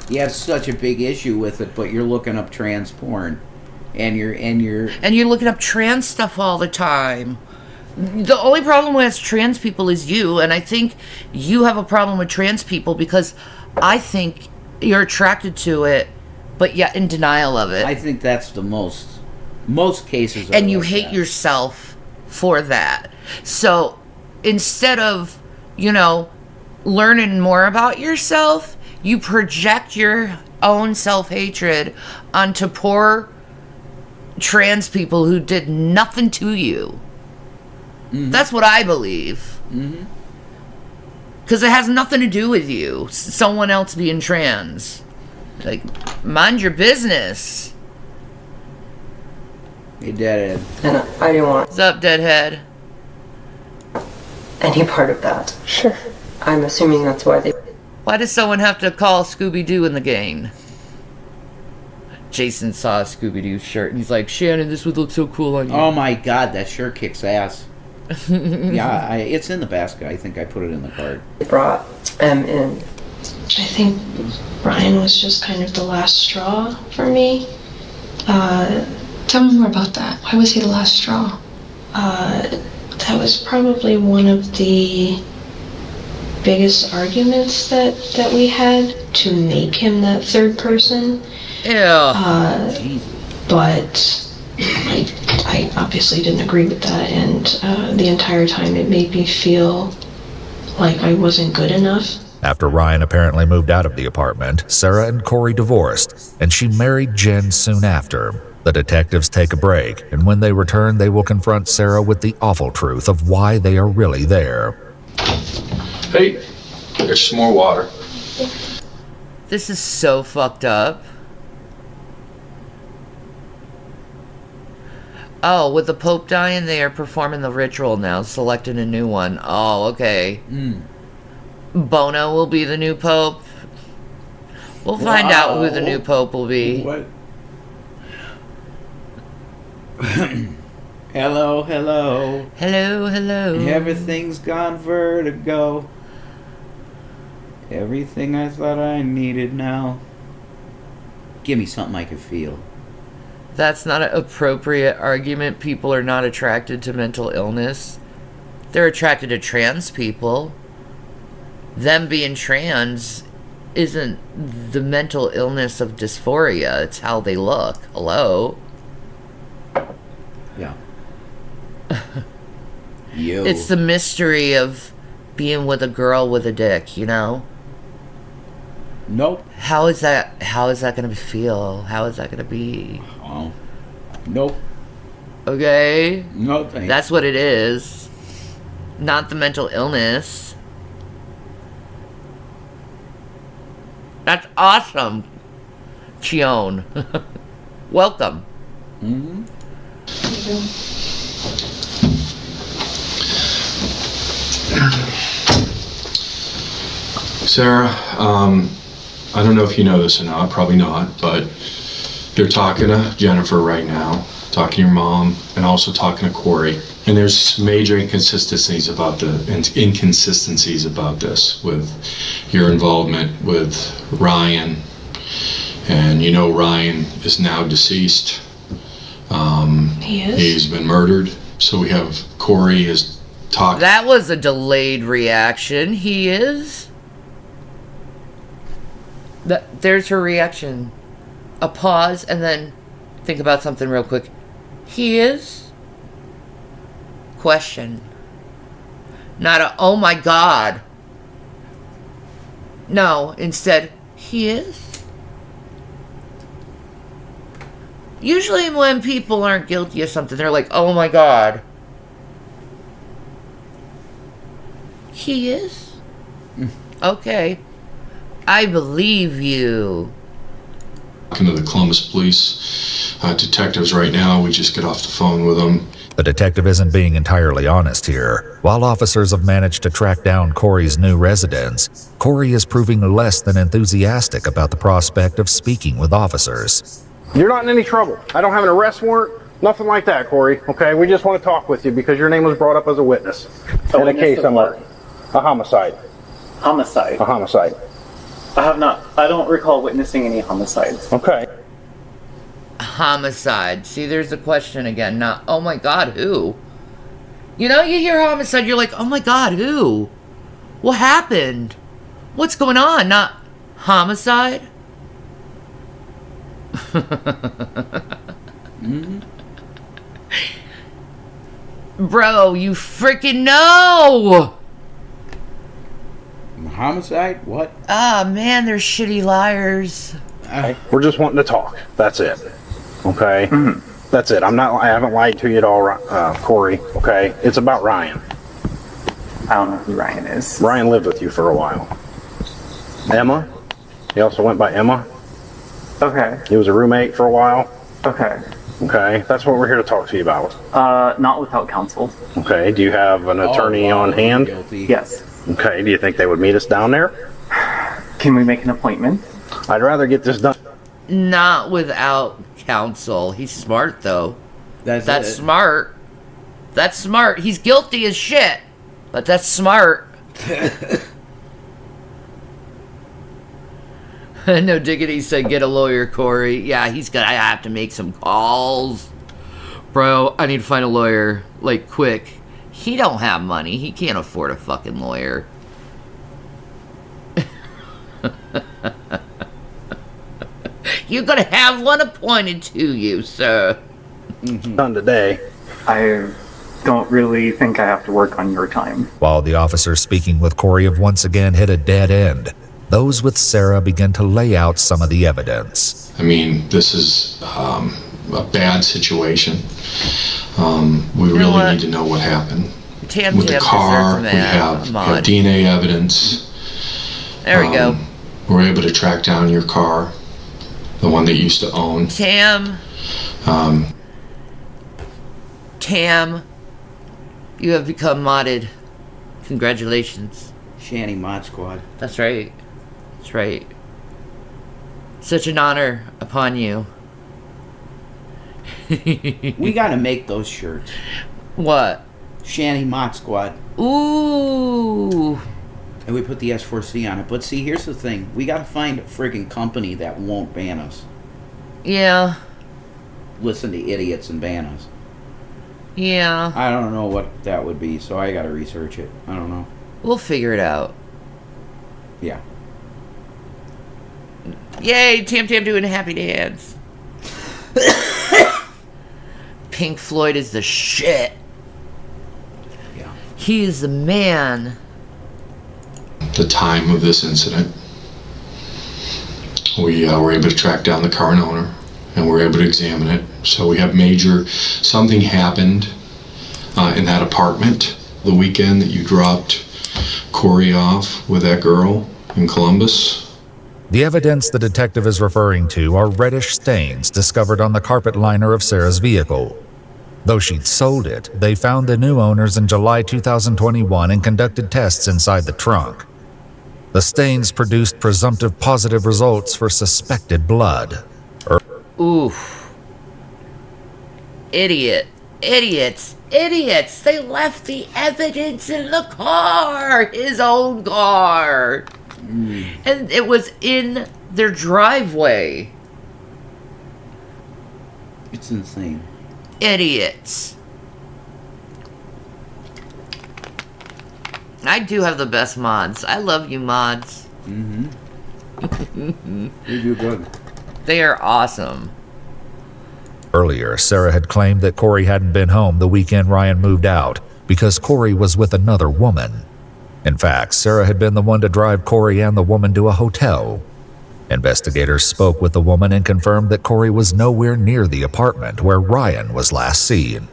You have such a big issue with it, but you're looking up trans porn, and you're looking up trans stuff all the time. The only problem with trans people is you, and I think you have a problem with trans people because I think you're attracted to it, but yet in denial of it. I think that's the most cases. And you hate yourself for that. So instead of, learning more about yourself, you project your own self-hatred onto poor trans people who did nothing to you. Mm-hmm. That's what I believe. Mm-hmm. Because it has nothing to do with you. Someone else being trans. Like, mind your business. Hey, Deadhead. And I didn't want What's up, Deadhead? any part of that. Sure. I'm assuming that's why they... Why does someone have to call Scooby-Doo in the game? Jason saw a Scooby-Doo shirt and he's like, Shannon, this would look so cool on you. Oh my god, that shirt kicks ass. Yeah, it's in the basket. I think I put it in the cart. Brought in. I think Brian was just kind of the last straw for me. Tell me more about that. Why was he the last straw? That was probably one of the biggest arguments that we had to make him that third person. Yeah. But I obviously didn't agree with that, and the entire time it made me feel like I wasn't good enough. After Ryan apparently moved out of the apartment, Sarah and Corey divorced, and she married Jen soon after. The detectives take a break, and when they return, they will confront Sarah with the awful truth of why they are really there. Hey, there's some more water. This is so fucked up. Oh, with the Pope dying, they are performing the ritual now, selecting a new one. Oh, okay. Bono will be the new Pope. We'll find out who the new Pope will be. What? Hello, hello. Hello, hello. Everything's gone vertigo. Everything I thought I needed now. Give me something I can feel. That's not an appropriate argument. People are not attracted to mental illness. They're attracted to trans people. Them being trans isn't the mental illness of dysphoria. It's how they look. Hello? Yeah. Yo. It's the mystery of being with a girl with a dick, you know? Nope. How is that gonna feel? How is that gonna be? Oh. Nope. Okay? No thanks. That's what it is. Not the mental illness. That's awesome, Chion. Welcome. Mm-hmm. Sarah, I don't know if you know this or not, probably not, but you're talking to Jennifer right now, talking to your mom, and also talking to Corey. And there's major inconsistencies about this with your involvement with Ryan. And you know Ryan is now deceased. He is? He's been murdered. So we have Corey is talking. That was a delayed reaction. He is. There's her reaction. A pause and then think about something real quick. He is? Question. Not a, oh my God. No, instead, he is? Usually when people aren't guilty of something, they're like, oh my God. He is? Okay. I believe you. Talking to the Columbus police detectives right now. We just get off the phone with them. The detective isn't being entirely honest here. While officers have managed to track down Corey's new residence, Corey is proving less than enthusiastic about the prospect of speaking with officers. You're not in any trouble. I don't have an arrest warrant, nothing like that, Corey. Okay, we just want to talk with you because your name was brought up as a witness in a case I'm working. A homicide. Homicide? A homicide. I don't recall witnessing any homicides. Okay. Homicide. See, there's the question again. Not, oh my God, who? You know, you hear homicide, you're like, oh my God, who? What happened? What's going on? Not homicide? Mm-hmm. Bro, you freaking know! Homicide? What? Ah, man, they're shitty liars. We're just wanting to talk. That's it. Okay? Mm-hmm. That's it. I haven't lied to you at all, Corey. Okay? It's about Ryan. I don't know who Ryan is. Ryan lived with you for a while. Emma? He also went by Emma. Okay. He was a roommate for a while. Okay. Okay. That's what we're here to talk to you about. Not without counsel. Okay. Do you have an attorney on hand? Guilty. Yes. Okay. Do you think they would meet us down there? Can we make an appointment? I'd rather get this done. Not without counsel. He's smart, though. That's smart. That's smart. He's guilty as shit, but that's smart. No diggity said get a lawyer, Corey. Yeah, I have to make some calls. Bro, I need to find a lawyer, like, quick. He don't have money. He can't afford a fucking lawyer. You're gonna have one appointed to you, sir. Done today. I don't really think I have to work on your time. While the officers speaking with Corey have once again hit a dead end, those with Sarah begin to lay out some of the evidence. I mean, this is a bad situation. We really need to know what happened. With the car, we have DNA evidence. There we go. We're able to track down your car, the one that you used to own. Tam, you have become modded. Congratulations. Shanny Mod Squad. That's right. That's right. Such an honor upon you. We gotta make those shirts. What? Shanny Mod Squad. Ooh. And we put the S4C on it. But see, here's the thing. We gotta find a friggin' company that won't ban us. Yeah. Listen to idiots and ban us. Yeah. I don't know what that would be, so I gotta research it. I don't know. We'll figure it out. Yeah. Yay, Tam Tam doing happy dance. Pink Floyd is the shit. Yeah. He is the man. The time of this incident, we were able to track down the current owner, and we're able to examine it. So we have something happened in that apartment the weekend that you dropped Corey off with that girl in Columbus. The evidence the detective is referring to are reddish stains discovered on the carpet liner of Sarah's vehicle. Though she'd sold it, they found the new owners in July 2021 and conducted tests inside the trunk. The stains produced presumptive positive results for suspected blood. Oof. Idiots. They left the evidence in the car. His own car. And it was in their driveway. It's insane. Idiots. I do have the best mods. I love you, mods. Mm-hmm. You do good. They are awesome. Earlier, Sarah had claimed that Corey hadn't been home the weekend Ryan moved out because Corey was with another woman. In fact, Sarah had been the one to drive Corey and the woman to a hotel. Investigators spoke with the woman and confirmed that Corey was nowhere near the apartment where Ryan was last seen.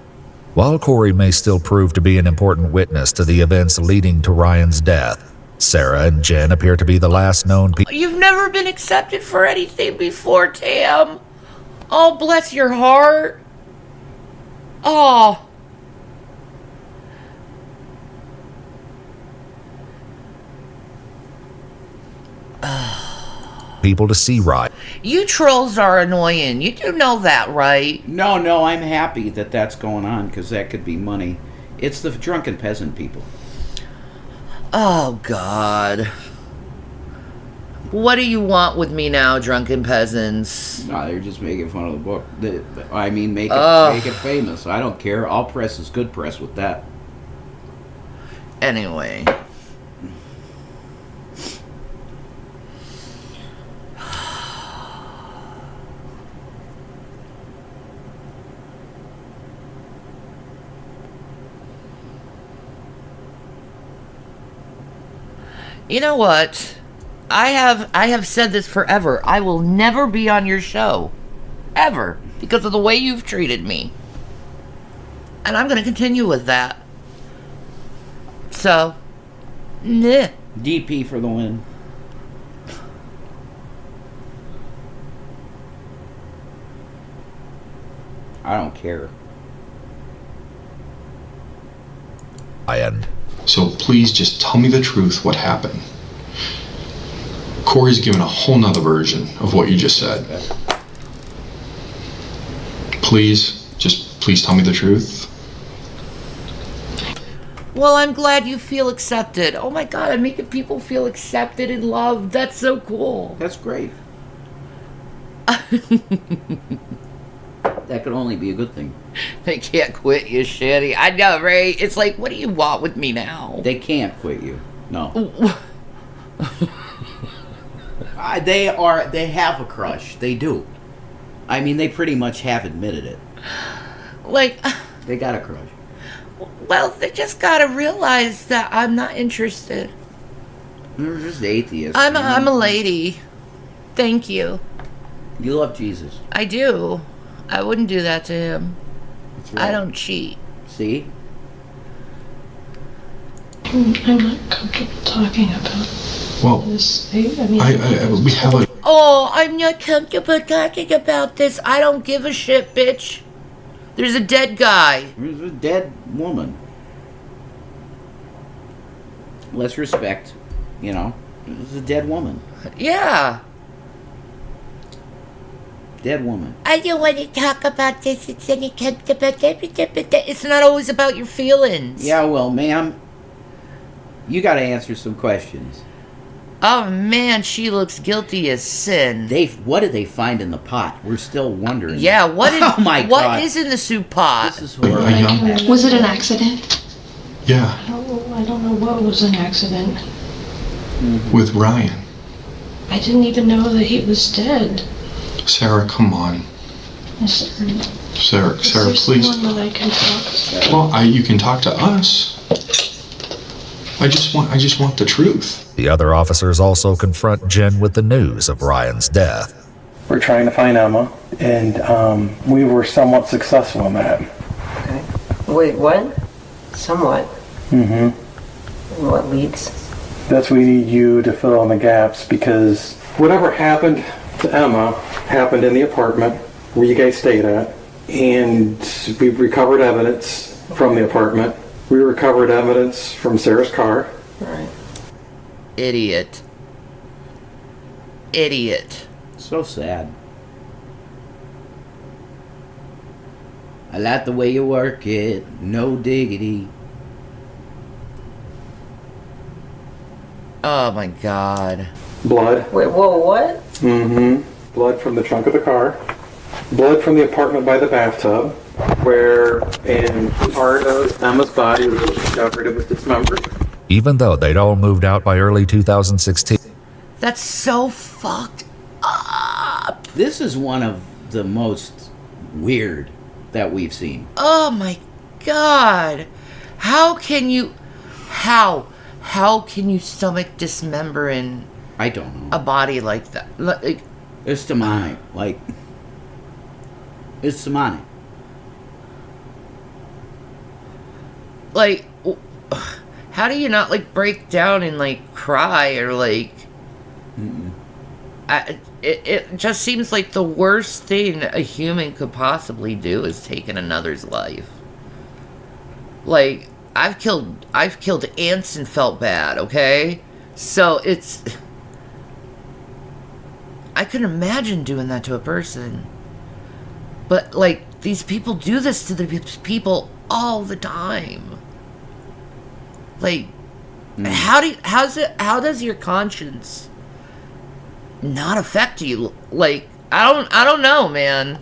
While Corey may still prove to be an important witness to the events leading to Ryan's death, Sarah and Jen appear to be the last known people. You've never been accepted for anything before, Tam. Oh, bless your heart. Oh. People to see Ryan. You trolls are annoying. You do know that, right? No, I'm happy that that's going on because that could be money. It's the drunken peasant people. Oh, God. What do you want with me now, drunken peasants? No, they're just making fun of the book. Make it famous. I don't care. All press is good press with that. Anyway. You know what? I have said this forever. I will never be on your show. Ever. Because of the way you've treated me. And I'm going to continue with that. So, nah. DP for the win. I don't care. So please just tell me the truth, what happened. Corey's given a whole nother version of what you just said. Please tell me the truth. Well, I'm glad you feel accepted. Oh my God, I'm making people feel accepted and loved. That's so cool. That's great. That could only be a good thing. They can't quit you, Shanny. I know, right? It's like, what do you want with me now? They can't quit you. No. They have a crush. They do. I mean, they pretty much have admitted it. Like... They got a crush. Well, they just gotta realize that I'm not interested. They're just atheists. I'm a lady. Thank you. You love Jesus. I do. I wouldn't do that to him. That's right. I don't cheat. See? I'm not comfortable talking about this. We have a... Oh, I'm not comfortable talking about this. I don't give a shit, bitch. There's a dead guy. There's a dead woman. Let's respect, There's a dead woman. Yeah. Dead woman. I don't want to talk about this. It's not always about your feelings. Yeah, well, ma'am, you got to answer some questions. Oh man, she looks guilty as sin. What did they find in the pot? We're still wondering. Yeah, what oh my God. What is in the soup pot? This is horrible. Was it an accident? Yeah. I don't know what was an accident. With Ryan. I didn't even know that he was dead. Sarah, come on. Sarah, Is there please. someone that I can talk to? Well, you can talk to us. I just want the truth. The other officers also confront Jen with the news of Ryan's death. We're trying to find Emma, and we were somewhat successful in that. Okay. Wait, what? Somewhat. Mm-hmm. What leads? That's we need you to fill in the gaps, because whatever happened to Emma happened in the apartment where you guys stayed at, and we've recovered evidence from the apartment. We recovered evidence from Sarah's car. Right. Idiot. So sad. I like the way you work it. No diggity. Oh my God. Blood. Wait, whoa, what? Mm-hmm. Blood from the trunk of the car. Blood from the apartment by the bathtub, where in part of Emma's body was discovered it was dismembered. Even though they'd all moved out by early 2016. That's so fucked up. This is one of the most weird that we've seen. Oh my God. How can you stomach dismembering I don't know. a body like that? Like, It's demonic. It's demonic. Like, how do you not like break down and like cry or like? It just seems like the worst thing a human could possibly do is take another's life. Like, I've killed ants and felt bad. Okay, so it's. I couldn't imagine doing that to a person. But like, these people do this to the people all the time. Like, how does your conscience not affect you? Like, I don't know, man.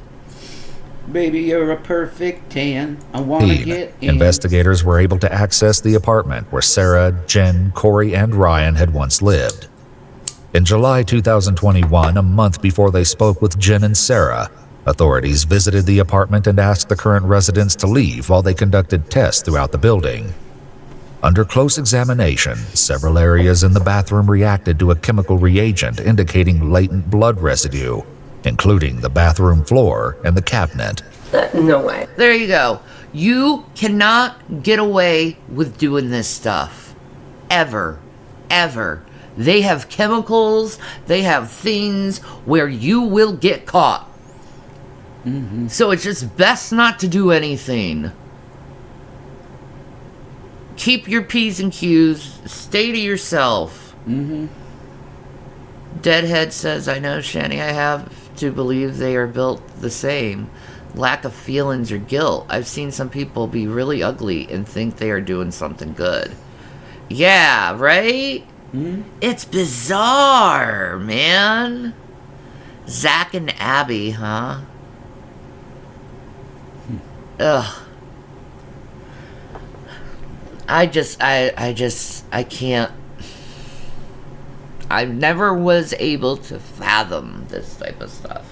Baby, you're a perfect 10. I want to get in. Investigators were able to access the apartment where Sarah, Jen, Corey, and Ryan had once lived. In July 2021, a month before they spoke with Jen and Sarah, authorities visited the apartment and asked the current residents to leave while they conducted tests throughout the building. Under close examination, several areas in the bathroom reacted to a chemical reagent indicating latent blood residue, including the bathroom floor and the cabinet. No way. There you go. You cannot get away with doing this stuff. Ever. They have chemicals, they have things where you will get caught. So it's just best not to do anything. Keep your P's and Q's. Stay to yourself. Deadhead says, I know, Shanny, I have to believe they are built the same. Lack of feelings or guilt. I've seen some people be really ugly and think they are doing something good. Yeah, right? It's bizarre, man. Zach and Abby, huh? Ugh. I can't. I never was able to fathom this type of stuff.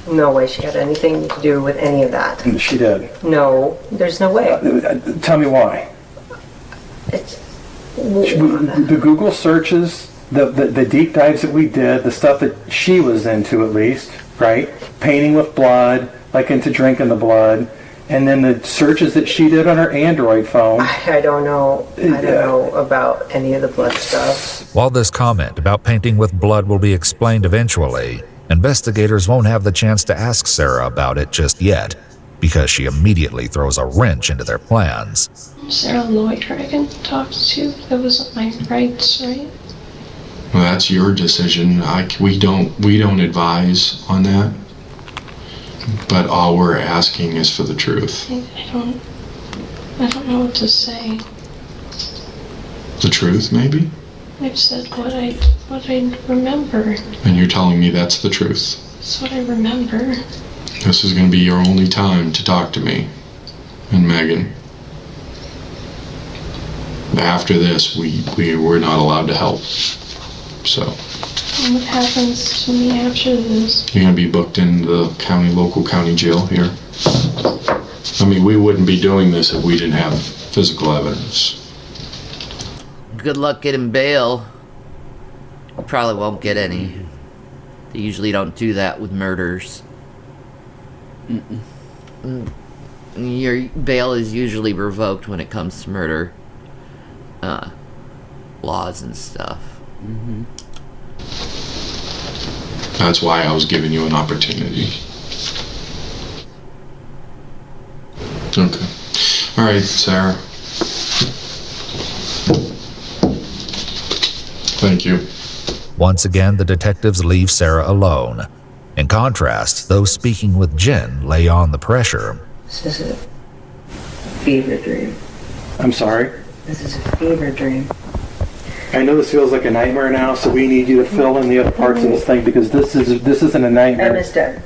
No way she had anything to do with any of that. She did. No, there's no way. Tell me why. The Google searches, the deep dives that we did, the stuff that she was into at least, right? Painting with blood, like into drinking the blood, and then the searches that she did on her Android phone. I don't know about any of the blood stuff. While this comment about painting with blood will be explained eventually, investigators won't have the chance to ask Sarah about it just yet, because she immediately throws a wrench into their plans. Is there a lawyer I can talk to that was my rights, right? Well, that's your decision. We don't advise on that. But all we're asking is for the truth. I don't know what to say. The truth, maybe? I've said what I remember. And you're telling me that's the truth. That's what I remember. This is going to be your only time to talk to me and Megan. After this, we're not allowed to help. So. And what happens to me after this? You're going to be booked in the local county jail here. I mean, we wouldn't be doing this if we didn't have physical evidence. Good luck getting bail. You probably won't get any. They usually don't do that with murders. Your bail is usually revoked when it comes to murder laws and stuff. That's why I was giving you an opportunity. Okay. All right, Sarah. Thank you. Once again, the detectives leave Sarah alone. In contrast, those speaking with Jen lay on the pressure. This is a fever dream. I'm sorry? This is a fever dream. I know this feels like a nightmare now, so we need you to fill in the other parts of this thing because this isn't a nightmare. Emma's dead.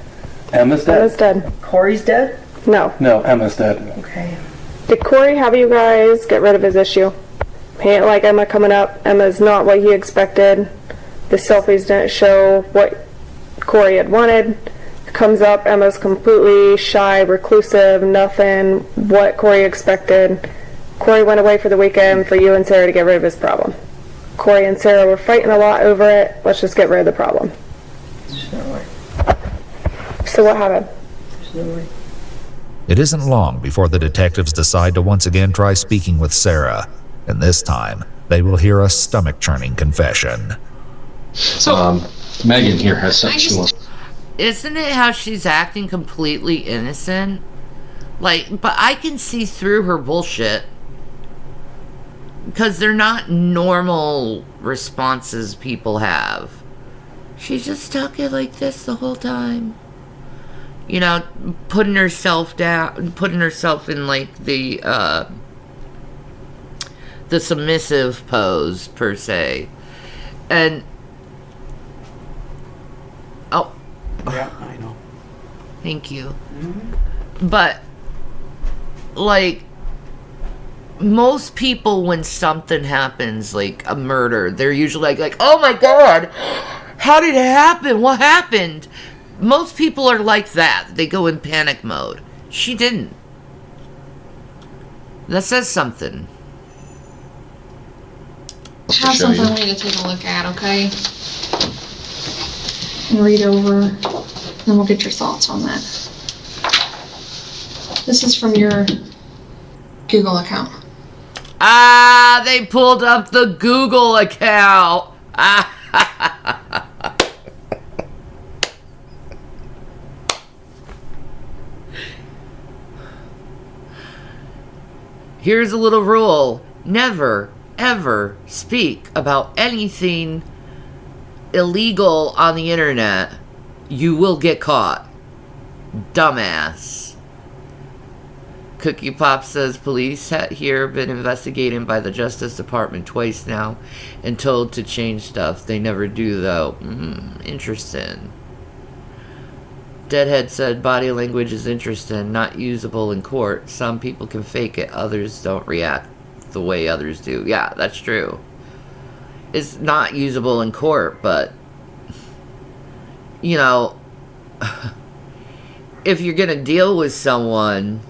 Emma's dead? Emma's dead. Corey's dead? No. No, Emma's dead. Okay. Did Corey have you guys get rid of his issue? He ain't like Emma coming up. Emma's not what he expected. The selfies didn't show what Corey had wanted. Comes up, Emma's completely shy, reclusive, nothing what Corey expected. Corey went away for the weekend for you and Sarah to get rid of his problem. Corey and Sarah were fighting a lot over it. Let's just get rid of the problem. There's no way. So what happened? There's no way. It isn't long before the detectives decide to once again try speaking with Sarah, and this time they will hear a stomach-churning confession. So, Megan here has something she wants. Isn't it how she's acting completely innocent? Like, but I can see through her bullshit. Because they're not normal responses people have. She's just talking like this the whole time. You know, putting herself down, putting herself in like the submissive pose, per se. And yeah, I know. Thank you. But like most people, when something happens, like a murder, they're usually like, oh my god, how did it happen? What happened? Most people are like that. They go in panic mode. She didn't. That says something. I have something I want you to take a look at, okay? And read over, and then we'll get your thoughts on that. This is from your Google account. Ah, they pulled up the Google account. Here's a little rule. Never, ever speak about anything illegal on the internet. You will get caught. Dumbass. Cookie Pop says police here been investigated by the Justice Department twice now and told to change stuff. They never do though. Interesting. Deadhead said body language is interesting, not usable in court. Some people can fake it, others don't react the way others do. Yeah, that's true. It's not usable in court, but you know, if you're gonna deal with someone,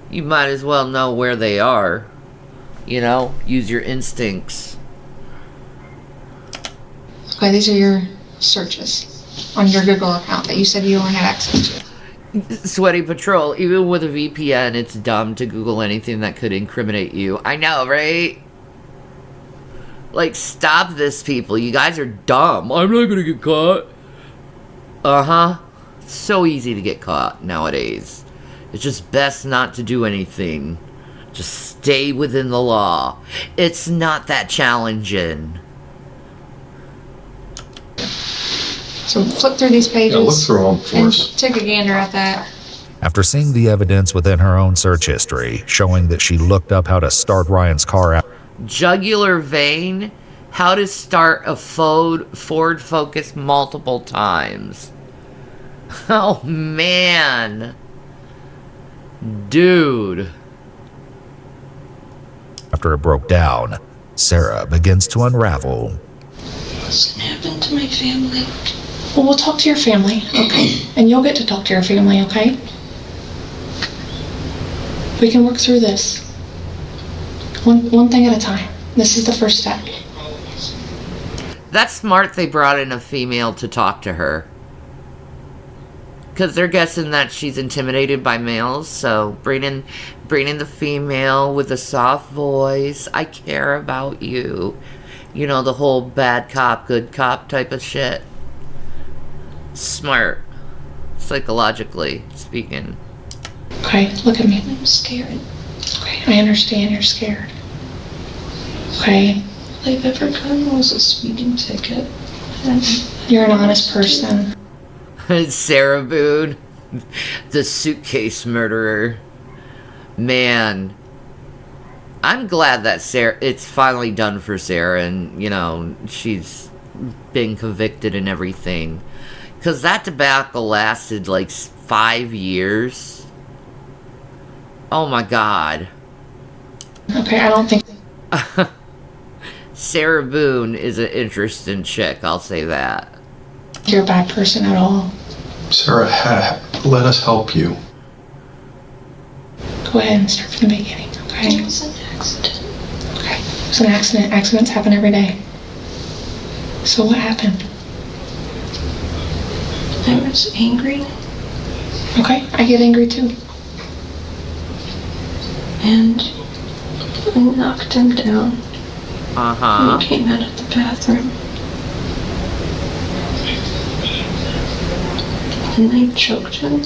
you might as well know where they are. You know, use your instincts. Okay, these are your searches on your Google account that you said you only had access to. Sweaty Patrol, even with a VPN, it's dumb to Google anything that could incriminate you. I know, right? Like, stop this, people. You guys are dumb. I'm not gonna get caught. Uh-huh. So easy to get caught nowadays. It's just best not to do anything. Just stay within the law. It's not that challenging. So flip through these pages. Yeah, look through them for and us. take a gander at that. After seeing the evidence within her own search history, showing that she looked up how to start Ryan's car out. Jugular vein? How to start a Ford Focus multiple times. Oh, man. Dude. After it broke down, Sarah begins to unravel. What's gonna happen to my family? Well, we'll talk to your family, okay? And you'll get to talk to your family, okay? We can work through this. One thing at a time. This is the first step. That's smart they brought in a female to talk to her. Because they're guessing that she's intimidated by males, so bring in the female with a soft voice. I care about you. You know, the whole bad cop, good cop type of shit. Smart. Psychologically speaking. Okay, look at me. I'm scared. Okay, I understand you're scared. Okay? All I've ever gotten was a speeding ticket. And you're an honest person. Sarah Boone, the suitcase murderer. Man, I'm glad that it's finally done for Sarah, and, you know, she's been convicted and everything. Because that debacle lasted like 5 years. Oh my god. Okay, I don't think... Sarah Boone is an interesting chick, I'll say that. You're a bad person at all. Sarah, let us help you. Go ahead and start from the beginning, okay? It was an accident. Okay, it was an accident. Accidents happen every day. So what happened? I was angry. Okay, I get angry too. And I knocked him down. Uh-huh. When he came out of the bathroom. And I choked him.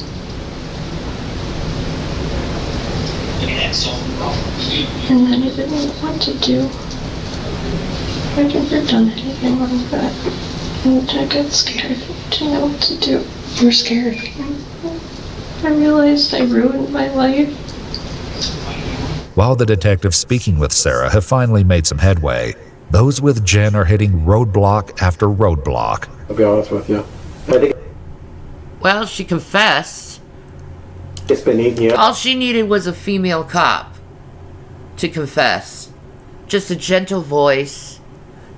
And then I didn't know what to do. I've never done anything like that. And I got scared. I didn't know what to do. You were scared. I realized I ruined my life. While the detectives speaking with Sarah have finally made some headway, those with Jen are hitting roadblock after roadblock. I'll be honest with you. Well, she confessed. It's been eating you up. All she needed was a female cop to confess. Just a gentle voice,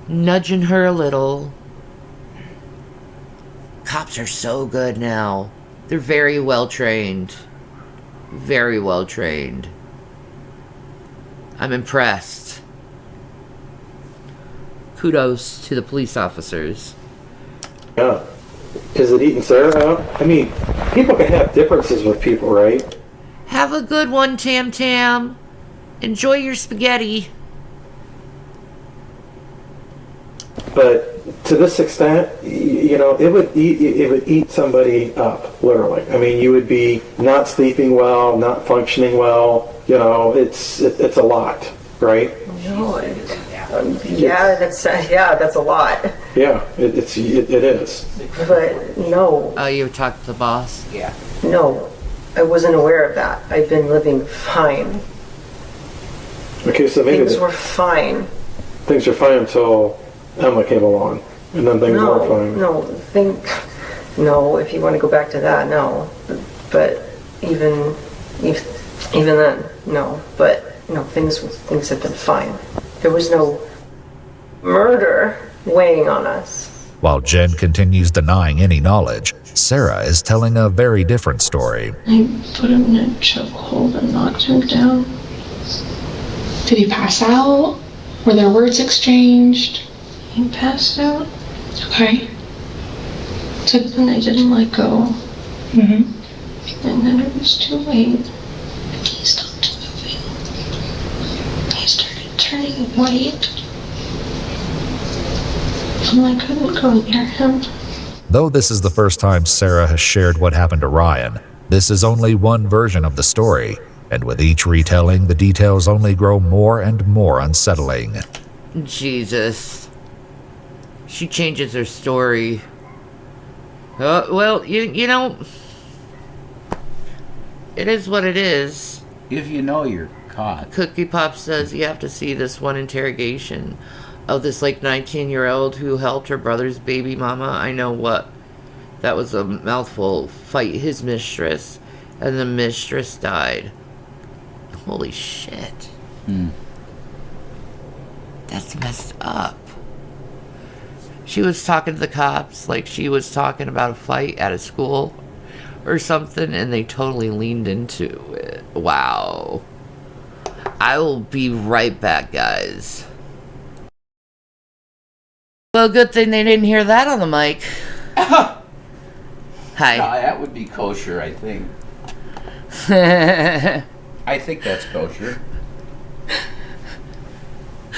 nudging her a little. Cops are so good now. They're very well trained. Very well trained. I'm impressed. Kudos to the police officers. Yeah. Is it eating Sarah out? I mean, people can have differences with people, right? Have a good one, Tam Tam. Enjoy your spaghetti. But to this extent, you know, it would eat somebody up, literally. I mean, you would be not sleeping well, not functioning well. You know, it's a lot, right? No, that's a lot. Yeah, it is. But no. Oh, you talked to the boss? Yeah. No, I wasn't aware of that. I've been living fine. Okay, so maybe things were fine. Things were fine until Emma came along, and then things weren't fine. No, if you want to go back to that, no. But even then, no. But no, things have been fine. There was no murder weighing on us. While Jen continues denying any knowledge, Sarah is telling a very different story. I put him in a chokehold and knocked him down. Did he pass out? Were there words exchanged? He passed out. Okay. And I didn't let go. Mm-hmm. And then it was too late. He stopped moving. He started turning white. And I couldn't go near him. Though this is the first time Sarah has shared what happened to Ryan, this is only one version of the story, and with each retelling, the details only grow more and more unsettling. Jesus. She changes her story. Well, you know, It is what it is. If you know you're caught. Cookie Pop says you have to see this one interrogation of this like 19-year-old who helped her brother's baby mama. I know what. That was a mouthful. Fight his mistress. And the mistress died. Holy shit. That's messed up. She was talking to the cops like she was talking about a fight at a school or something, and they totally leaned into it. Wow. I will be right back, guys. Well, good thing they didn't hear that on the mic. Hi. No, that would be kosher, I think. I think that's kosher.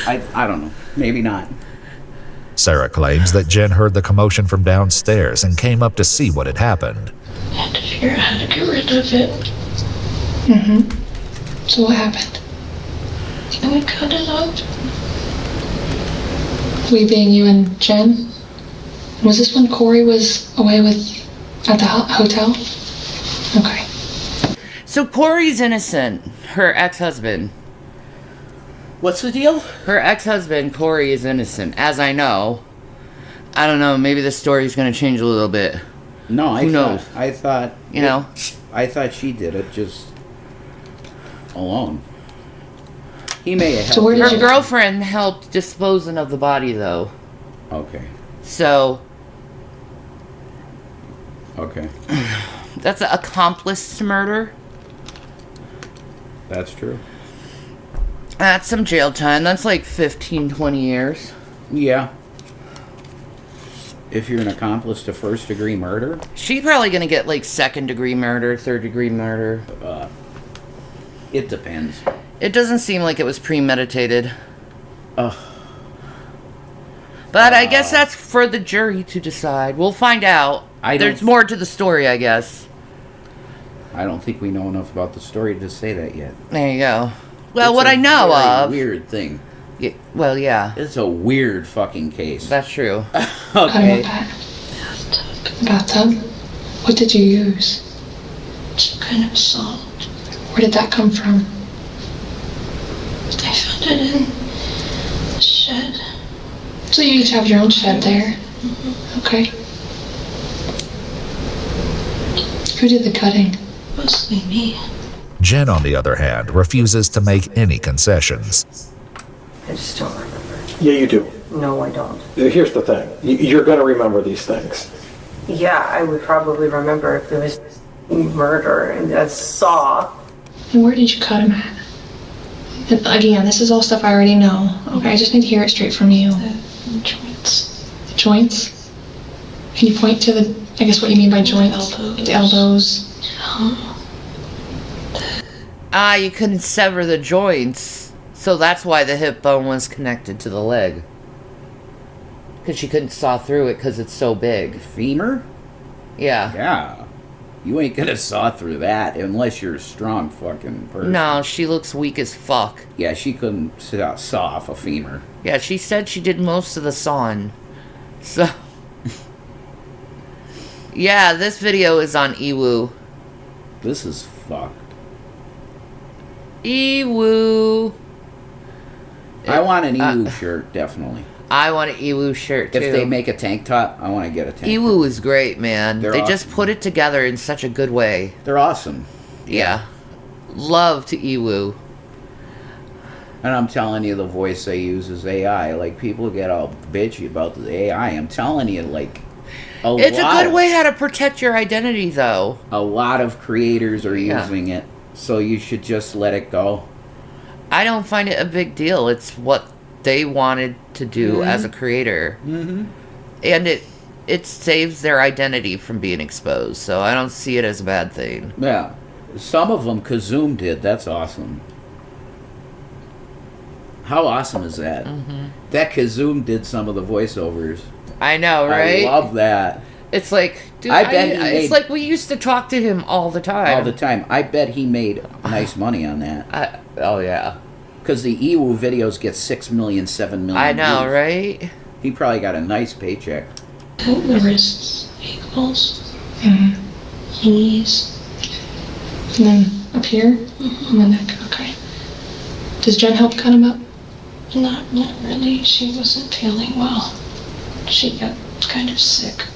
I don't know. Maybe not. Sarah claims that Jen heard the commotion from downstairs and came up to see what had happened. I had to figure out how to get rid of it. So what happened? And we cut it up. We being you and Jen? Was this when Corey was away at the hotel? Okay. So Corey's innocent. Her ex-husband. What's the deal? Her ex-husband, Corey, is innocent, as I know. I don't know, maybe the story's gonna change a little bit. No, Who knows? I thought I thought she did it just alone. He may have helped. Her girlfriend helped disposing of the body, though. Okay. So. Okay. That's an accomplice to murder. That's true. That's some jail time. That's like 15, 20 years. Yeah. If you're an accomplice to first-degree murder? She's probably going to get like second-degree murder, third-degree murder. It depends. It doesn't seem like it was premeditated. Ugh. But I guess that's for the jury to decide. We'll find out. There's more to the story, I guess. I don't think we know enough about the story to say that yet. There you go. Well, what I know of... weird thing. Yeah, well, yeah. It's a weird fucking case. That's true. Okay. Bathtub? What did you use? Some kind of salt. Where did that come from? I found it in the shed. So you each have your own shed there? Okay. Who did the cutting? Mostly me. Jen, on the other hand, refuses to make any concessions. I just don't remember. Yeah, you do. No, I don't. Here's the thing. You're going to remember these things. Yeah, I would probably remember if there was murder and a saw. And where did you cut him at? And again, this is all stuff I already know. Okay, I just need to hear it straight from you. The joints. The joints? Can you point to the, I guess what you mean by joints? The elbows. You couldn't sever the joints. So that's why the hip bone was connected to the leg. Because she couldn't saw through it because it's so big. Femur? Yeah. Yeah. You ain't gonna saw through that unless you're a strong fucking person. No, she looks weak as fuck. Yeah, she couldn't saw off a femur. Yeah, she said she did most of the sawing. So... yeah, this video is on Ewu. This is fucked. Ewu. I want an Ewu shirt, definitely. I want an Ewu shirt, too. If they make a tank top, I want to get a tank top. Ewu is great, man. They're they awesome. just put it together in such a good way. They're awesome. Yeah. Love to Ewu. And I'm telling you, the voice they use is AI. Like, people get all bitchy about the AI. I'm telling you, like... It's a good way how to protect your identity, though. A lot of creators are using it. So you should just let it go. I don't find it a big deal. It's what they wanted to do as a creator. Mm-hmm. And it saves their identity from being exposed. So I don't see it as a bad thing. Yeah. Some of them Kazoom did. That's awesome. How awesome is that? Mm-hmm. That Kazoom did some of the voiceovers. I know, right? I love that. It's like, dude, it's like we used to talk to him all the time. All the time. I bet he made nice money on that. Oh, yeah. Because the Ewu videos get 6 million, 7 million I know, views. right? He probably got a nice paycheck. The wrists, ankles, knees. And then up here, on the neck, okay. Does Jen help cut him up? Not really. She wasn't feeling well. She got kind of sick.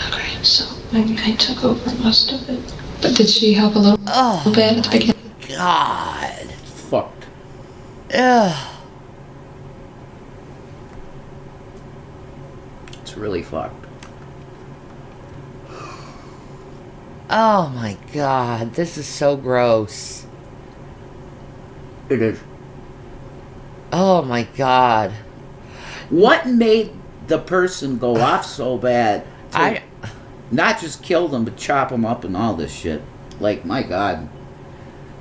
Okay. So I took over most of it. But did she help a little bit at the beginning? God. Fucked. Ugh. It's really fucked. Oh my God, this is so gross. It is. Oh my God. What made the person go off so bad to not just kill them, but chop them up and all this shit? Like, my God.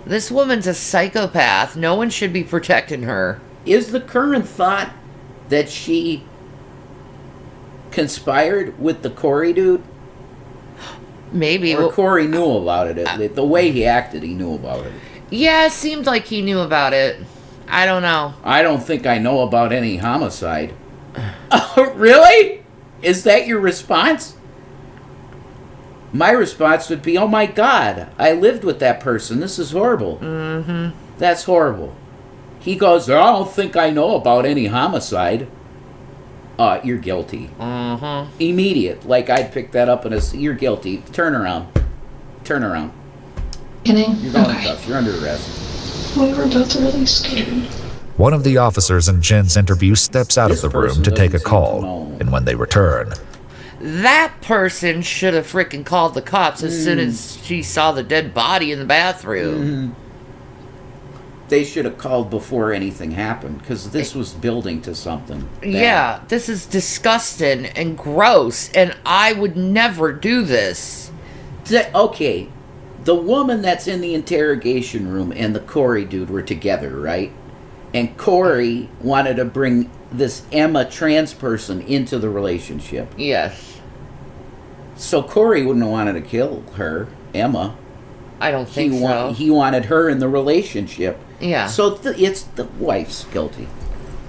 This woman's a psychopath. No one should be protecting her. Is the current thought that she conspired with the Corey dude? Maybe. Or Corey knew about it. The way he acted, he knew about it. Yeah, it seemed like he knew about it. I don't know. I don't think I know about any homicide. Really? Is that your response? My response would be, oh my God, I lived with that person. This is horrible. Mm-hmm. That's horrible. He goes, I don't think I know about any homicide. You're guilty. Mm-hmm. Immediate. Like I'd pick that up and you're guilty. Turn around. Turn around. You're going in cuffs. You're under arrest. We were both really scared. One of the officers in Jen's interview steps out of the room to take a call, and when they return, that person should have freaking called the cops as soon as she saw the dead body in the bathroom. Mm-hmm. They should have called before anything happened, because this was building to something bad. Yeah, this is disgusting and gross, and I would never do this. Okay, the woman that's in the interrogation room and the Corey dude were together, right? And Corey wanted to bring this Emma trans person into the relationship. Yes. So Corey wouldn't have wanted to kill her, Emma. I don't think so. He wanted her in the relationship. Yeah. So it's the wife's guilty.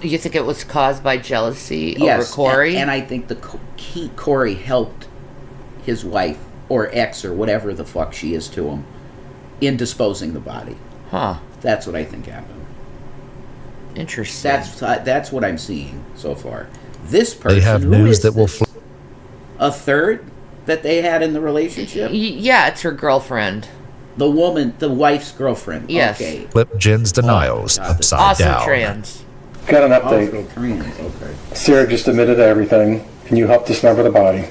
You think it was caused by jealousy over Corey? And I think Corey helped his wife or ex or whatever the fuck she is to him in disposing the body. Huh. That's what I think happened. Interesting. That's what I'm seeing so far. This person, they have news that will a third that they had in the relationship? Yeah, it's her girlfriend. The woman, the wife's girlfriend. Yes. Okay. flip Jen's denials upside Also down. trans. Got an update. Also trans, okay. Sarah just admitted to everything, and you helped dismember the body.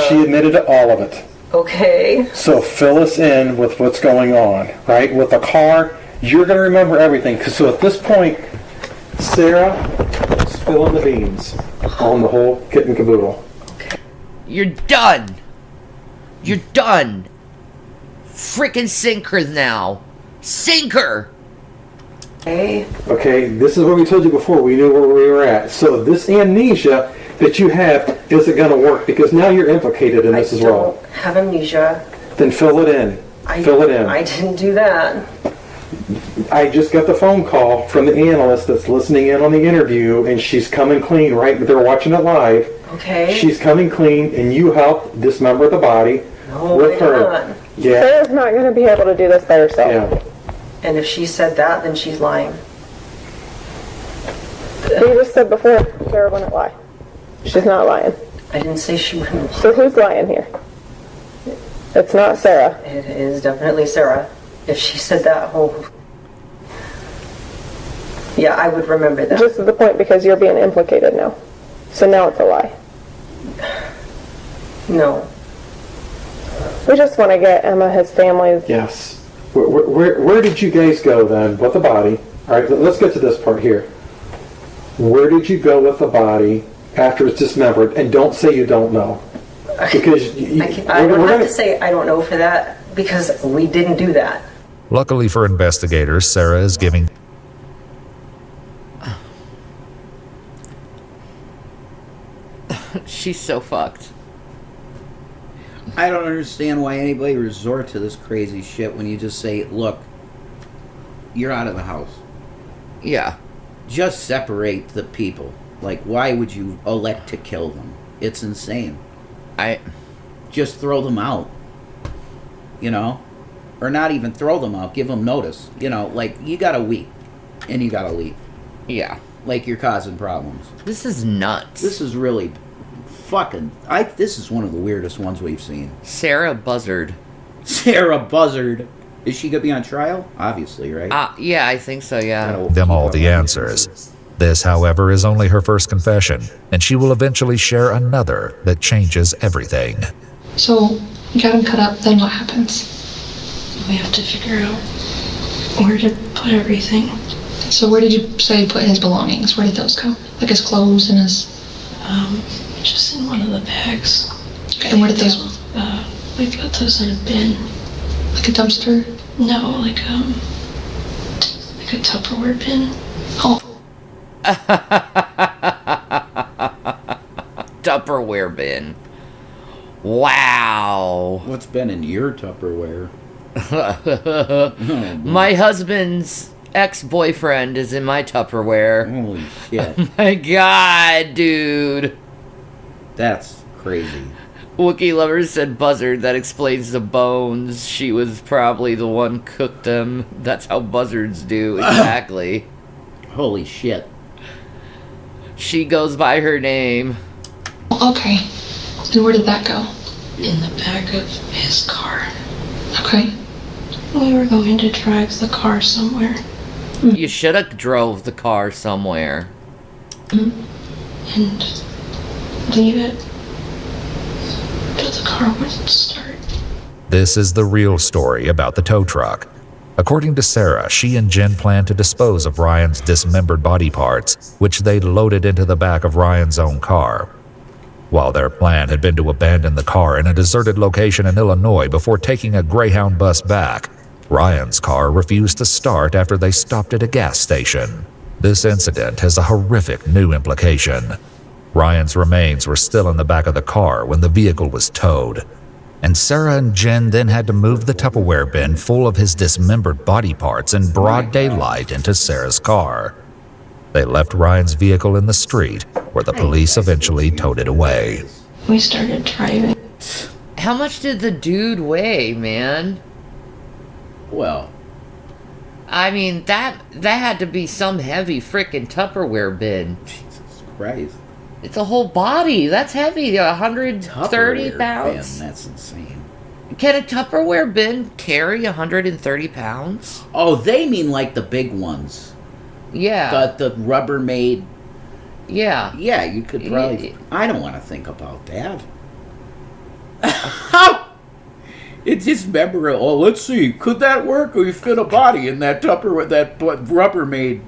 She admitted to all of it. Okay. So fill us in with what's going on, right? With the car, you're going to remember everything. So at this point, Sarah is spilling the beans on the whole kit and caboodle. You're done. You're done. Freaking sink her now. Sink her. Okay, this is what we told you before. We knew where we were at. So this amnesia that you have isn't going to work because now you're implicated in this as well. I don't have amnesia. Then fill it in. Fill it in. I didn't do that. I just got the phone call from the analyst that's listening in on the interview, and she's coming clean, right? They're watching it live. Okay. She's coming clean, and you helped dismember the body with her. Yeah. Sarah's not going to be able to do this by herself. Yeah. And if she said that, then she's lying. You just said before Sarah wouldn't lie. She's not lying. I didn't say she wouldn't. So who's lying here? It's not Sarah. It is definitely Sarah. If she said that, yeah, I would remember that. Just to the point because you're being implicated now. So now it's a lie. No. We just want to get Emma his family's. Yes. Where did you guys go then with the body? All right, let's get to this part here. Where did you go with the body after it's dismembered? And don't say you don't know. Because I don't have to say I don't know for that because we didn't do that. Luckily for investigators, Sarah is giving She's so fucked. I don't understand why anybody resort to this crazy shit when you just say, look, you're out of the house. Yeah. Just separate the people. Like, why would you elect to kill them? It's insane. Just throw them out. You know? Or not even throw them out, give them notice. You know, like, you got a week, and you gotta leave. Yeah. Like, you're causing problems. This is nuts. This is really fucking... This is one of the weirdest ones we've seen. Sarah Buzzard. Sarah Buzzard. Is she gonna be on trial? Obviously, right? Yeah, I think so, yeah. Them all the answers. This, however, is only her first confession, and she will eventually share another that changes everything. So, you got him cut up, then what happens? We have to figure out where to put everything. So where did you say you put his belongings? Where did those go? Like his clothes and his... Just in one of the bags. Okay, and where did those... We put those in a bin. Like a dumpster? No, like a Tupperware bin. Oh. Tupperware bin. Wow. What's been in your Tupperware? My husband's ex-boyfriend is in my Tupperware. Holy shit. Oh my god, dude. That's crazy. Wookiee Lover said Buzzard. That explains the bones. She was probably the one cooked them. That's how buzzards do. Exactly. Holy shit. She goes by her name. Okay. And where did that go? In the back of his car. Okay. We were going to drive the car somewhere. You should have drove the car somewhere. And leave it. But the car wouldn't start. This is the real story about the tow truck. According to Sarah, she and Jen planned to dispose of Ryan's dismembered body parts, which they'd loaded into the back of Ryan's own car. While their plan had been to abandon the car in a deserted location in Illinois before taking a Greyhound bus back, Ryan's car refused to start after they stopped at a gas station. This incident has a horrific new implication. Ryan's remains were still in the back of the car when the vehicle was towed, and Sarah and Jen then had to move the Tupperware bin full of his dismembered body parts in broad daylight into Sarah's car. They left Ryan's vehicle in the street, where the police eventually towed it away. We started driving. How much did the dude weigh, man? Well, I mean, that had to be some heavy frickin' Tupperware bin. Jesus Christ. It's a whole body. That's heavy. 130 Tupperware pounds. bin, that's insane. Can a Tupperware bin carry 130 pounds? Oh, they mean like the big ones. Yeah. The Rubbermaid. Yeah. Yeah, you could probably... I don't want to think about that. It's just memorable. Oh, let's see. Could that work? Or you fit a body in that Rubbermaid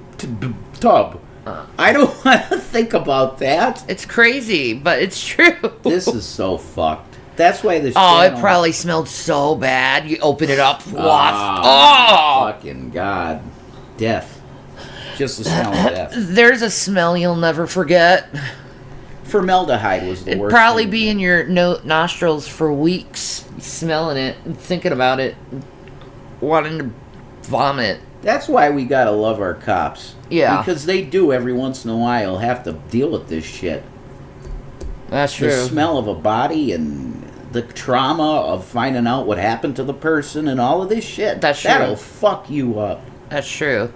tub? I don't want to think about that. It's crazy, but it's true. This is so fucked. That's why this it probably smelled so bad. You open it up, waft. Fucking God. Death. Just the smell of death. There's a smell you'll never forget. Formaldehyde was the It'd worst. probably thing. be in your nostrils for weeks, smelling it, and thinking about it, wanting to vomit. That's why we gotta love our cops. Yeah. Because they do every once in a while have to deal with this shit. That's true. The smell of a body and the trauma of finding out what happened to the person and all of this shit. That's true. That'll fuck you up. That's true.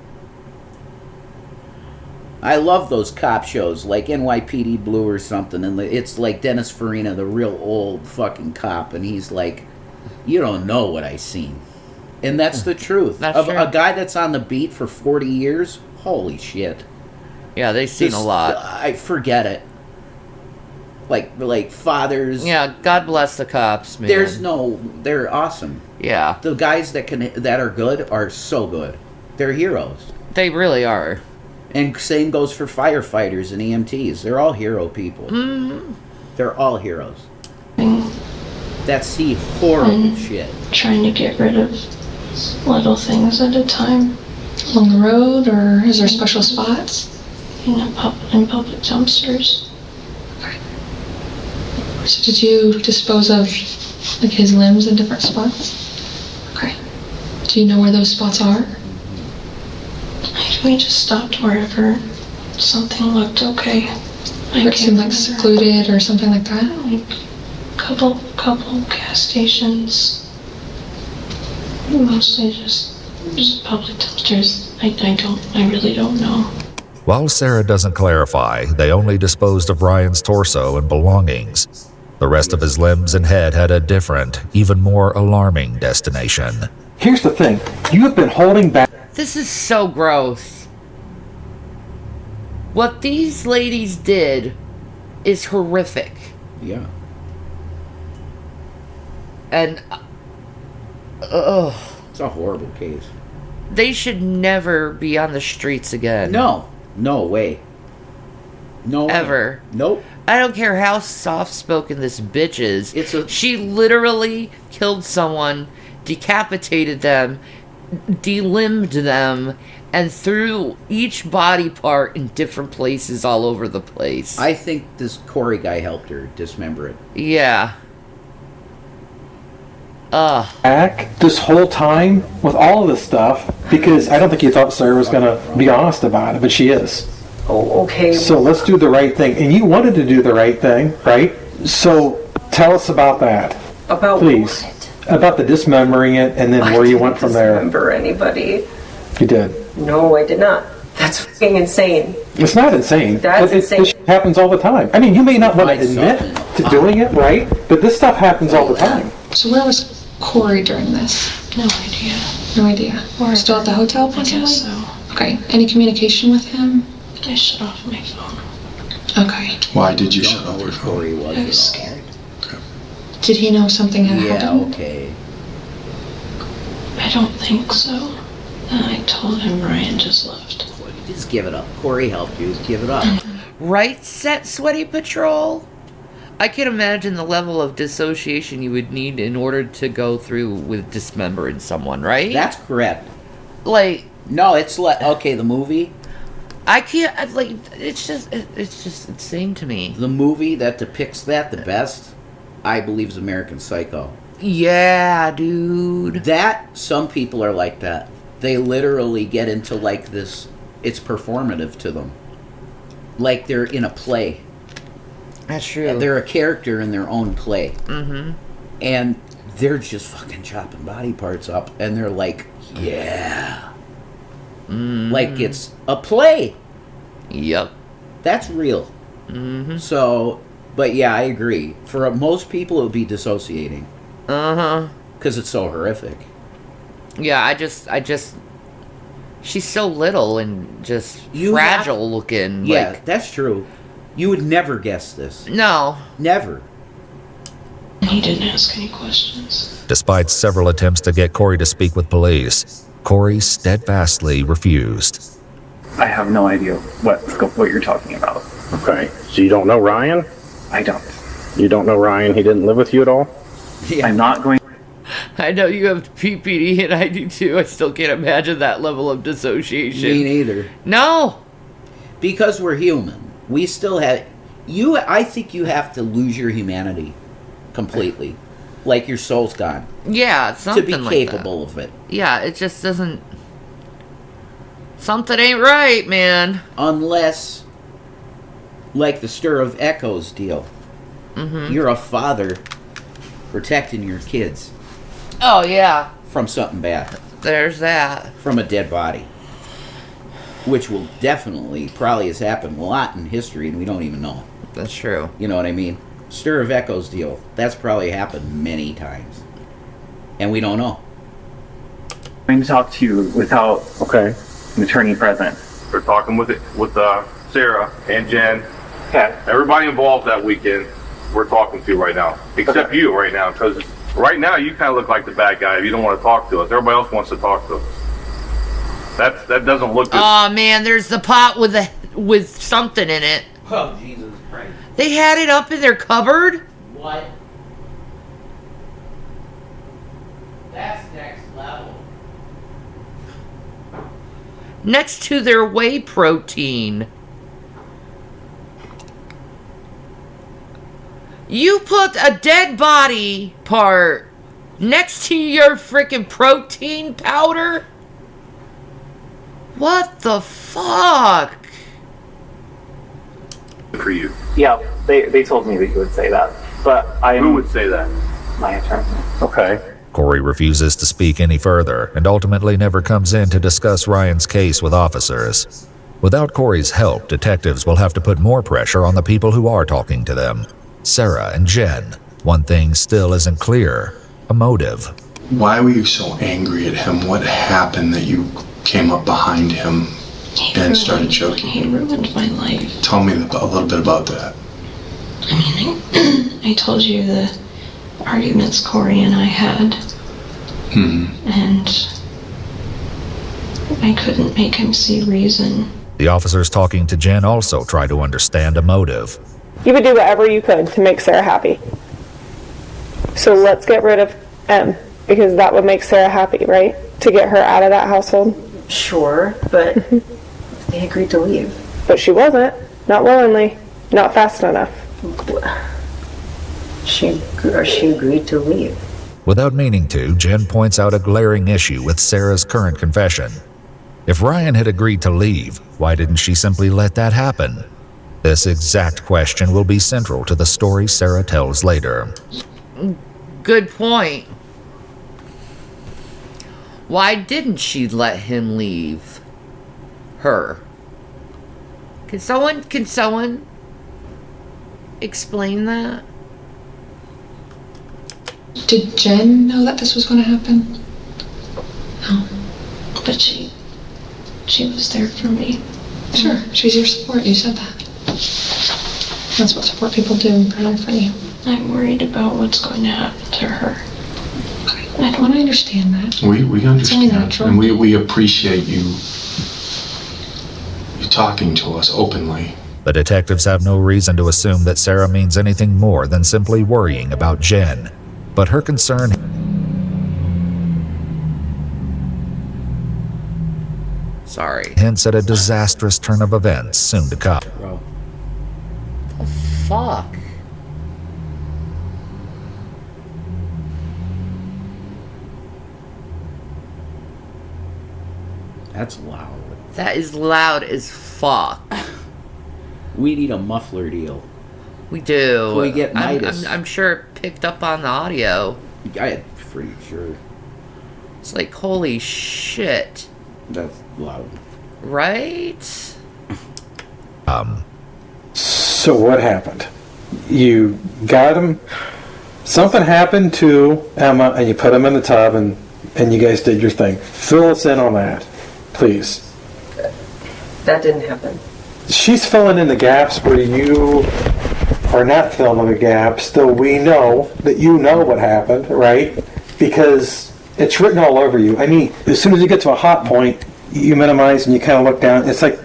I love those cop shows like NYPD Blue or something, and it's like Dennis Farina, the real old fucking cop, and he's like, you don't know what I seen. And that's the truth. That's true. A guy that's on the beat for 40 years, holy shit. Yeah, they've seen a lot. I forget it. Like fathers. Yeah, God bless the cops, man. They're awesome. Yeah. The guys that are good are so good. They're heroes. They really are. And same goes for firefighters and EMTs. They're all hero people. Mm-hmm. They're all heroes. That's the horrible shit. Trying to get rid of little things at a time. Along the road, or is there special spots? In public dumpsters. Okay. So did you dispose of like his limbs in different spots? Okay. Do you know where those spots are? We just stopped wherever something looked okay. It seemed like secluded or something like that? Like couple gas stations. Mostly just public toasters. I really don't know. While Sarah doesn't clarify, they only disposed of Ryan's torso and belongings. The rest of his limbs and head had a different, even more alarming destination. Here's the thing. You have been holding back. This is so gross. What these ladies did is horrific. Yeah. And, it's a horrible case. They should never be on the streets again. No way. No ever. Way. Nope. I don't care how soft-spoken this bitch is. She literally killed someone, decapitated them, delimbed them, and threw each body part in different places all over the place. I think this Corey guy helped her dismember it. Yeah. Back this whole time with all of this stuff because I don't think you thought Sarah was going to be honest about it, but she is. Oh, okay. So let's do the right thing. And you wanted to do the right thing, right? So tell us about that. About please. What? About the dismembering it and then where you went from there. I didn't dismember anybody. You did. No, I did not. That's fucking insane. It's not insane. That's insane. It happens all the time. I mean, you may not want to admit to doing it, right? But this stuff happens all the time. So where was Corey during this? No idea. No idea. Or still at the hotel, possibly? I guess so. Okay. Any communication with him? I shut off my phone. Okay. Why did you shut off your phone? Corey was. I was scared. Did he know something had happened? Yeah, okay. I don't think so. I told him Ryan just left. Just give it up. Corey helped you. Give it up. Right, Set Sweaty Patrol? I can imagine the level of dissociation you would need in order to go through with dismembering someone, right? That's correct. Like... No, it's like... Okay, the movie... I can't... Like, it's just insane to me. The movie that depicts that the best, I believe, is American Psycho. Yeah, dude. That, some people are like that. They literally get into, like, this... It's performative to them. Like they're in a play. That's true. They're a character in their own play. Mm-hmm. And they're just fucking chopping body parts up. And they're like, yeah. Mm-hmm. Like it's a play. Yep. That's real. Mm-hmm. So, but yeah, I agree. For most people, it would be dissociating. Uh-huh. Because it's so horrific. Yeah, I just... She's so little and just fragile looking. Yeah, like, that's true. You would never guess this. No. Never. He didn't ask any questions. Despite several attempts to get Corey to speak with police, Corey steadfastly refused. I have no idea what you're talking about. Okay, so you don't know Ryan? I don't. You don't know Ryan? He didn't live with you at all? Yeah. I'm not going... I know you have PPD and I do too. I still can't imagine that level of dissociation. Me neither. No. Because we're human. We still have... I think you have to lose your humanity completely. Like your soul's gone. Yeah, something like that. To be capable of it. Yeah, it just doesn't... Something ain't right, man. Unless, like the Stir of Echoes deal. Mm-hmm. You're a father protecting your kids. Oh, yeah. From something bad. There's that. From a dead body. Which will definitely, probably has happened a lot in history and we don't even know. That's true. You know what I mean? Stir of Echoes deal. That's probably happened many times. And we don't know. I'm going to talk to you without an attorney present. We're talking with Sarah and Jen. Okay. Everybody involved that weekend, we're talking to right now. Except you right now, because right now you kind of look like the bad guy if you don't want to talk to us. Everybody else wants to talk to us. That doesn't look good. Oh man, there's the pot with something in it. Oh, Jesus Christ. They had it up in their cupboard? What? That's next level. Next to their whey protein. You put a dead body part next to your freaking protein powder? What the fuck? For you. Yeah, they told me that you would say that. But Who would say that? My attorney. Okay. Corey refuses to speak any further and ultimately never comes in to discuss Ryan's case with officers. Without Corey's help, detectives will have to put more pressure on the people who are talking to them. Sarah and Jen. One thing still isn't clear: a motive. Why were you so angry at him? What happened that you came up behind him and started choking him? He ruined my life. Tell me a little bit about that. I told you the arguments Corey and I had. And I couldn't make him see reason. The officers talking to Jen also try to understand a motive. You would do whatever you could to make Sarah happy. So let's get rid of M, because that would make Sarah happy, right? To get her out of that household. Sure, but they agreed to leave. But she wasn't. Not willingly. Not fast enough. She agreed to leave. Without meaning to, Jen points out a glaring issue with Sarah's current confession. If Ryan had agreed to leave, why didn't she simply let that happen? This exact question will be central to the story Sarah tells later. Good point. Why didn't she let him leave her? Can someone explain that? Did Jen know that this was going to happen? No, but she was there for me. Sure, she's your support. You said that. That's what support people do and provide for you. I'm worried about what's going to happen to her. I understand that. We understand, and we appreciate you talking to us openly. The detectives have no reason to assume that Sarah means anything more than simply worrying about Jen. But her concern hints at a disastrous turn of events soon to come. Bro. The fuck? That's loud. That is loud as fuck. We need a muffler deal. We do. Can we get Midas? I'm sure it picked up on the audio. I'm pretty sure. It's like, holy shit. That's loud. Right? So what happened? You got him. Something happened to Emma, and you put him in the tub, and you guys did your thing. Fill us in on that, please. That didn't happen. She's filling in the gaps where you are not filling in the gaps, though we know that you know what happened, right? Because it's written all over you. I mean, as soon as you get to a hot point, you minimize and you kind of look down. It's like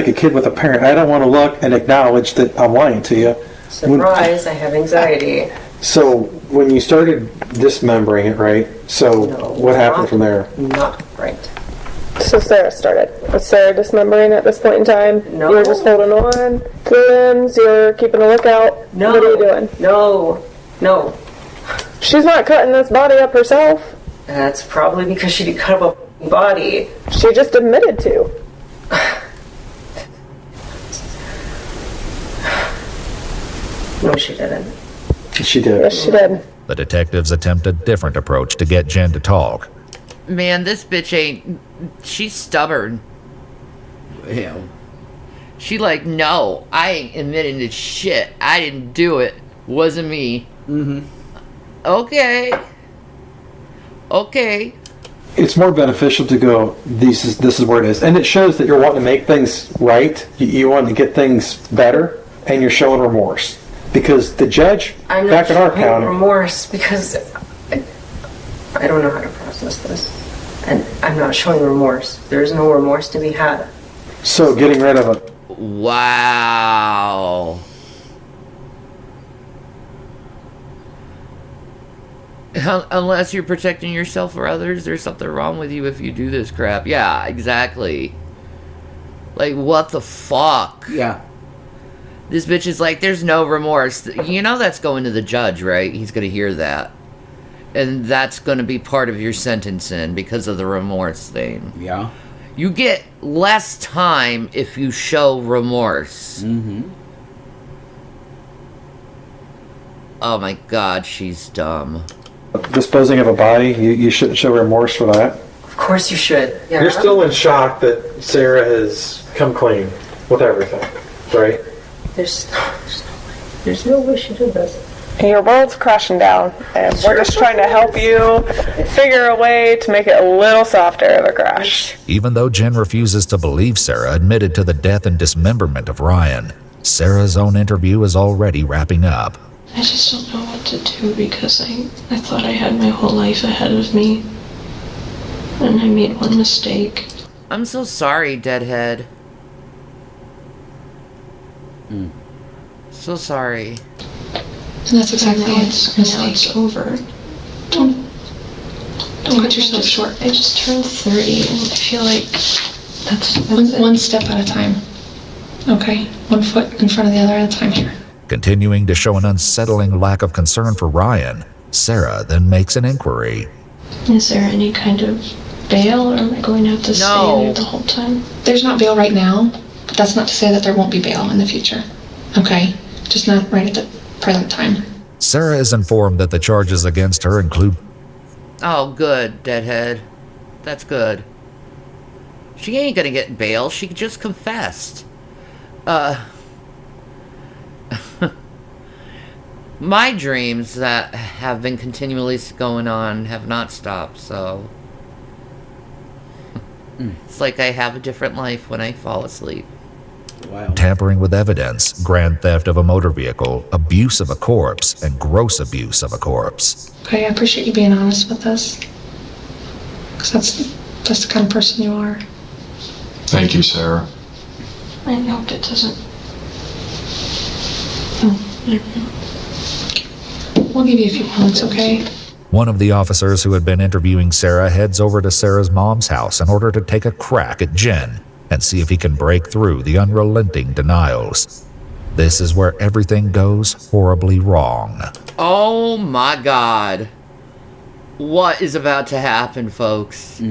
a kid with a parent. I don't want to look and acknowledge that I'm lying to you. Surprise, I have anxiety. So when you started dismembering it, right? So what happened from there? Not right. So Sarah started. Was Sarah dismembering at this point in time? No. You were just holding on to the limbs, you're keeping a lookout. No. What are you doing? No. She's not cutting this body up herself. That's probably because she didn't cut up a body. She just admitted to. No, she didn't. She did. Yes, she did. The detectives attempt a different approach to get Jen to talk. Man, this bitch ain't... She's stubborn. Yeah. She like, no, I ain't admitting to shit. I didn't do it. Wasn't me. Mm-hmm. Okay. It's more beneficial to go, this is where it is. And it shows that you're wanting to make things right. You want to get things better, and you're showing remorse. Because the judge, I'm back in our not county... remorse because I don't know how to process this. And I'm not showing remorse. There's no remorse to be had. So getting rid of it. Wow. Unless you're protecting yourself or others, there's something wrong with you if you do this crap. Yeah, exactly. Like, what the fuck? Yeah. This bitch is like, there's no remorse. You know that's going to the judge, right? He's going to hear that. And that's going to be part of your sentencing because of the remorse thing. Yeah. You get less time if you show remorse. Mm-hmm. Oh my god, she's dumb. Disposing of a body, you shouldn't show remorse for that. Of course you should. Yeah. You're still in shock that Sarah has come clean with everything, right? There's no way she did this. Your world's crashing down, and we're just trying to help you figure a way to make it a little softer of a crash. Even though Jen refuses to believe Sarah admitted to the death and dismemberment of Ryan, Sarah's own interview is already wrapping up. I just don't know what to do because I thought I had my whole life ahead of me. And I made one mistake. I'm so sorry, Deadhead. So sorry. And that's exactly it. Now it's over. Don't cut yourself short. I just turned 30 and I feel like that's one step at a time. Okay? 1 foot in front of the other at a time here. Continuing to show an unsettling lack of concern for Ryan, Sarah then makes an inquiry. Is there any kind of bail, or am I going to have to stay there the whole time? There's not bail right now, but that's not to say that there won't be bail in the future. Okay? Just not right at the present time. Sarah is informed that the charges against her include... Oh, good, Deadhead. That's good. She ain't gonna get bail. She just confessed. My dreams that have been continually going on have not stopped, so... It's like I have a different life when I fall asleep. Wow. Tampering with evidence, grand theft of a motor vehicle, abuse of a corpse, and gross abuse of a corpse. Okay, I appreciate you being honest with us. Because that's the kind of person you are. Thank you, Sarah. I hope it doesn't... We'll give you a few moments, okay? One of the officers who had been interviewing Sarah heads over to Sarah's mom's house in order to take a crack at Jen and see if he can break through the unrelenting denials. This is where everything goes horribly wrong. Oh my God. What is about to happen, folks?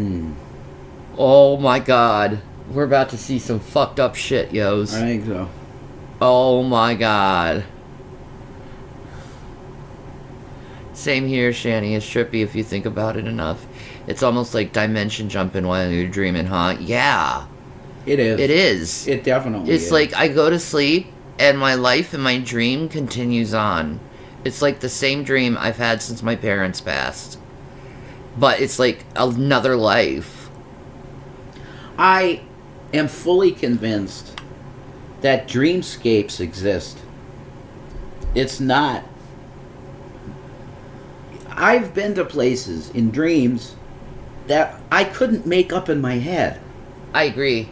Oh my God. We're about to see some fucked up shit, yos. I think so. Oh my God. Same here, Shanny. It's trippy if you think about it enough. It's almost like dimension jumping while you're dreaming, huh? Yeah. It is. It is. It definitely is. It's like I go to sleep and my life and my dream continues on. It's like the same dream I've had since my parents passed. But it's like another life. I am fully convinced that dreamscapes exist. It's not. I've been to places in dreams that I couldn't make up in my head. I agree.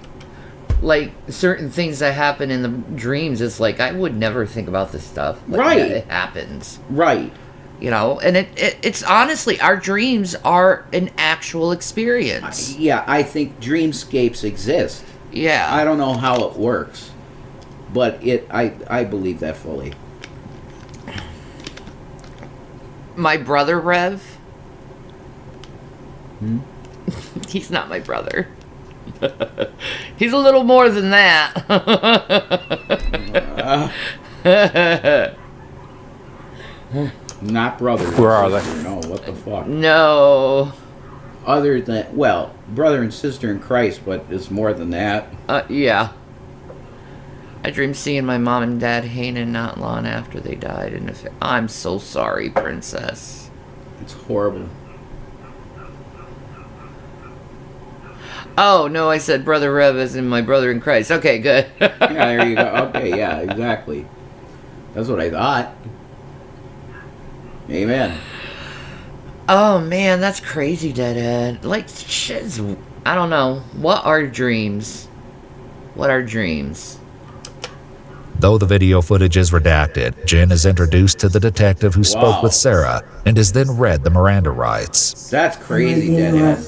Like, certain things that happen in the dreams, it's like, I would never think about this stuff. But Right. yet it happens. Right. You know, and it's honestly, our dreams are an actual experience. Yeah, I think dreamscapes exist. Yeah. I don't know how it works, but I believe that fully. My brother, Rev. He's not my brother. He's a little more than that. Not brothers. Where are they? No, what the fuck? No. Other than, well, brother and sister in Christ, but it's more than that. Yeah. I dreamed seeing my mom and dad hanging not long after they died. And I'm so sorry, princess. It's horrible. Oh, no, I said Brother Rev as in my brother in Christ. Okay, good. Yeah, there you go. Okay, yeah, exactly. That's what I thought. Amen. Oh, man, that's crazy, Deadhead. Like, shit's... I don't know. What are dreams? What are dreams? Though the video footage is redacted, Jen is introduced to the detective who spoke with Sarah and is then read the Miranda rights. That's crazy, Deadhead.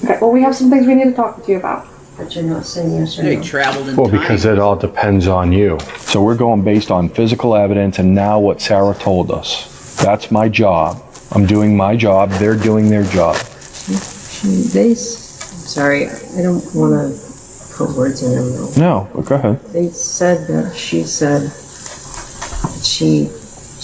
Okay, well, we have some things we need to talk to you about. But you're not saying yes or They no. traveled in Well, time. because it all depends on you. So we're going based on physical evidence and now what Sarah told us. That's my job. I'm doing my job. They're doing their job. I'm sorry, I don't want to put words in her mouth. No, but go ahead. They said that she said that she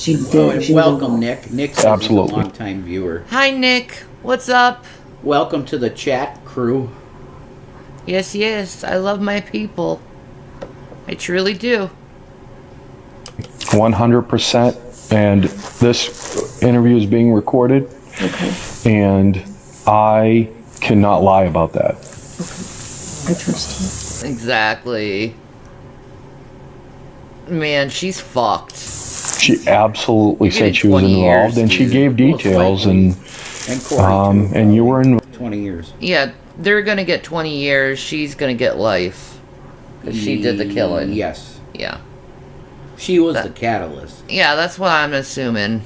She did. And welcome, Nick. Nick's a long-time viewer. Hi, Nick. What's up? Welcome to the chat crew. Yes, yes. I love my people. I truly do. 100%. And this interview is being recorded. Okay. And I cannot lie about that. I trust you. Exactly. Man, she's fucked. She absolutely said she was involved, and she gave details, and you were in 20 years. Yeah, they're gonna get 20 years. She's gonna get life. 'Cause she did the killing. Yes. Yeah. She was the catalyst. Yeah, that's what I'm assuming.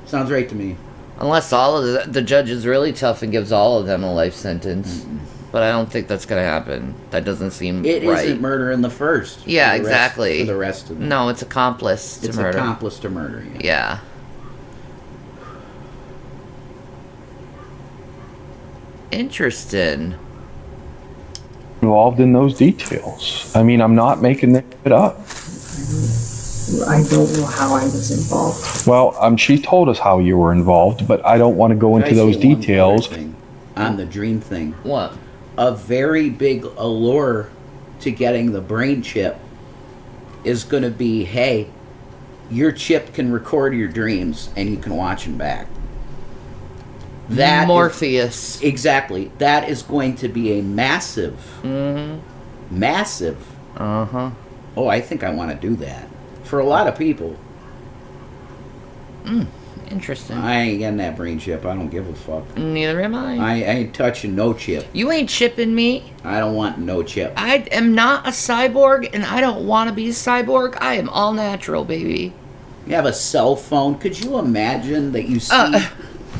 Sounds right to me. Unless all of the judge is really tough and gives all of them a life sentence. But I don't think that's gonna happen. That doesn't seem It right. isn't murder in the first. Yeah, exactly. For the rest of them. No, it's accomplice to murder. It's accomplice to murder. Yeah. Interesting. involved in those details. I mean, I'm not making it up. I don't know how I was involved. Well, she told us how you were involved, but I don't want to go into those details. On the dream thing. What? A very big allure to getting the brain chip is going to be, hey, your chip can record your dreams and you can watch them back. That Morpheus. Exactly. That is going to be a massive, massive. Oh, I think I want to do that. For a lot of people. Interesting. I ain't getting that brain chip. I don't give a fuck. Neither am I. I ain't touching no chip. You ain't chipping me. I don't want no chip. I am not a cyborg, and I don't want to be a cyborg. I am all natural, baby. You have a cell phone. Could you imagine that you see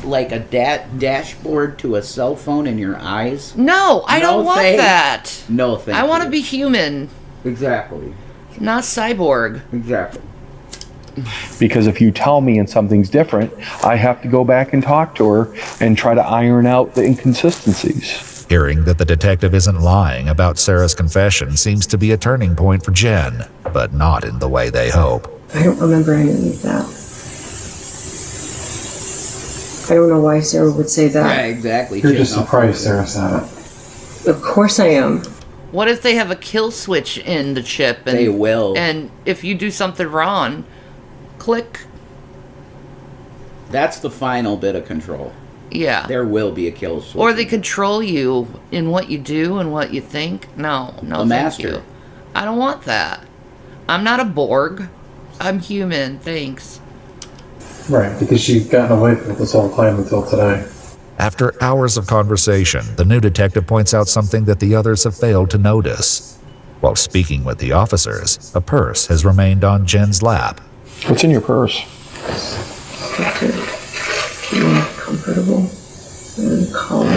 like a dashboard to a cell phone in your eyes? No, I don't want that. No thank I want to be human. Exactly. Not cyborg. Exactly. Because if you tell me and something's different, I have to go back and talk to her and try to iron out the inconsistencies. Hearing that the detective isn't lying about Sarah's confession seems to be a turning point for Jen, but not in the way they hope. I don't remember any of that. I don't know why Sarah would say that. Yeah, exactly. You're just surprised Sarah said it. Of course I am. What if they have a kill switch in the chip? And, they will. And if you do something wrong, click. That's the final bit of control. Yeah. There will be a kill switch. Or they control you in what you do and what you think. No, a master. You. I don't want that. I'm not a Borg. I'm human, thanks. Right, because she's gotten away from it this whole time until today. After hours of conversation, the new detective points out something that the others have failed to notice. While speaking with the officers, a purse has remained on Jen's lap. What's in your purse? Comfortable and calm.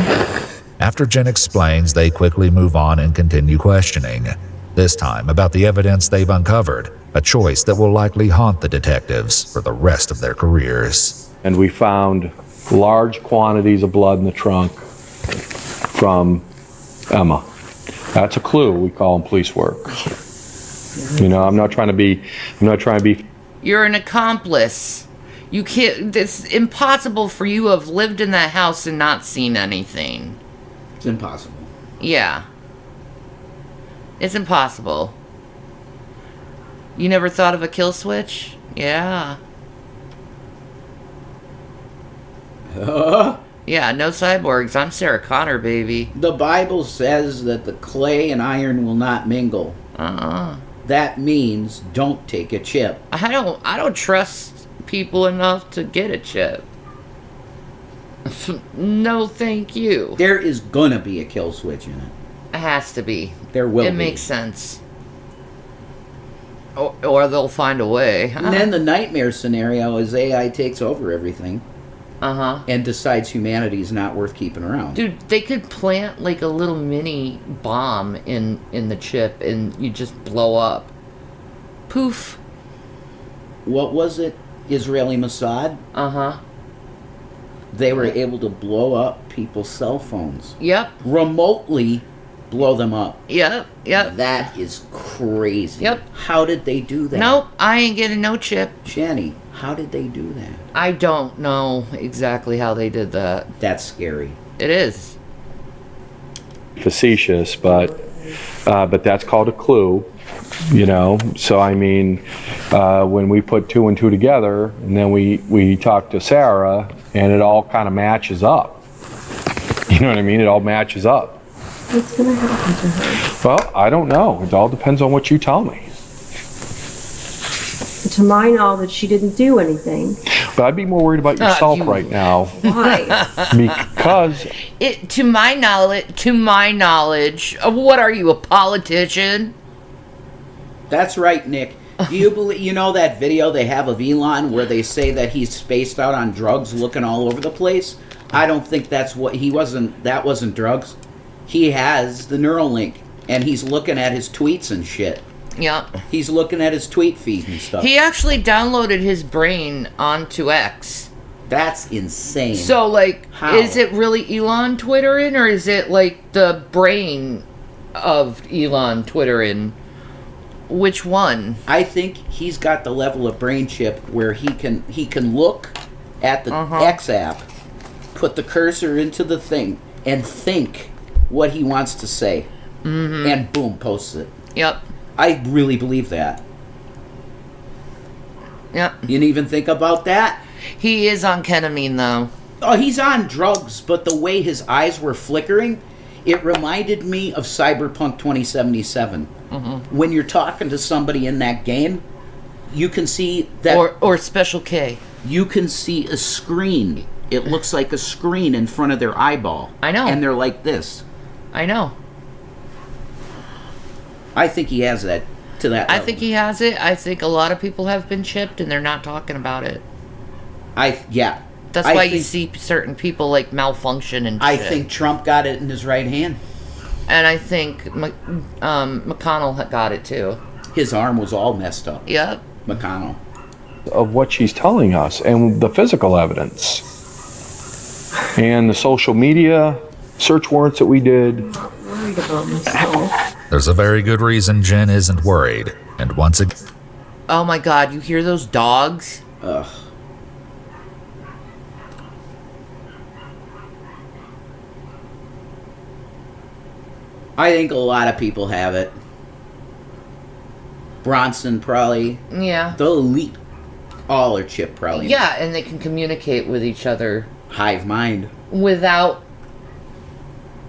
After Jen explains, they quickly move on and continue questioning. This time about the evidence they've uncovered, a choice that will likely haunt the detectives for the rest of their careers. And we found large quantities of blood in the trunk from Emma. That's a clue. We call them police work. You know, I'm not trying to be. You're an accomplice. You can't. It's impossible for you to have lived in that house and not seen anything. It's impossible. Yeah. It's impossible. You never thought of a kill switch? Yeah. Yeah, no cyborgs. I'm Sarah Connor, baby. The Bible says that the clay and iron will not mingle. That means don't take a chip. I don't trust people enough to get a chip. No, thank you. There is gonna be a kill switch in it. It has to be. There will be. It makes sense. Or they'll find a way. And then the nightmare scenario is AI takes over everything. And decides humanity is not worth keeping around. Dude, they could plant like a little mini bomb in the chip and you just blow up. Poof. What was it? Israeli Mossad? They were able to blow up people's cell phones. Yep. Remotely blow them up. Yep. That is crazy. Yep. How did they do that? Nope, I ain't getting no chip. Shanny, how did they do that? I don't know exactly how they did that. That's scary. It is. Facetious, but that's called a clue, you know. So I mean, when we put 2 and 2 together, and then we talk to Sarah, and it all kind of matches up. You know what I mean? It all matches up. What's gonna happen to her? Well, I don't know. It all depends on what you tell me. To my knowledge, she didn't do anything. But I'd be more worried about yourself right now. Why? Because to my knowledge, what are you, a politician? That's right, Nick. Do you believe, you know that video they have of Elon where they say that he's spaced out on drugs looking all over the place? I don't think that's what that wasn't drugs. He has the Neuralink and he's looking at his tweets and shit. Yeah. He's looking at his tweet feed and stuff. He actually downloaded his brain onto X. That's insane. So, like, How? Is it really Elon Twittering, or is it, like, the brain of Elon Twittering? Which one? I think he's got the level of brain chip where he can look at the X app, put the cursor into the thing, and think what he wants to say. Mm-hmm. And boom, posts it. Yep. I really believe that. Yep. You didn't even think about that? He is on ketamine, though. Oh, he's on drugs, but the way his eyes were flickering, it reminded me of Cyberpunk 2077. Mm-hmm. When you're talking to somebody in that game, you can see that... Or Special K. You can see a screen. It looks like a screen in front of their eyeball. I know. And they're like this. I know. I think he has that to that level. I think he has it. I think a lot of people have been chipped and they're not talking about it. Yeah. That's why you see certain people like malfunction and shit. I think Trump got it in his right hand. And I think McConnell got it too. His arm was all messed up. Yep. McConnell. of what she's telling us and the physical evidence and the social media search warrants that we did. Worried about myself. There's a very good reason Jen isn't worried. And once again... Oh my god, you hear those dogs? Ugh. I think a lot of people have it. Bronson probably. Yeah. The elite. All are chipped probably. Yeah, and they can communicate with each other. Hive mind. Without...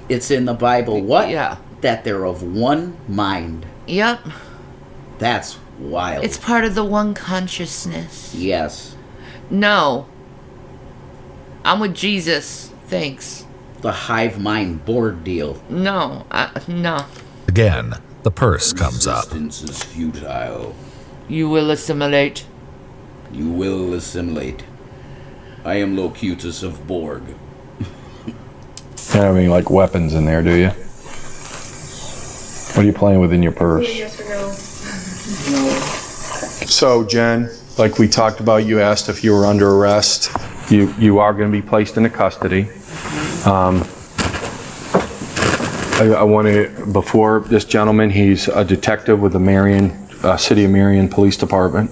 It's in the Bible. What? Yeah. That they're of one mind. Yep. That's wild. It's part of the one consciousness. Yes. No. I'm with Jesus. Thanks. The hive mind board deal. No. No. Again, the purse comes up. Resistance is futile. You will assimilate. You will assimilate. I am Locutus of Borg. You don't have any, like, weapons in there, do you? What are you playing with in your purse? Yes or no? So, Jen, like we talked about, you asked if you were under arrest. You are going to be placed into custody. I want to, before this gentleman, he's a detective with the City of Marion Police Department.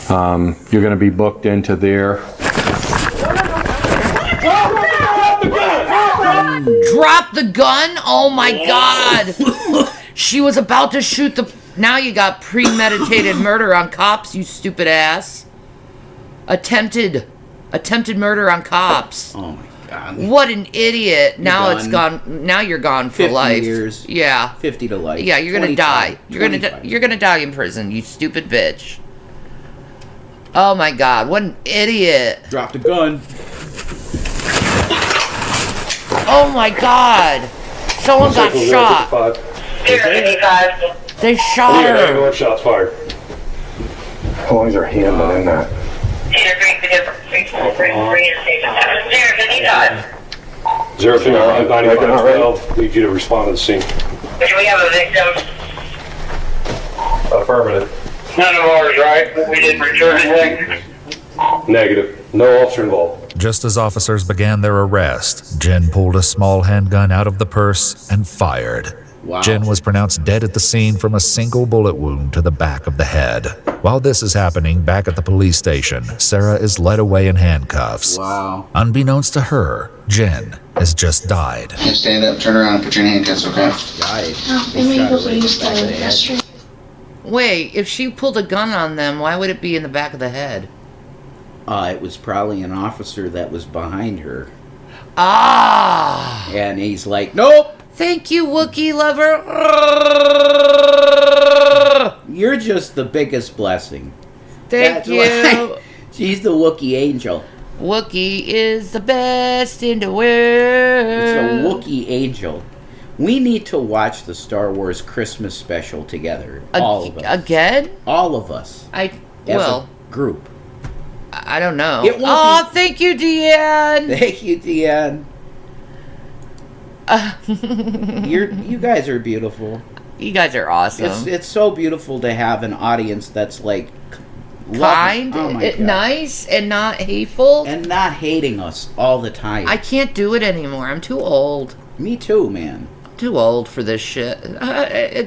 You're going to be booked into their... Drop the gun? Oh my god! She was about to shoot the... Now you got premeditated murder on cops, you stupid ass. Attempted murder on cops. Oh my god. What an idiot. You're now done. It's gone. Now you're gone for 50 life. years. Yeah. 50 to life. Yeah, you're gonna 25. die. You're gonna die in prison, you stupid bitch. Oh my god, what an idiot. Dropped a gun. Oh my god. Someone got shot. They shot her. Shots fired. How long is her hand in that? 039-9512. Need you to respond to the scene. Do we have a victim? Affirmative. None of ours, right? We didn't return anything? Negative. No officer involved. Just as officers began their arrest, Jen pulled a small handgun out of the purse and fired. Wow. Jen was pronounced dead at the scene from a single bullet wound to the back of the head. While this is happening back at the police station, Sarah is led away in handcuffs. Wow. Unbeknownst to her, Jen has just died. Stand up, turn around, and put your handcuffs, okay? Died. Wait, if she pulled a gun on them, why would it be in the back of the head? It was probably an officer that was behind her. Ah! And he's like, nope! Thank you, Wookiee lover. You're just the biggest blessing. Thank you. She's the Wookiee angel. Wookiee is the best in the world. It's a Wookiee angel. We need to watch the Star Wars Christmas special together. All of us. Again? All of us. As a group. I don't know. Oh, thank you, Deanne. Thank you, Deanne. You guys are beautiful. You guys are awesome. It's so beautiful to have an audience that's like kind, nice, and not hateful, and not hating us all the time. I can't do it anymore. I'm too old. Me too, man. I'm too old for this shit. I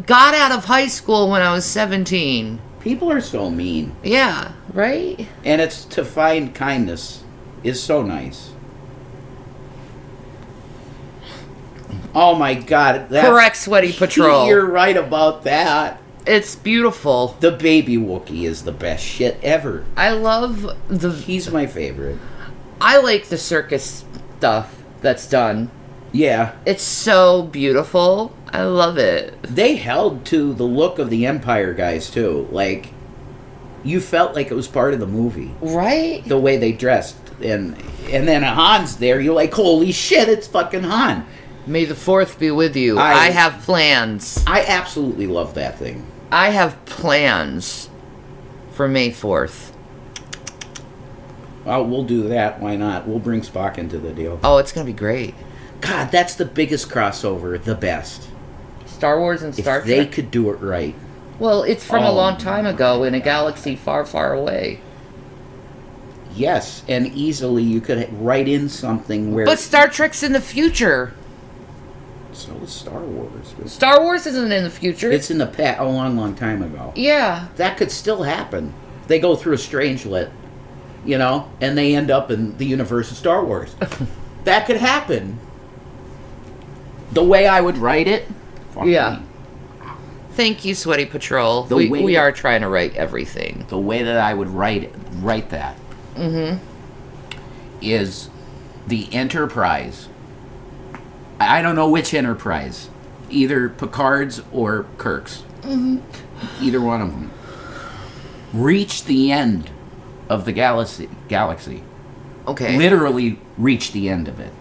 got out of high school when I was 17. People are so mean. Yeah, right? And it's to find kindness is so nice. Oh my God. Correct, Sweaty Patrol. You're right about that. It's beautiful. The baby Wookiee is the best shit ever. I love He's my favorite. I like the circus stuff that's done. Yeah. It's so beautiful. I love it. They held to the look of the Empire guys, too. Like, you felt like it was part of the movie. Right? The way they dressed. And then Han's there. You're like, holy shit, it's fucking Han. May the 4th be with you. I have plans. I absolutely love that thing. I have plans for May 4th. Well, we'll do that. Why not? We'll bring Spock into the deal. Oh, it's going to be great. God, that's the biggest crossover. The best. Star Wars and Star Trek. Trek? They could do it right. Well, it's from a long time ago in a galaxy far, far away. Yes, and easily you could write in something where... But Star Trek's in the future. So is Star Wars. Star Wars isn't in the future. It's in the past, a long, long time ago. Yeah. That could still happen. They go through a strangelet, and they end up in the universe of Star Wars. That could happen. The way I would write it? Yeah. Me. Thank you, Sweaty Patrol. We are trying to write everything. The way that I would write that is the Enterprise. I don't know which Enterprise. Either Picard's or Kirk's. Either one of them. Reach the end of the galaxy. Okay. Literally reach the end of it.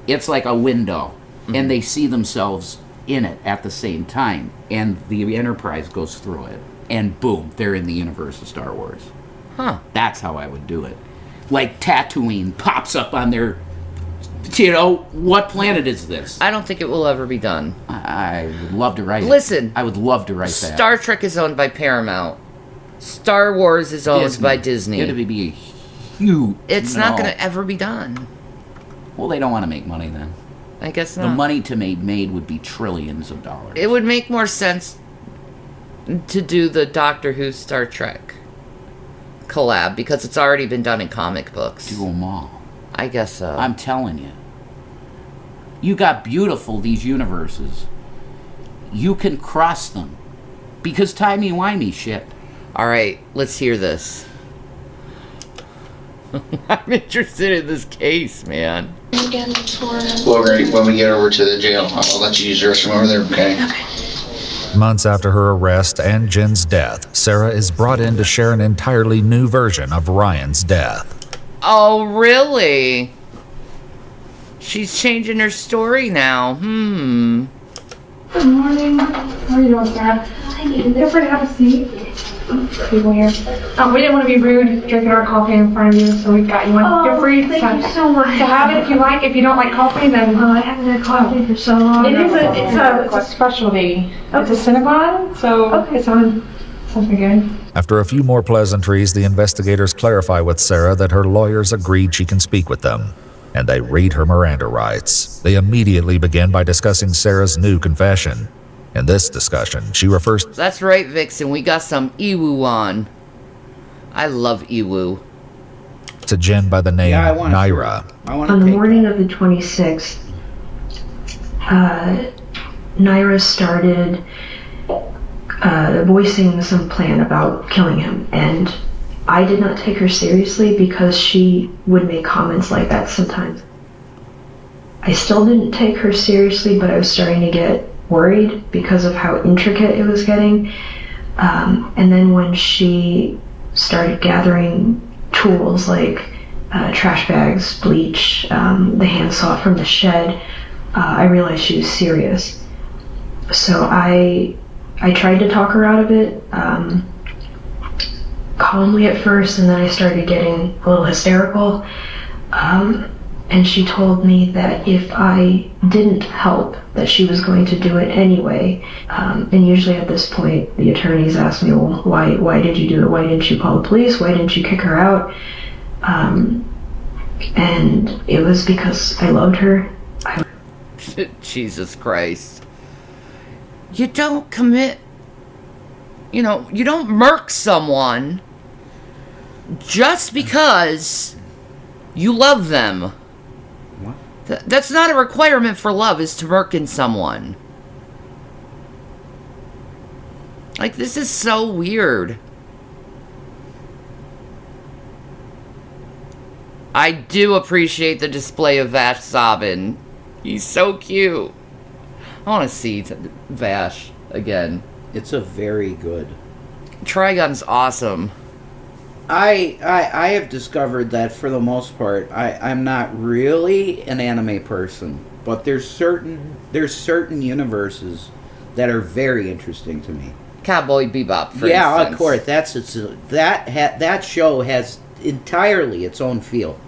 It's like a window. And they see themselves in it at the same time. And the Enterprise goes through it. And boom, they're in the universe of Star Wars. Huh. That's how I would do it. Like Tatooine pops up on their... what planet is this? I don't think it will ever be done. I would love to write it. Listen. I would love to write that. Star Trek is owned by Paramount. Star Wars is owned by Disney. It's going to be huge. It's not going to ever be done. Well, they don't want to make money then. I guess not. The money to be made would be trillions of dollars. It would make more sense to do the Doctor Who Star Trek collab because it's already been done in comic books. Do them all. I guess so. I'm telling you. You got beautiful, these universes. You can cross them. Because timey-wimey shit. Alright, let's hear this. I'm interested in this case, man. Well, great. When we get over to the jail, I'll let you use the restroom over there, okay? Okay. Months after her arrest and Jen's death, Sarah is brought in to share an entirely new version of Ryan's death. Oh, really? She's changing her story now. Good morning. How are you doing, Sarah? Feel free to have a seat. People here. We didn't want to be rude drinking our coffee in front of you, so we got you one. Feel free to have it if you like. If you don't like coffee, then I haven't had coffee for so long. It's a specialty. It's a Cinnabon, so it's on something good. After a few more pleasantries, the investigators clarify with Sarah that her lawyers agreed she can speak with them. and they read her Miranda rights. They immediately begin by discussing Sarah's new confession. In this discussion, she refers... That's right, Vixen. We got some Iwu on. I love Iwu. ...to Jen by the name Naira. On the morning of the 26th, Naira started voicing some plan about killing him, and I did not take her seriously because she would make comments like that sometimes. I still didn't take her seriously, but I was starting to get worried because of how intricate it was getting. And then when she started gathering tools like trash bags, bleach, the handsaw from the shed, I realized she was serious. So I tried to talk her out of it, calmly at first, and then I started getting a little hysterical. And she told me that if I didn't help, that she was going to do it anyway. And usually at this point, the attorneys ask me, well, why did you do it? Why didn't you call the police? Why didn't you kick her out? And it was because I loved her. Jesus Christ. You don't commit, you don't murk someone just because you love them. What? That's not a requirement for love, is to murking someone. Like, this is so weird. I do appreciate the display of Vash sobbing. He's so cute. I want to see Vash again. It's a very good. Trigun's awesome. I have discovered that for the most part, I'm not really an anime person, but there's certain universes that are very interesting to me. Cowboy Bebop, for yeah, instance. of course. That show has entirely its own feel.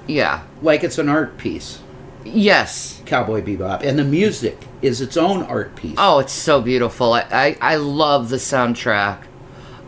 Yeah, like it's an art piece. Yes, Cowboy Bebop, and the music is its own art piece. Oh, it's so beautiful. I love the soundtrack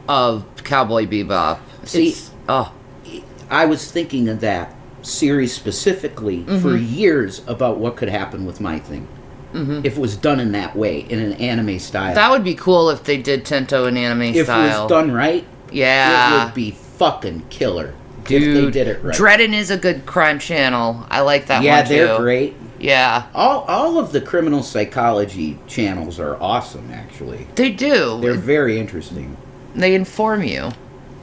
of Cowboy Bebop. See, I was thinking of that series specifically for years about what could happen with my thing. If it was done in that way, in an anime style. That would be cool if they did Tento in anime style. If it was done right, yeah, it would be fucking killer. Dude, if they did it right. Dredden is a good crime channel. I like that one too. Yeah, they're great. Yeah. All of the criminal psychology channels are awesome, actually. They do. They're very interesting. They inform you.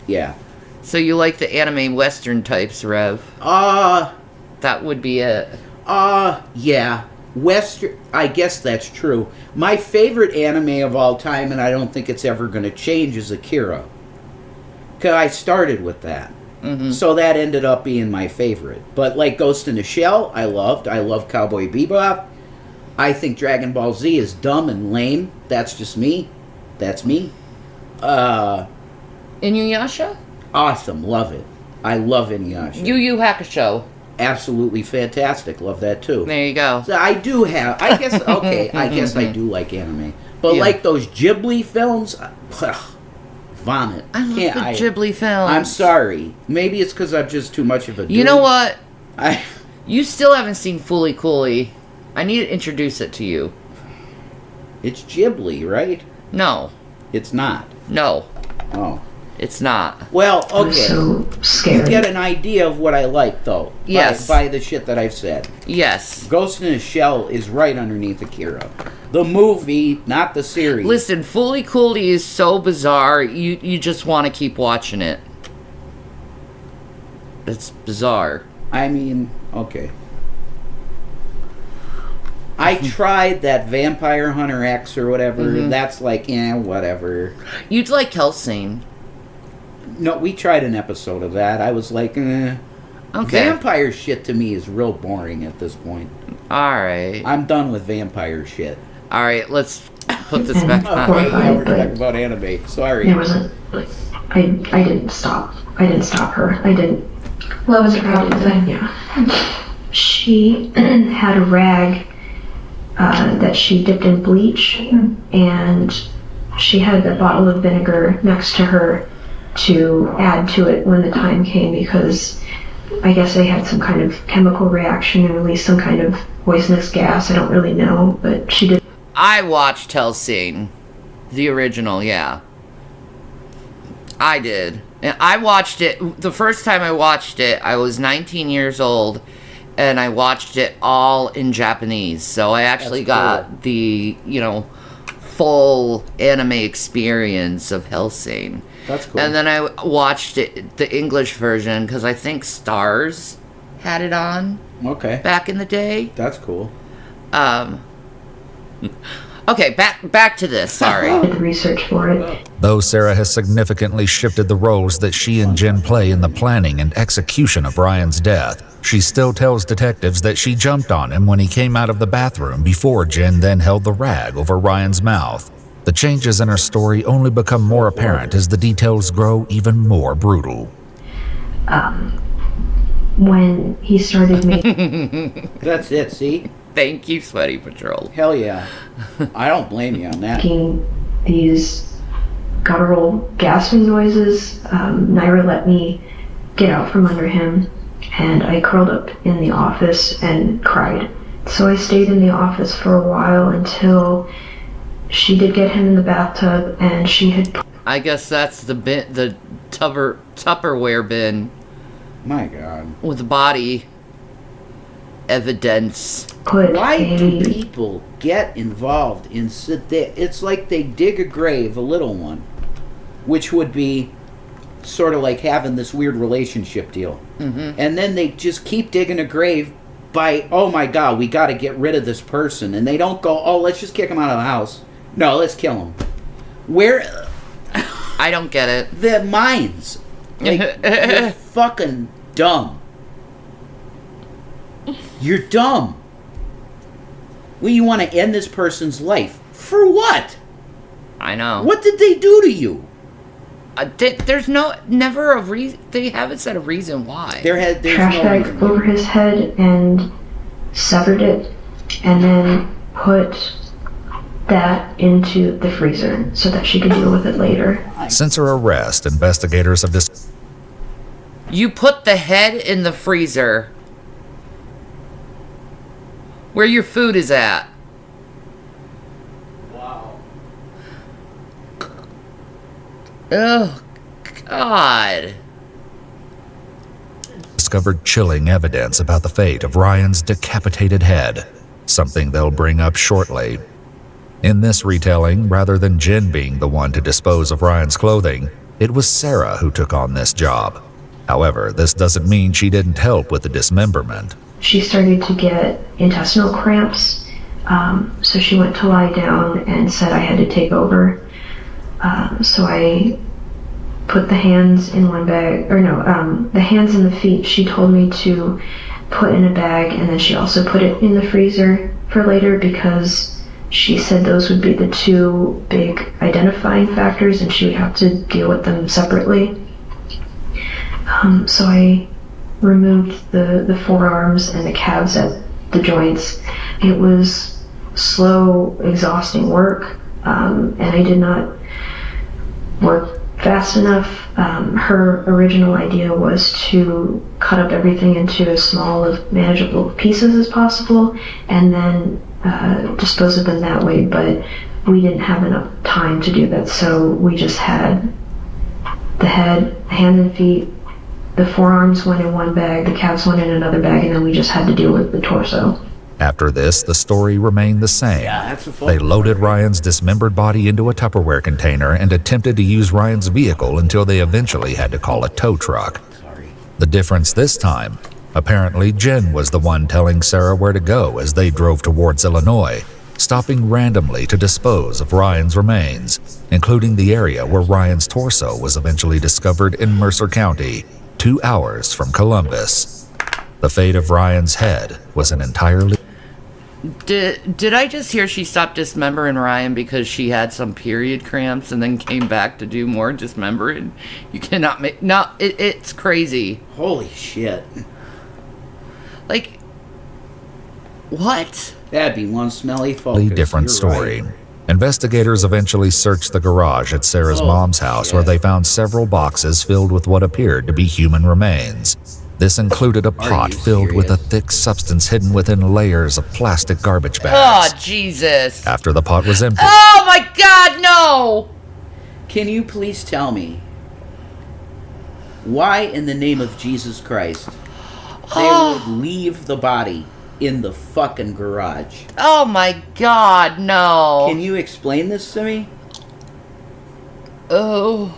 Yeah. So you like the anime western types, Rev? That would be it. Yeah. Western, I guess that's true. My favorite anime of all time, and I don't think it's ever going to change, is Akira. Because I started with that. So that ended up being my favorite. But like Ghost in the Shell, I loved. I love Cowboy Bebop. I think Dragon Ball Z is dumb and lame. That's just me. That's me. Inuyasha? Awesome. Love it. I love Inuyasha. Yu Yu Hakusho. Absolutely fantastic. Love that too. There you go. So I do have, I guess, okay, I guess I do like anime. But like those Ghibli films, vomit. I love the Ghibli films. I'm sorry. Maybe it's because I'm just too much of a dude. You know what? You still haven't seen Fooly Cooly. I need to introduce it to you. It's Ghibli, right? No. It's not. No. Oh. It's not. Well, okay. I'm so scared. You get an idea of what I like, though. Yes. By the shit that I've said. Yes. Ghost in a Shell is right underneath Akira. The movie, not the series. Listen, Fooly Cooly is so bizarre, you just want to keep watching it. It's bizarre. I mean, okay. I tried that Vampire Hunter X or whatever. That's like, whatever. You'd like Hellsing. No, we tried an episode of that. I was like, Okay. Vampire shit to me is real boring at this point. Alright. I'm done with vampire shit. Alright, let's put this back on. Okay, now we're talking about anime. Sorry. There wasn't, I didn't stop. I didn't stop her. I didn't. What was her problem then? Yeah. She had a rag that she dipped in bleach, and she had a bottle of vinegar next to her to add to it when the time came, because I guess they had some kind of chemical reaction and released some kind of poisonous gas. I don't really know, but she did. I watched Hellsing. The original, yeah. I did. And I watched it, the first time I watched it, I was 19 years old, and I watched it all in Japanese. So I actually got the, full anime experience of Hellsing. That's cool. And then I watched it, the English version, because I think Stars had it on. Okay. Back in the day. That's cool. Okay, back to this, sorry. I did research for it. Though Sarah has significantly shifted the roles that she and Jen play in the planning and execution of Ryan's death, she still tells detectives that she jumped on him when he came out of the bathroom before Jen then held the rag over Ryan's mouth. The changes in her story only become more apparent as the details grow even more brutal. When he started making... That's it, see? Thank you, Sweaty Patrol. Hell yeah. I don't blame you on that. Making these guttural gasping noises, Naira let me get out from under him, and I curled up in the office and cried. So I stayed in the office for a while until she did get him in the bathtub, and she had... I guess that's the Tupperware bin. My God. With body evidence. Why do people get involved in... It's like they dig a grave, a little one, which would be sort of like having this weird relationship deal. Mm-hmm. And then they just keep digging a grave by, oh my God, we got to get rid of this person. And they don't go, oh, let's just kick him out of the house. No, let's kill him. Where... I don't get it. The minds. Like, you're fucking dumb. You're dumb. Well, you want to end this person's life. For what? I know. What did they do to you? There's never a reason. They haven't said a reason why. There's trash no bag reason. over his head and severed it, and then put that into the freezer so that she could deal with it later. Since her arrest, investigators have You put the head in the freezer where your food is at. Wow. Oh, God. discovered chilling evidence about the fate of Ryan's decapitated head, something they'll bring up shortly. In this retelling, rather than Jen being the one to dispose of Ryan's clothing, it was Sarah who took on this job. However, this doesn't mean she didn't help with the dismemberment. She started to get intestinal cramps, so she went to lie down and said I had to take over. So I put the hands in one bag, the hands and the feet she told me to put in a bag, and then she also put it in the freezer for later because she said those would be the two big identifying factors and she would have to deal with them separately. So I removed the forearms and the calves at the joints. It was slow, exhausting work, and I did not work fast enough. Her original idea was to cut up everything into as small of manageable pieces as possible and then dispose of them that way, but we didn't have enough time to do that, so we just had the head, hands and feet, the forearms went in one bag, the calves went in another bag, and then we just had to deal with the torso. After this, the story remained the same. They loaded Ryan's dismembered body into a Tupperware container and attempted to use Ryan's vehicle until they eventually had to call a tow truck. The difference this time, apparently Jen was the one telling Sarah where to go as they drove towards Illinois, stopping randomly to dispose of Ryan's remains, including the area where Ryan's torso was eventually discovered in Mercer County, 2 hours from Columbus. The fate of Ryan's head was an entirely... Did I just hear she stopped dismembering Ryan because she had some period cramps and then came back to do more dismembering? You cannot make... No, it's crazy. Holy shit. Like, what? That'd be one smelly focus. Different story. Right. Investigators eventually searched the garage at Sarah's mom's house where they found several boxes filled with what appeared to be human remains. This included a pot filled with a thick substance hidden within layers of plastic garbage Oh, bags. Jesus. After the pot was empty, Oh, my God, no! Can you please tell me why, in the name of Jesus Christ, they would leave the body in the fucking garage? Oh, my God, no. Can you explain this to me? Oh.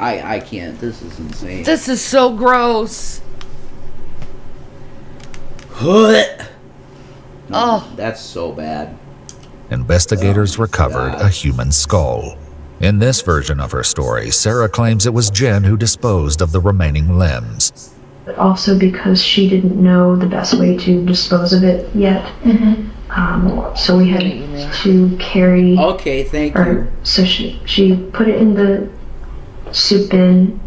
I can't. This is insane. This is so gross. Oh, that's so bad. investigators recovered a human skull. In this version of her story, Sarah claims it was Jen who disposed of the remaining limbs. But also because she didn't know the best way to dispose of it yet. So we had to carry... Okay, thank you. So she put it in the soup bin,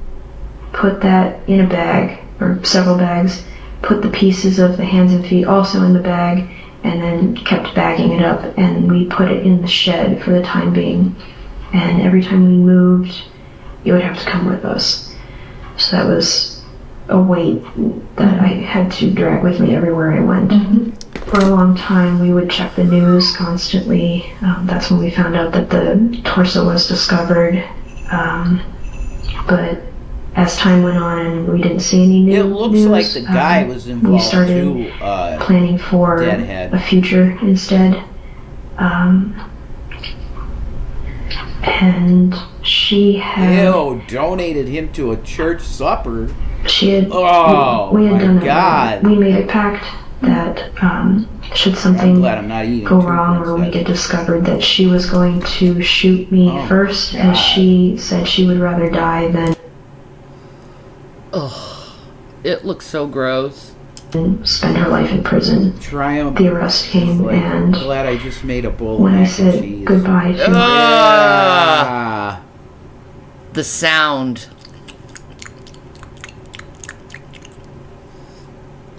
put that in a bag, or several bags, put the pieces of the hands and feet also in the bag, and then kept bagging it up, and we put it in the shed for the time being. And every time we moved, it would have to come with us. So that was a weight that I had to drag with me everywhere I went. For a long time, we would check the news constantly. That's when we found out that the torso was discovered. But as time went on and we didn't see any news, it looks like the guy was involved we started too, planning for Deadhead. a future instead. And she had... Ew, donated him to a church supper. She had... Oh, we had my done God. We made a pact that should something go wrong or we get discovered, that she was going to shoot me first, and she said she would rather die than... Ugh, it looks so gross. Spend her life in prison. The arrest came, and Glad I just made a bowl when of I mac and said cheese. goodbye to Yeah. The sound.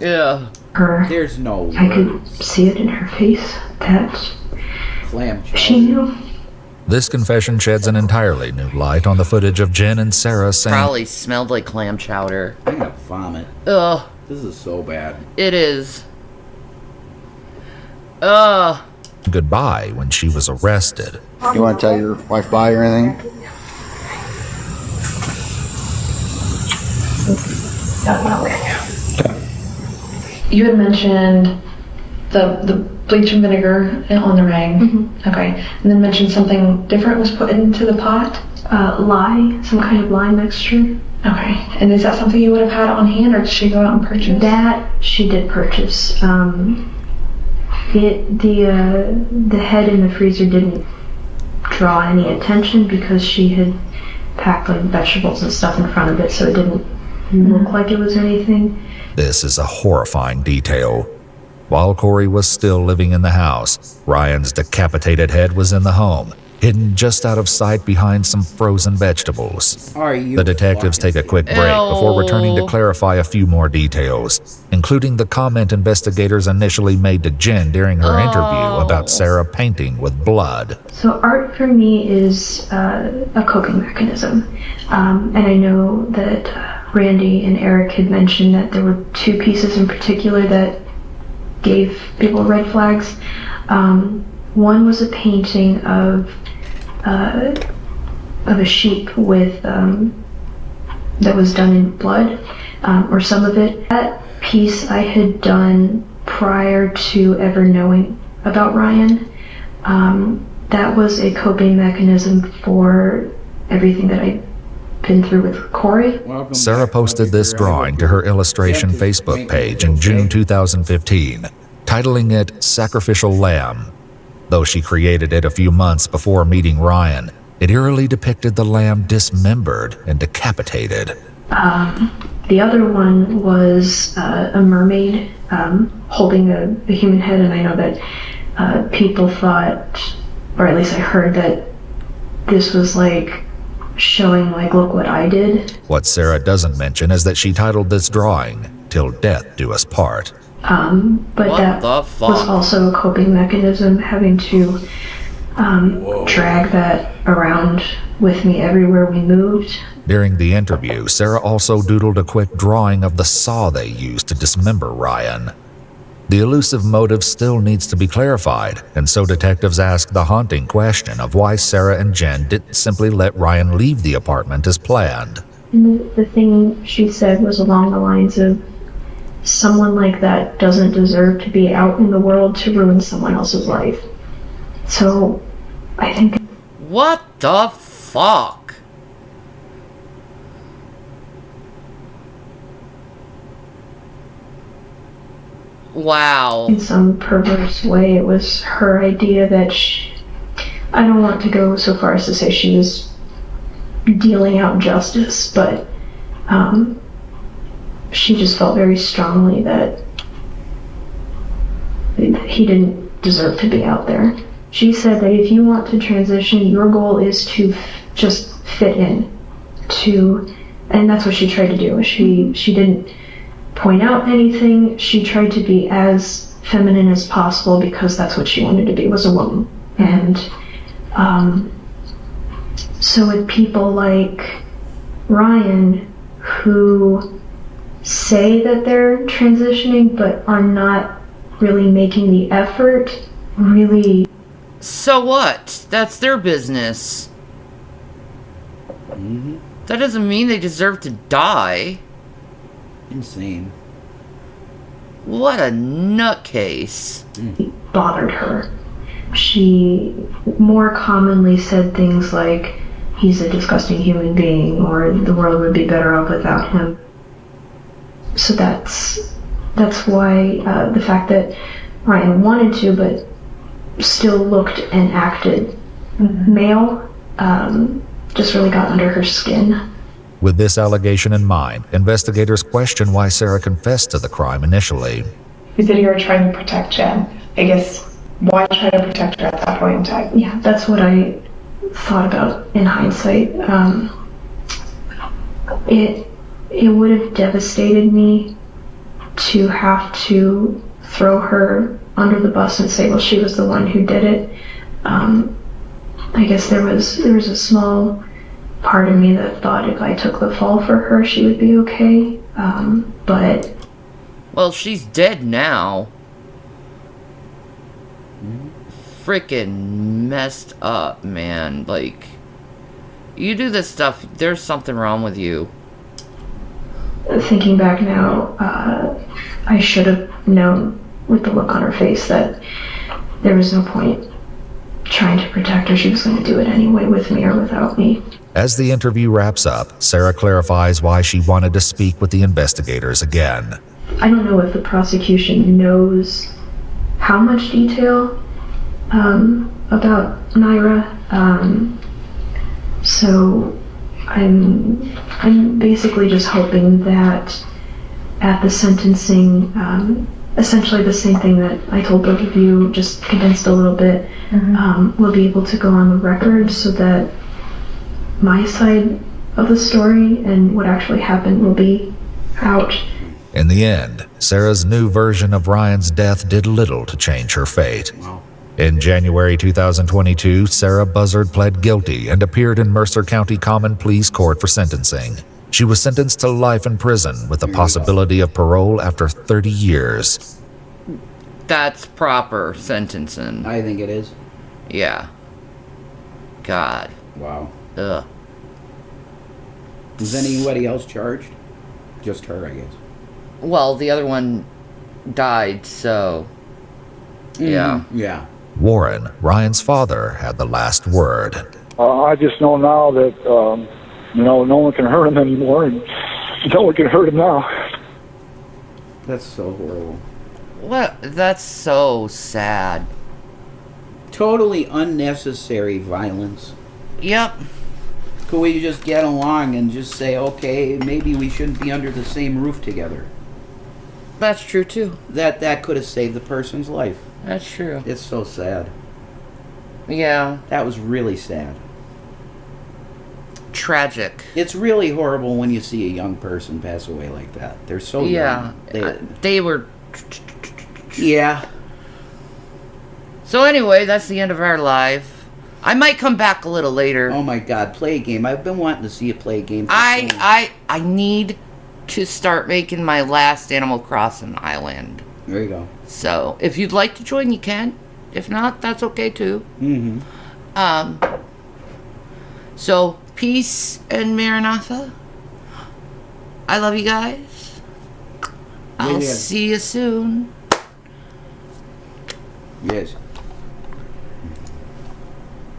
Yeah. her, There's no I could see it in her face that clam chowder. she knew. This confession sheds an entirely new light on the footage of Jen and Sarah saying Probably smelled like clam chowder. I'm gonna vomit. Ugh. This is so bad. It is. Ugh. goodbye when she was arrested. You want to tell your wife bye or anything? You had mentioned the bleach and vinegar on the ring. Okay. And then mentioned something different was put into the pot? Lye, some kind of lye mixture. Okay. And is that something you would have had on hand, or did she go out and purchase? That she did purchase. The head in the freezer didn't draw any attention because she had packed like vegetables and stuff in front of it, so it didn't look like it was anything. This is a horrifying detail. While Corey was still living in the house, Ryan's decapitated head was in the home, hidden just out of sight behind some frozen vegetables. The detectives take a quick break before returning to clarify a few more details, including the comment investigators initially made to Jen during her interview about Sarah painting with blood. So art for me is a coping mechanism. And I know that Randy and Eric had mentioned that there were two pieces in particular that gave people red flags. One was a painting of a sheep with that was done in blood, or some of it. That piece I had done prior to ever knowing about Ryan. That was a coping mechanism for everything that I'd been through with Corey. Sarah posted this drawing to her illustration Facebook page in June 2015, titling it Sacrificial Lamb. Though she created it a few months before meeting Ryan, it eerily depicted the lamb dismembered and decapitated. The other one was a mermaid holding a human head, and I know that people thought, or at least I heard, that this was like showing like, look what I did. What Sarah doesn't mention is that she titled this drawing, Till Death Do Us Part. But that was also a coping mechanism, having to drag that around with me everywhere we moved. During the interview, Sarah also doodled a quick drawing of the saw they used to dismember Ryan. The elusive motive still needs to be clarified, and so detectives ask the haunting question of why Sarah and Jen didn't simply let Ryan leave the apartment as planned. And the thing she said was along the lines of, someone like that doesn't deserve to be out in the world to ruin someone else's life. So, I think... What the fuck? Wow. In some perverse way, it was her idea that I don't want to go so far as to say she was dealing out justice, but she just felt very strongly that he didn't deserve to be out there. She said that if you want to transition, your goal is to just fit in. And that's what she tried to do. She didn't point out anything. She tried to be as feminine as possible because that's what she wanted to be, was a woman. And so with people like Ryan, who say that they're transitioning but are not really making the effort, really... So what? That's their business. Mm-hmm. That doesn't mean they deserve to die. Insane. What a nutcase. Bothered her. She more commonly said things like, he's a disgusting human being, or the world would be better off without him. So that's why the fact that Ryan wanted to, but still looked and acted male, just really got under her skin. With this allegation in mind, investigators question why Sarah confessed to the crime initially. You said you were trying to protect Jen. I guess, why try to protect her at that point in time? Yeah, that's what I thought about in hindsight. It would have devastated me to have to throw her under the bus and say, well, she was the one who did it. I guess there was a small part of me that thought if I took the fall for her, she would be okay. But... Well, she's dead now. Freaking messed up, man. Like, you do this stuff, there's something wrong with you. Thinking back now, I should have known with the look on her face that there was no point trying to protect her. She was going to do it anyway, with me or without me. As the interview wraps up, Sarah clarifies why she wanted to speak with the investigators again. I don't know if the prosecution knows how much detail about Naira, so I'm basically just hoping that at the sentencing, essentially the same thing that I told both of you, just condensed a little bit, we'll be able to go on the record so that my side of the story and what actually happened will be out. In the end, Sarah's new version of Ryan's death did little to change her fate. In January 2022, Sarah Buzzard pled guilty and appeared in Mercer County Common Pleas Court for sentencing. She was sentenced to life in prison with the possibility of parole after 30 years. That's proper sentencing. I think it is. Yeah. God. Wow. Ugh. Is anybody else charged? Just her, I guess. Well, the other one died, so... Yeah. Yeah. Warren, Ryan's father, had the last word. I just know now that, no one can hurt him anymore, and no one can hurt him now. That's so horrible. What? That's so sad. Totally unnecessary violence. Yep. Could we just get along and just say, okay, maybe we shouldn't be under the same roof together? That's true, too. That could have saved the person's life. That's true. It's so sad. Yeah. That was really sad. Tragic. It's really horrible when you see a young person pass away like that. They're so young. They were... Yeah. So anyway, that's the end of our live. I might come back a little later. Oh my God, play a game. I've been wanting to see you play a game. I need to start making my last Animal Crossing island. There you go. So, if you'd like to join, you can. If not, that's okay too. Mm-hmm. So, peace and Maranatha. I love you guys. I'll see you soon. Yes.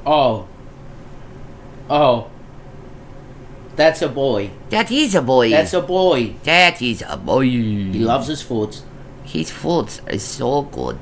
Oh. That's a boy. That is a boy. That's a boy. That is a boy. He loves his food. His food is so good.